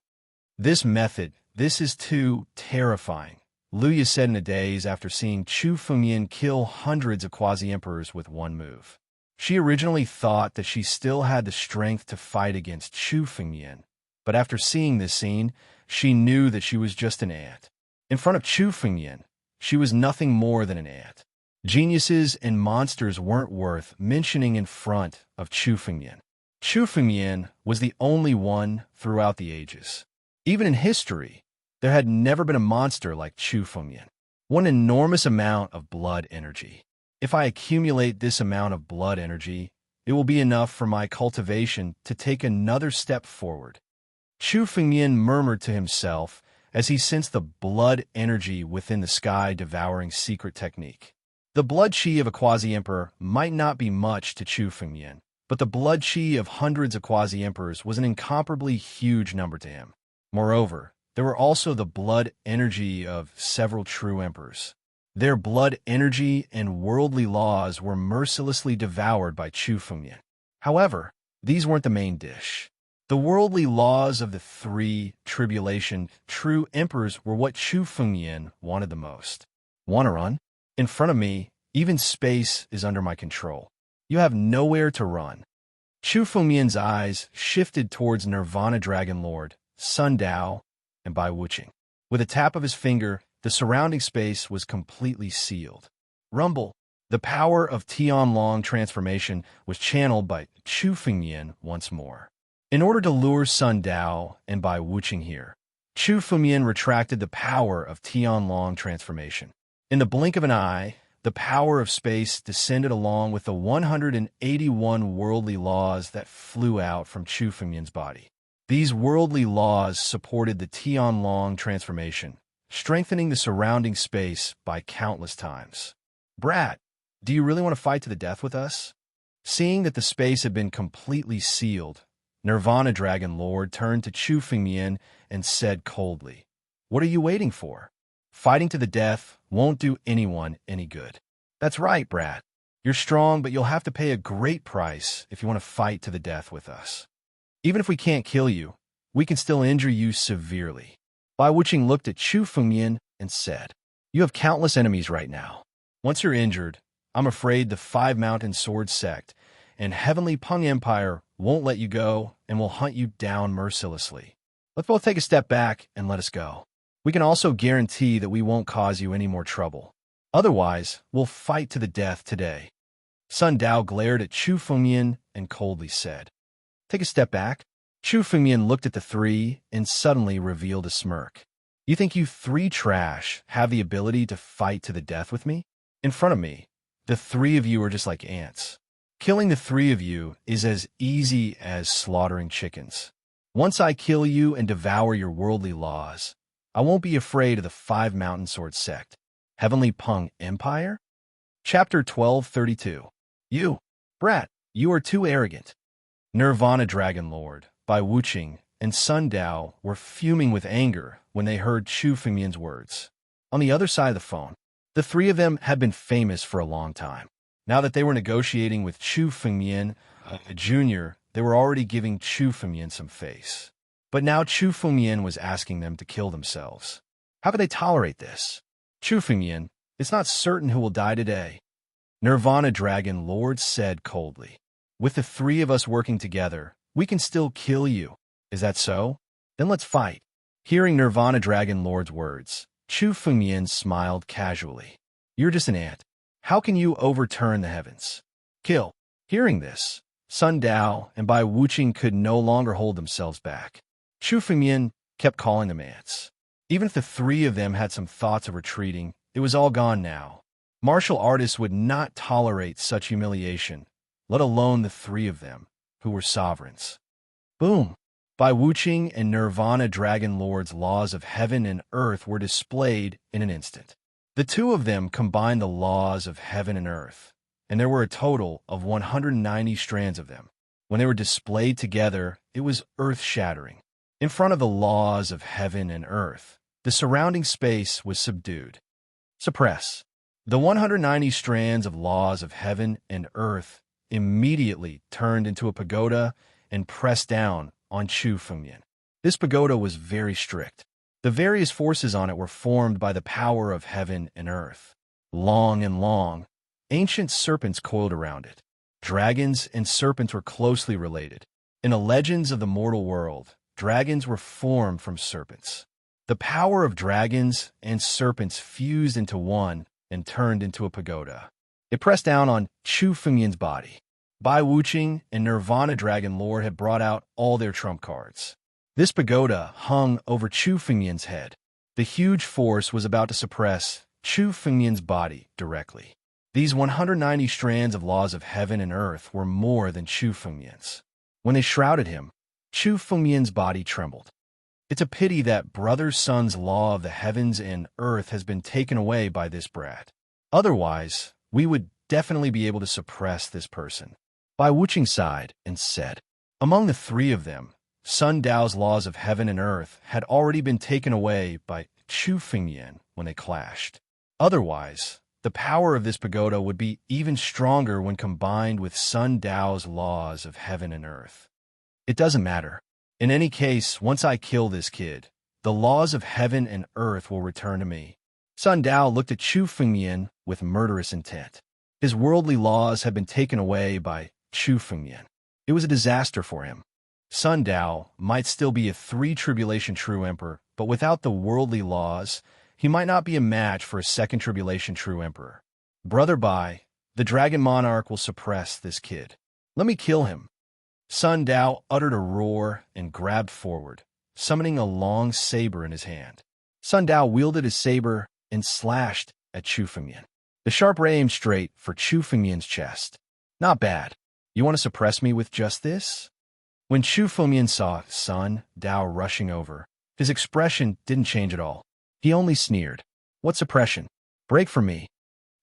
This is too terrifying, Luya said in a daze after seeing Chu Fengyan kill hundreds of quasi-emperors with one move. She originally thought that she still had the strength to fight against Chu Fengyan, but after seeing this scene, she knew that she was just an ant. In front of Chu Fengyan, she was nothing more than an ant. Geniuses and monsters weren't worth mentioning in front of Chu Fengyan. Chu Fengyan was the only one throughout the ages. Even in history, there had never been a monster like Chu Fengyan. One enormous amount of blood energy. If I accumulate this amount of blood energy, it will be enough for my cultivation to take another step forward. Chu Fengyan murmured to himself as he sensed the blood energy within the sky-devouring secret technique. The blood chi of a quasi-emperor might not be much to Chu Fengyan, but the blood chi of hundreds of quasi-emperors was an incomparably huge number to him. Moreover, there were also the blood energy of several true emperors. Their blood energy and worldly laws were mercilessly devoured by Chu Fengyan. However, these weren't the main dish. The worldly laws of the three tribulation true emperors were what Chu Fengyan wanted the most. Want to run? In front of me, even space is under my control. You have nowhere to run. Chu Fengyan's eyes shifted towards Nirvana Dragon Lord, Sun Dao, and Bai Wuqing. With a tap of his finger, the surrounding space was completely sealed. Rumble. The power of Tianlong transformation was channeled by Chu Fengyan once more. In order to lure Sun Dao and Bai Wuqing here, Chu Fengyan retracted the power of Tianlong transformation. In the blink of an eye, the power of space descended along with the 181 worldly laws that flew out from Chu Fengyan's body. These worldly laws supported the Tianlong transformation, strengthening the surrounding space by countless times. Brat, do you really want to fight to the death with us? Seeing that the space had been completely sealed, Nirvana Dragon Lord turned to Chu Fengyan and said coldly, "What are you waiting for? Fighting to the death won't do anyone any good." That's right, Brat. You're strong, but you'll have to pay a great price if you want to fight to the death with us. Even if we can't kill you, we can still injure you severely. Bai Wuqing looked at Chu Fengyan and said, "You have countless enemies right now. Once you're injured, I'm afraid the Five Mountain Sword Sect and Heavenly Peng Empire won't let you go and will hunt you down mercilessly. Let's both take a step back and let us go. We can also guarantee that we won't cause you any more trouble. Otherwise, we'll fight to the death today." Sun Dao glared at Chu Fengyan and coldly said, "Take a step back." Chu Fengyan looked at the three and suddenly revealed a smirk. "You think you three trash have the ability to fight to the death with me? In front of me, the three of you are just like ants. Killing the three of you is as easy as slaughtering chickens. Once I kill you and devour your worldly laws, I won't be afraid of the Five Mountain Sword Sect. Heavenly Peng Empire?" Chapter 1232. You, Brat, you are too arrogant. Nirvana Dragon Lord, Bai Wuqing, and Sun Dao were fuming with anger when they heard Chu Fengyan's words. On the other side of the phone, the three of them had been famous for a long time. Now that they were negotiating with Chu Fengyan, Jr., they were already giving Chu Fengmian some face. But now Chu Fengmian was asking them to kill themselves. How could they tolerate this? Chu Fengmian, it's not certain who will die today. Nirvana Dragon Lord said coldly. With the three of us working together, we can still kill you. Is that so? Then let's fight. Hearing Nirvana Dragon Lord's words, Chu Fengmian smiled casually. You're just an ant. How can you overturn the heavens? Kill. Hearing this, Sun Dao and Bai Wuqing could no longer hold themselves back. Chu Fengmian kept calling them ants. Even if the three of them had some thoughts of retreating, it was all gone now. Martial artists would not tolerate such humiliation, let alone the three of them, who were sovereigns. Boom! Bai Wuqing and Nirvana Dragon Lord's laws of heaven and earth were displayed in an instant. The two of them combined the laws of heaven and earth, and there were a total of 190 strands of them. When they were displayed together, it was earth-shattering. In front of the laws of heaven and earth, the surrounding space was subdued. Suppress. The 190 strands of laws of heaven and earth immediately turned into a pagoda and pressed down on Chu Fengmian. This pagoda was very strict. The various forces on it were formed by the power of heaven and earth. Long and long, ancient serpents coiled around it. Dragons and serpents were closely related. In the legends of the mortal world, dragons were formed from serpents. The power of dragons and serpents fused into one and turned into a pagoda. It pressed down on Chu Fengmian's body. Bai Wuqing and Nirvana Dragon Lord had brought out all their trump cards. This pagoda hung over Chu Fengmian's head. The huge force was about to suppress Chu Fengmian's body directly. These 190 strands of laws of heaven and earth were more than Chu Fengmian's. When they shrouded him, Chu Fengmian's body trembled. It's a pity that Brother Sun's law of the heavens and earth has been taken away by this brat. Otherwise, we would definitely be able to suppress this person. Bai Wuqing sighed and said, among the three of them, Sun Dao's laws of heaven and earth had already been taken away by Chu Fengmian when they clashed. Otherwise, the power of this pagoda would be even stronger when combined with Sun Dao's laws of heaven and earth. It doesn't matter. In any case, once I kill this kid, the laws of heaven and earth will return to me. Sun Dao looked at Chu Fengmian with murderous intent. His worldly laws had been taken away by Chu Fengmian. It was a disaster for him. Sun Dao might still be a three-tribulation true emperor, but without the worldly laws, he might not be a match for a second tribulation true emperor. Brother Bai, the dragon monarch will suppress this kid. Let me kill him. Sun Dao uttered a roar and grabbed forward, summoning a long saber in his hand. Sun Dao wielded his saber and slashed at Chu Fengmian. The sharp ray aimed straight for Chu Fengmian's chest. Not bad. You want to suppress me with just this? When Chu Fengmian saw Sun Dao rushing over, his expression didn't change at all. He only sneered. What suppression? Break from me.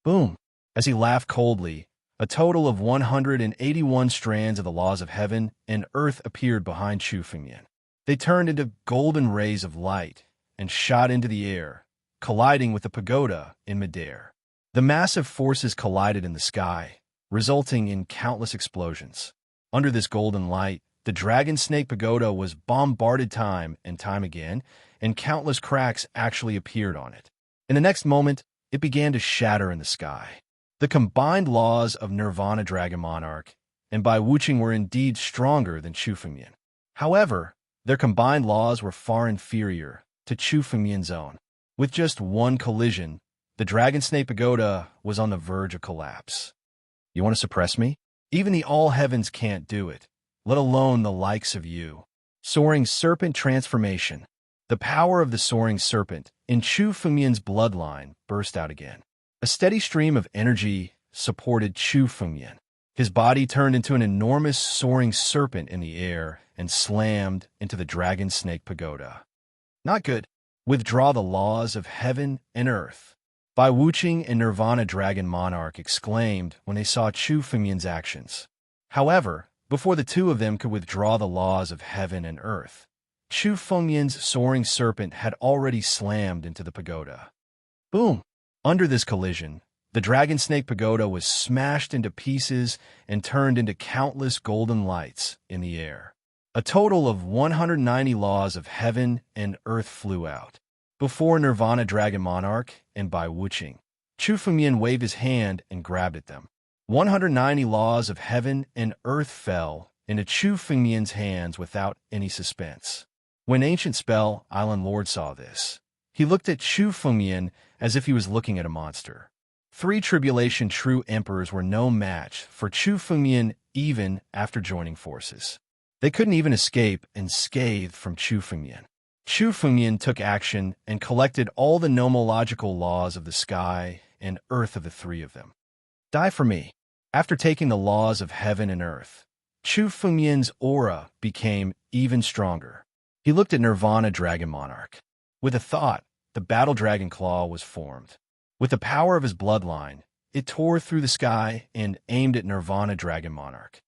Boom. As he laughed coldly, a total of 181 strands of the laws of heaven and earth appeared behind Chu Fengmian. They turned into golden rays of light and shot into the air, colliding with the pagoda in midair. The massive forces collided in the sky, resulting in countless explosions. Under this golden light, the Dragon Snake Pagoda was bombarded time and time again, and countless cracks actually appeared on it. In the next moment, it began to shatter in the sky. The combined laws of Nirvana Dragon Monarch and Bai Wuqing were indeed stronger than Chu Fengmian. However, their combined laws were far inferior to Chu Fengmian's own. With just one collision, the Dragon Snake Pagoda was on the verge of collapse. You want to suppress me? Even the All Heavens can't do it, let alone the likes of you. Soaring Serpent Transformation. The power of the Soaring Serpent in Chu Fengmian's bloodline burst out again. A steady stream of energy supported Chu Fengmian. His body turned into an enormous soaring serpent in the air and slammed into the Dragon Snake Pagoda. Not good. Withdraw the laws of heaven and earth. Bai Wuqing and Nirvana Dragon Monarch exclaimed when they saw Chu Fengmian's actions. However, before the two of them could withdraw the laws of heaven and earth, Chu Fengmian's soaring serpent had already slammed into the pagoda. Boom! Under this collision, The dragon snake pagoda was smashed into pieces and turned into countless golden lights in the air. A total of 190 laws of heaven and earth flew out. Before Nirvana Dragon Monarch and Bai Wuching, Chu Fengmian waved his hand and grabbed at them. 190 laws of heaven and earth fell into Chu Fengmian's hands without any suspense. When Ancient Spell Island Lord saw this, he looked at Chu Fengmian as if he was looking at a monster. 3 Tribulation True Emperors were no match for Chu Fengmian even after joining forces. They couldn't even escape unscathed from Chu Fengmian. Chu Fengmian took action and collected all the nomological laws of the sky and earth of the 3 of them. Die for me. After taking the laws of heaven and earth, Chu Fengmian's aura became even stronger. He looked at Nirvana Dragon Monarch. With a thought, the Battle Dragon Claw was formed. With the power of his bloodline, it tore through the sky and aimed at Nirvana Dragon Monarch.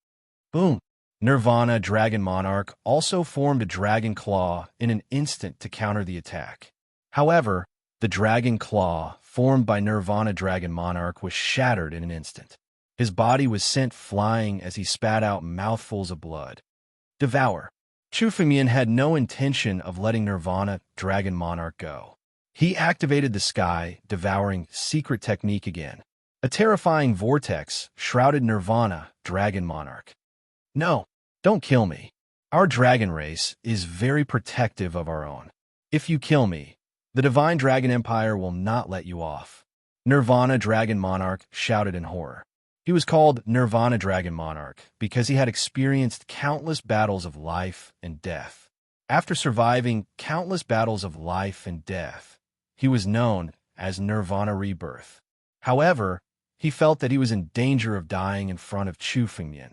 Boom! Nirvana Dragon Monarch also formed a Dragon Claw in an instant to counter the attack. However, the Dragon Claw formed by Nirvana Dragon Monarch was shattered in an instant. His body was sent flying as he spat out mouthfuls of blood. Devour. Chu Fengmian had no intention of letting Nirvana Dragon Monarch go. He activated the sky, devouring secret technique again. A terrifying vortex shrouded Nirvana Dragon Monarch. No, don't kill me. Our dragon race is very protective of our own. If you kill me, the Divine Dragon Empire will not let you off. Nirvana Dragon Monarch shouted in horror. He was called Nirvana Dragon Monarch because he had experienced countless battles of life and death. After surviving countless battles of life and death, he was known as Nirvana Rebirth. However, he felt that he was in danger of dying in front of Chu Fengmian.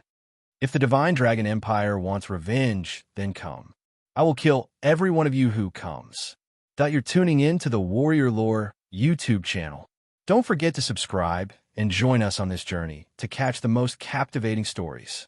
If the Divine Dragon Empire wants revenge, then come. I will kill every one of you who comes. You're tuning in to the Warrior Lore YouTube channel. Don't forget to subscribe and join us on this journey to catch the most captivating stories.